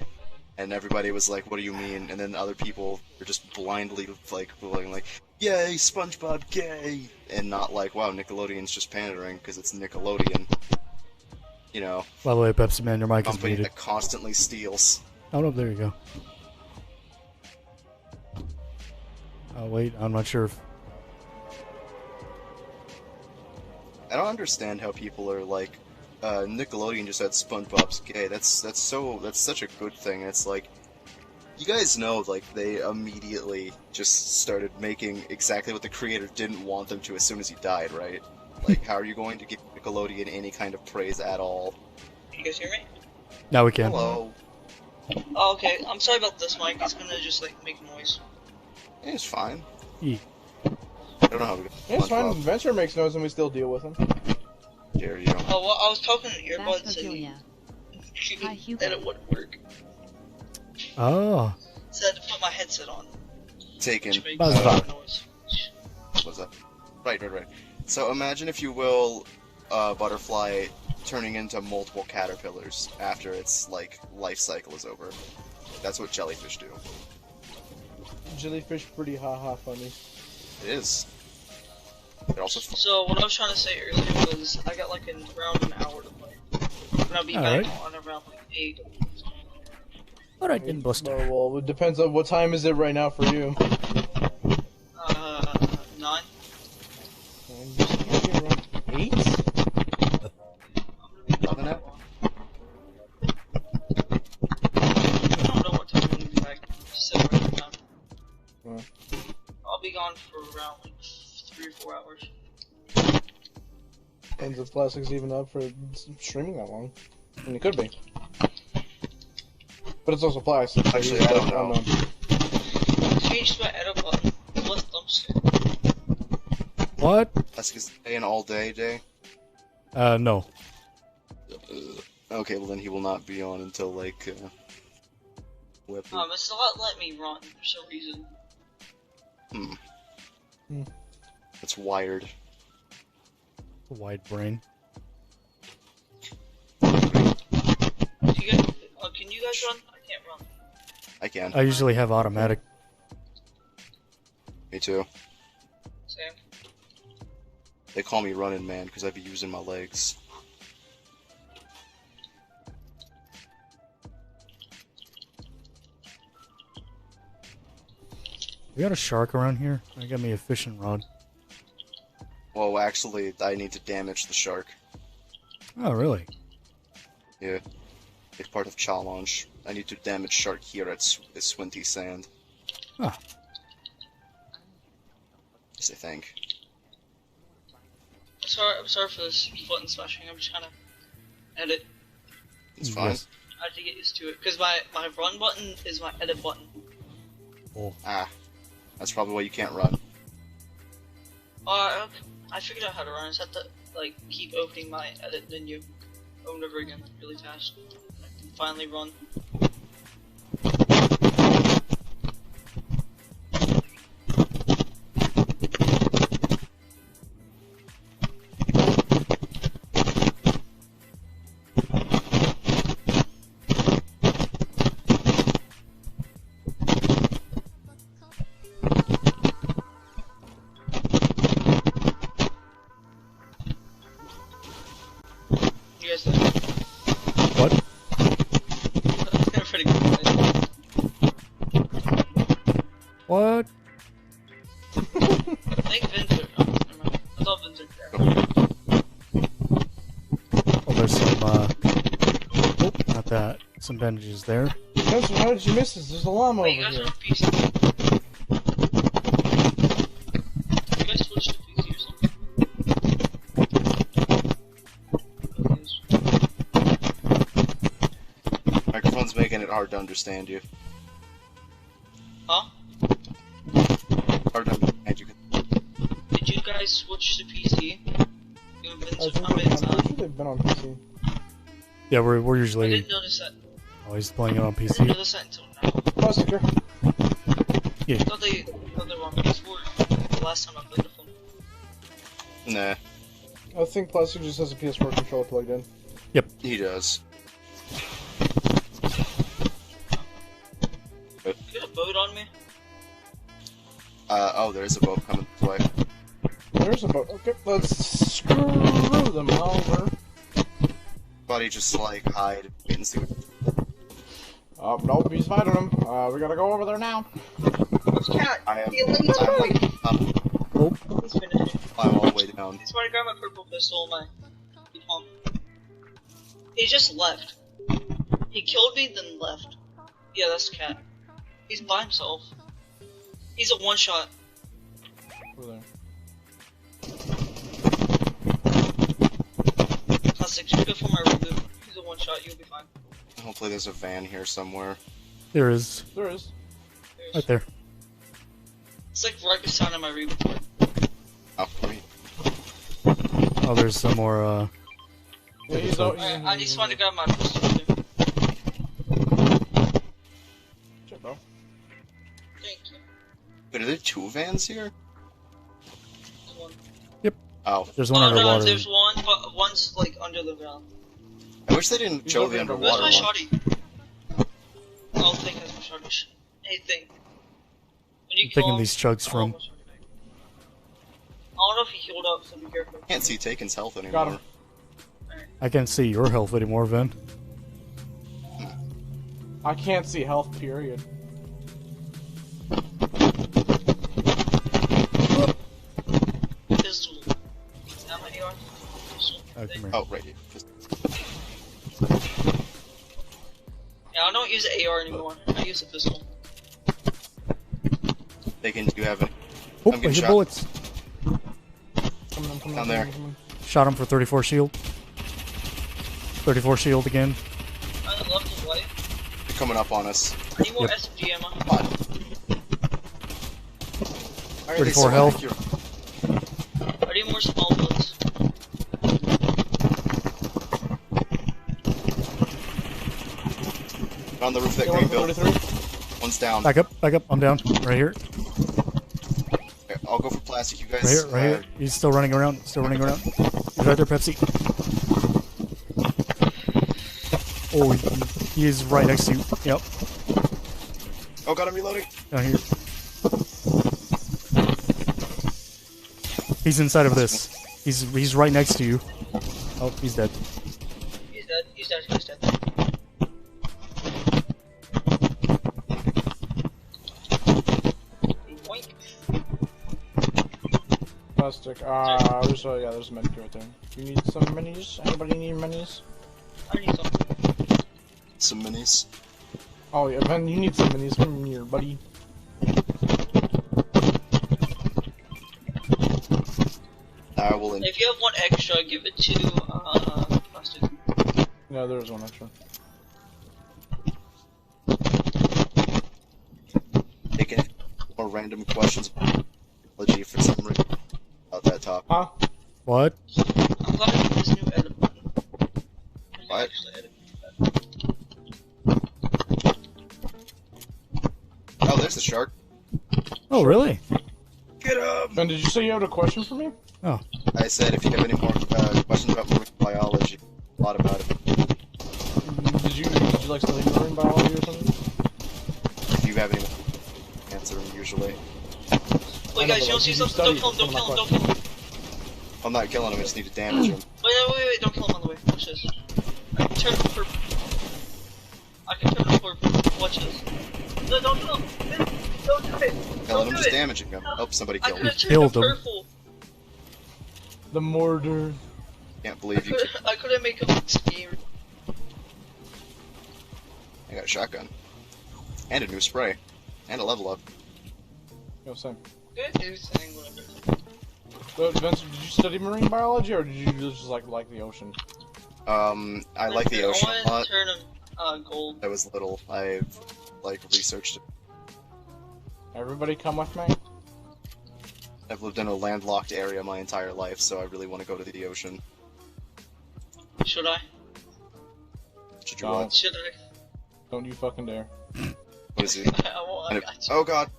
and everybody was like, what do you mean? And then other people were just blindly like, going like, yay, SpongeBob gay, and not like, wow, Nickelodeon's just pandering because it's Nickelodeon. You know, By the way, Pepsi Man, your mic is company muted. that constantly steals. Oh no, there you go. Oh wait, I'm not sure if... I don't understand how people are like, Nickelodeon just said SpongeBob's gay. That's such a good thing. It's like, you guys know, like, they immediately just started making exactly what the creator didn't want them to as soon as he died, right? Like, how are you going to give Nickelodeon any kind of praise at all? Can you guys hear me? Now we can. Hello. Oh, okay. I'm sorry about this mic. It's gonna just like make noise. It's fine. E. I don't know how we got Yeah, it's fine. SpongeBob. Venture makes noise and we still deal with him. Dare you. Oh, well, I was talking to earbuds Vasophilia. Hi, and Hugo. it wouldn't work. Oh. So I had to put my headset on, Taken. which makes Buzzbot. noise. What's that? Right. So imagine, if you will, a butterfly turning into multiple caterpillars after its, like, life cycle is over. That's what jellyfish do. Jellyfish pretty haha funny. It is. It also So what I was trying to say earlier was I got like around an hour to play, and I'll be Alright. back on around like 8. Alright then, Buster. Well, it depends on what time is it right now for you. 9. And you should be around 8? Loving it. I don't know what time I'm gonna be back. Just said right now. Hmm. I'll be gone for around like 3 or 4 hours. Depends if Plastic's even up for streaming that long. And it could be. But it's also Plastic. So Actually, he's I don't unknown. Changed my edit button. Left thumbstick. What? That's because an all-day day. No. Okay, well then he will not be on until like weapon. It's not letting me run for some reason. It's wired. Wide brain. Do you guys, can you guys run? I can't run. I can. I usually have automatic. Me too. Same. They call me running man because I be using my legs. We got a shark around here? I got me a fishing rod. Well, actually, I need to damage the shark. Oh, really? Yeah. It's part of challenge. I need to damage shark here at Swinty Sand. Ah. Yes, I think. I'm sorry for this button smashing. I'm just trying to edit. It's fine. Yes. I have to get used to it because my run button is my edit button. Oh. Ah. That's probably why you can't run. I figured out how to run. I just have to like keep opening my edit menu over and over again really fast. I can finally run. You guys did. What? That's pretty good. What? I think Vince. Oh, never mind. I thought Vince there. Oh, there's some, oh, not that. Some bandages there. Spencer, how did you miss this? There's a llama Wait, you over guys here. are on PC. You guys switched to PC or something? Microphone's making it hard to understand you. Huh? Hard to understand you. Did you guys switch to PC? You and Vince I have think how many I'm pretty times? sure they've been on PC. Yeah, we're I usually didn't notice that. always playing it on I didn't PC. notice that until now. Plastic here. Yeah. I thought they were on PS4 the last time I played with them. Nah, I think Plastic just has a PS4 controller plugged in. he does. You got a boat on me? Oh, there's a boat coming this way. There's a boat. Okay, let's screw them over. Buddy, just like hide, wait and see. Oh, nope, he's fighting them. We gotta go over there now. Cat, I am. the elite's fighting. He's finishing. I'm all the way down. He's trying to grab my purple pistol and my he just left. He killed me, then left. Yeah, that's the cat. He's by himself. He's a one-shot. Over there. Classic, just go for my reboot. He's a one-shot, you'll be fine. Hopefully there's a van here somewhere. There is. There is. Right there. It's like right beside my reboot. Oh, wait. Oh, there's some more, Yeah, he's out. I just wanted to grab my pistol too. Shit, bro. Thank you. But are there 2 vans here? There's one. Oh, there's one Oh underwater. no, there's one, but one's like under the ground. I wish they didn't He's show over the in the Where's underwater my one. shotty? Oh, thing has my shotty. Hey, thing. When you I'm kill taking him, these chugs from. I don't know if he healed up, so be careful. Can't see Taken's health anymore. Got him. I can't see your health anymore, Vin. I can't see health, period. Pistol. How many are? Pistol. Oh, come here. Oh, right here. Yeah, I don't use the AR anymore. I use a pistol. Taken, do you have any? Oh, I'm I getting hit shot. bullets. Come Down there. come. Shot him for 34 shield. 34 shield again. I left his way. They're coming up on us. I need more Yep. SMG ammo. Come on. Why are they 34 so health. accurate? I need more small bullets. On the roof of that Yeah, green building. 133. One's down. Back up, I'm down. Right here, Okay, I'll go for plastic. You guys. right here, right here. He's still running around, He's right there, Pepsi. Oh, he is right next to you. Yep, Oh god, I'm reloading. down here. He's inside of this. He's right next to you. Oh, he's dead. He's dead. He's dead. He's dead. Boink. Plastic. There's a medic right there. You need some minis? Anybody need minis? I need some. Some minis. Oh yeah, Ben, you need some minis. Come here, buddy. I will. If you have one extra, give it to plastic. Yeah, there's one extra. Taking more random questions. Apology for some reason about that top. Huh? What? I'm glad I did this new edit button. I can What? actually edit that. Oh, there's the shark. Oh, really? Get him! Ben, did you say you had a question for me? Oh, I said if you have any more questions about marine biology, a lot about it. Did you like study marine biology or something? If you have any more, answer them usually. Wait, guys, you don't see something? Don't kill him, don't kill him, don't kill him. I'm not killing him, I just need to damage him. Wait, don't kill him on the way. Watch this. I can turn him purple. I can turn him purple. Watch this. No, don't kill him. Don't do it. Killing him, do just it. damaging him. Oh, somebody I killed could him. have turned Killed him him. purple. The mortar. Can't believe you killed him. I couldn't make him scared. I got a shotgun. And a new spray. And a level up. Yo, same. Good news thing, whatever. Vince, did you study marine biology or did you just like the ocean? I like the ocean a I lot. want to turn him gold. I was little. I've researched it. Everybody come with me? I've lived in a landlocked area my entire life, so I really want to go to the ocean. Should I? Should you No. what? Should I? Don't you fucking dare. What is he? I won't, I got you. Oh god.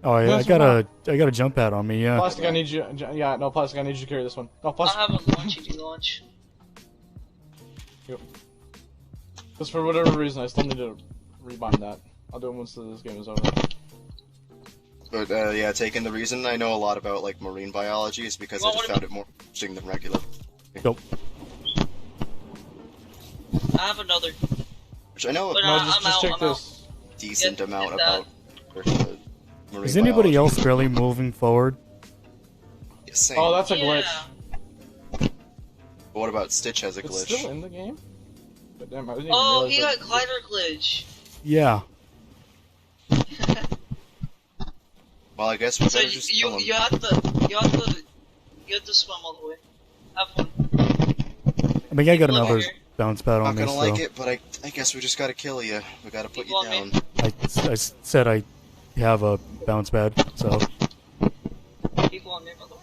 oh, I That's got a jump pad on me. Yeah. Plastic, I need you. Yeah, no, Plastic, I need you to carry this one. No, I Plastic. have a launch, you do launch. Because for whatever reason, I still need to rebind that. I'll do it once this game is over. But yeah, taking the reason I know a lot about like marine biology is because I just found it more interesting than regular. Nope. I have another. Which I know But, No, I'm just out, take I'm this. decent Get amount that. about marine Is anybody biology. else barely moving forward? Yeah, same. Oh, that's a glitch. Yeah. But what about Stitch has a It's glitch? still in the game. But damn, I didn't even Oh, realize he that- got glider glitch. Yeah. Well, I guess we So better just kill him. you have to swim all the way. Have fun. I mean, I got Look another here. bounce pad I'm on not me, gonna so like it, but I guess we just gotta kill you. We gotta put you want me? down. I said I have a bounce pad, so People on me, by the way.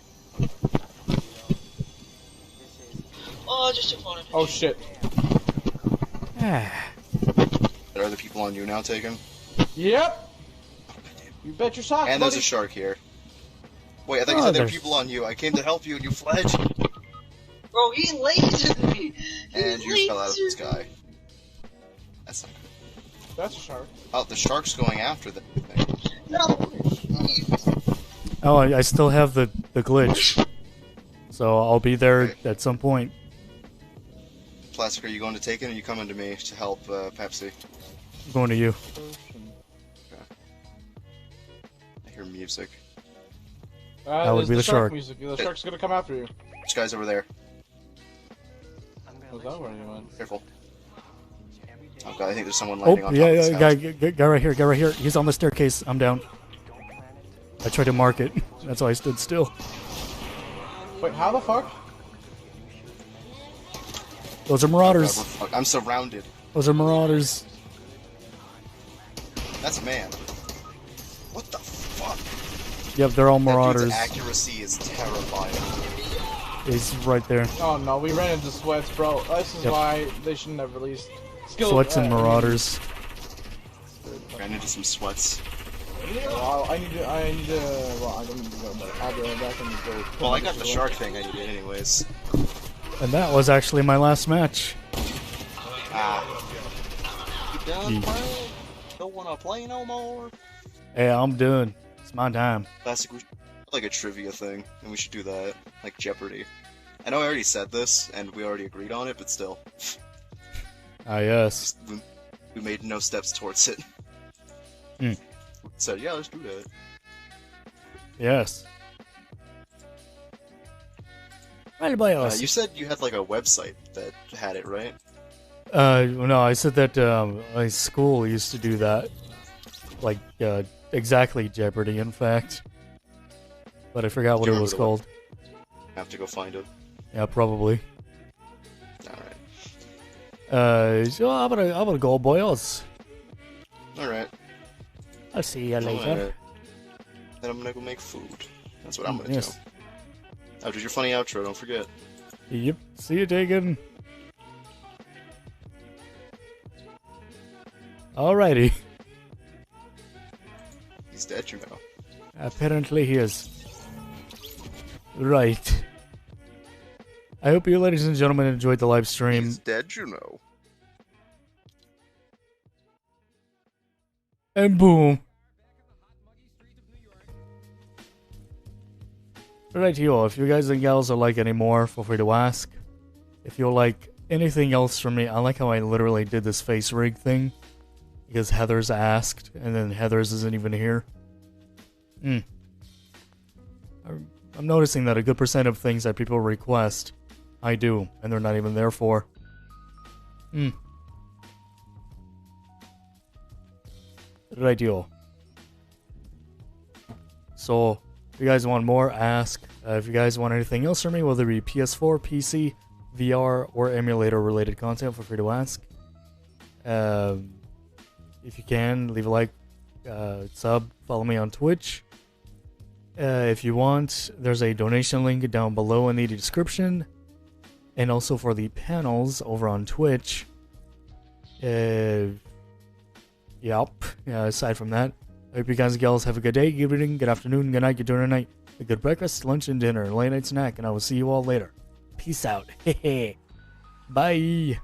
Oh, just took photo. Oh shit. Are the people on you now taken? Yep. You bet your socks, And there's buddy. a shark here. Wait, I thought you Oh, said there were there's- people on you. I came to help you and you fled. Bro, he lasered me. And He you fell out of the lasered sky. That's not good. That's a shark. Oh, the shark's going after the thing. No. oh, I still have the glitch, so I'll be there Okay. at some point. Plastic, are you going to take it or are you coming to me to help Pepsi? I'm going to you. I hear music. That would is be the shark. Music. The shark's gonna come after you. This guy's over there. Was that where you went? Careful. Oh god, I think there's someone Oh, landing on top yeah, of this yeah, house. guy right here, guy right here. He's on the staircase. I'm down. I tried to mark it. That's why I stood still. Wait, how the fuck? Those are marauders. Fuck, I'm surrounded. Those are marauders. That's a man. What the fuck? Yep, they're all That marauders. dude's accuracy is terrifying. He's right there. Oh no, we ran into sweats, bro. This is Yep. why they shouldn't have released skill. Sweats and marauders. Ran into some sweats. Well, I need to. Well, I don't need to go, but I'll go back and go. Well, I got the shark thing I needed anyways. And that was actually my last match. You done playing? Don't wanna play no more? Hey, I'm done. It's my time. Classic, we should have, like a trivia thing, and we should do that. Like Jeopardy. I know I already said this, and we already agreed on it, but still. Ah, yes. We made no steps towards it. Hmm. We said, yeah, let's do that. Yes. Well, by us. You said you had like a website that had it, right? No, I said that my school used to do that. Like, exactly Jeopardy, in fact. But I forgot what Do you it was remember called. I have to go find it. Yeah, probably. Alright. So I'm gonna go, boys. Alright. I'll see you later. Alright. Then I'm gonna go make food. That's what I'm gonna Yes. do. Oh, did your funny outro, don't forget. Yep. See you, Tegan. Alrighty. He's dead, you know. Apparently he is. Right. I hope you, ladies and gentlemen, enjoyed the live stream. He's dead, you know. And boom. Right, you all. If you guys and gals are like any more, feel free to ask. If you like anything else from me, I like how I literally did this face rig thing. Because Heather's asked, and then Heather's isn't even here. I'm noticing that a good percent of things that people request, I do, and they're not even there for. Right, you all. So, if you guys want more, ask. If you guys want anything else from me, whether it be PS4, PC, VR, or emulator related content, feel free to ask. If you can, leave a like, sub, follow me on Twitch. If you want, there's a donation link down below in the description. And also for the panels over on Twitch. Yep. Aside from that, I hope you guys and gals have a good day, good evening, good afternoon, good night, good dinner night, a good breakfast, lunch, and dinner, late night snack, and I will see you all later. Peace out. Bye.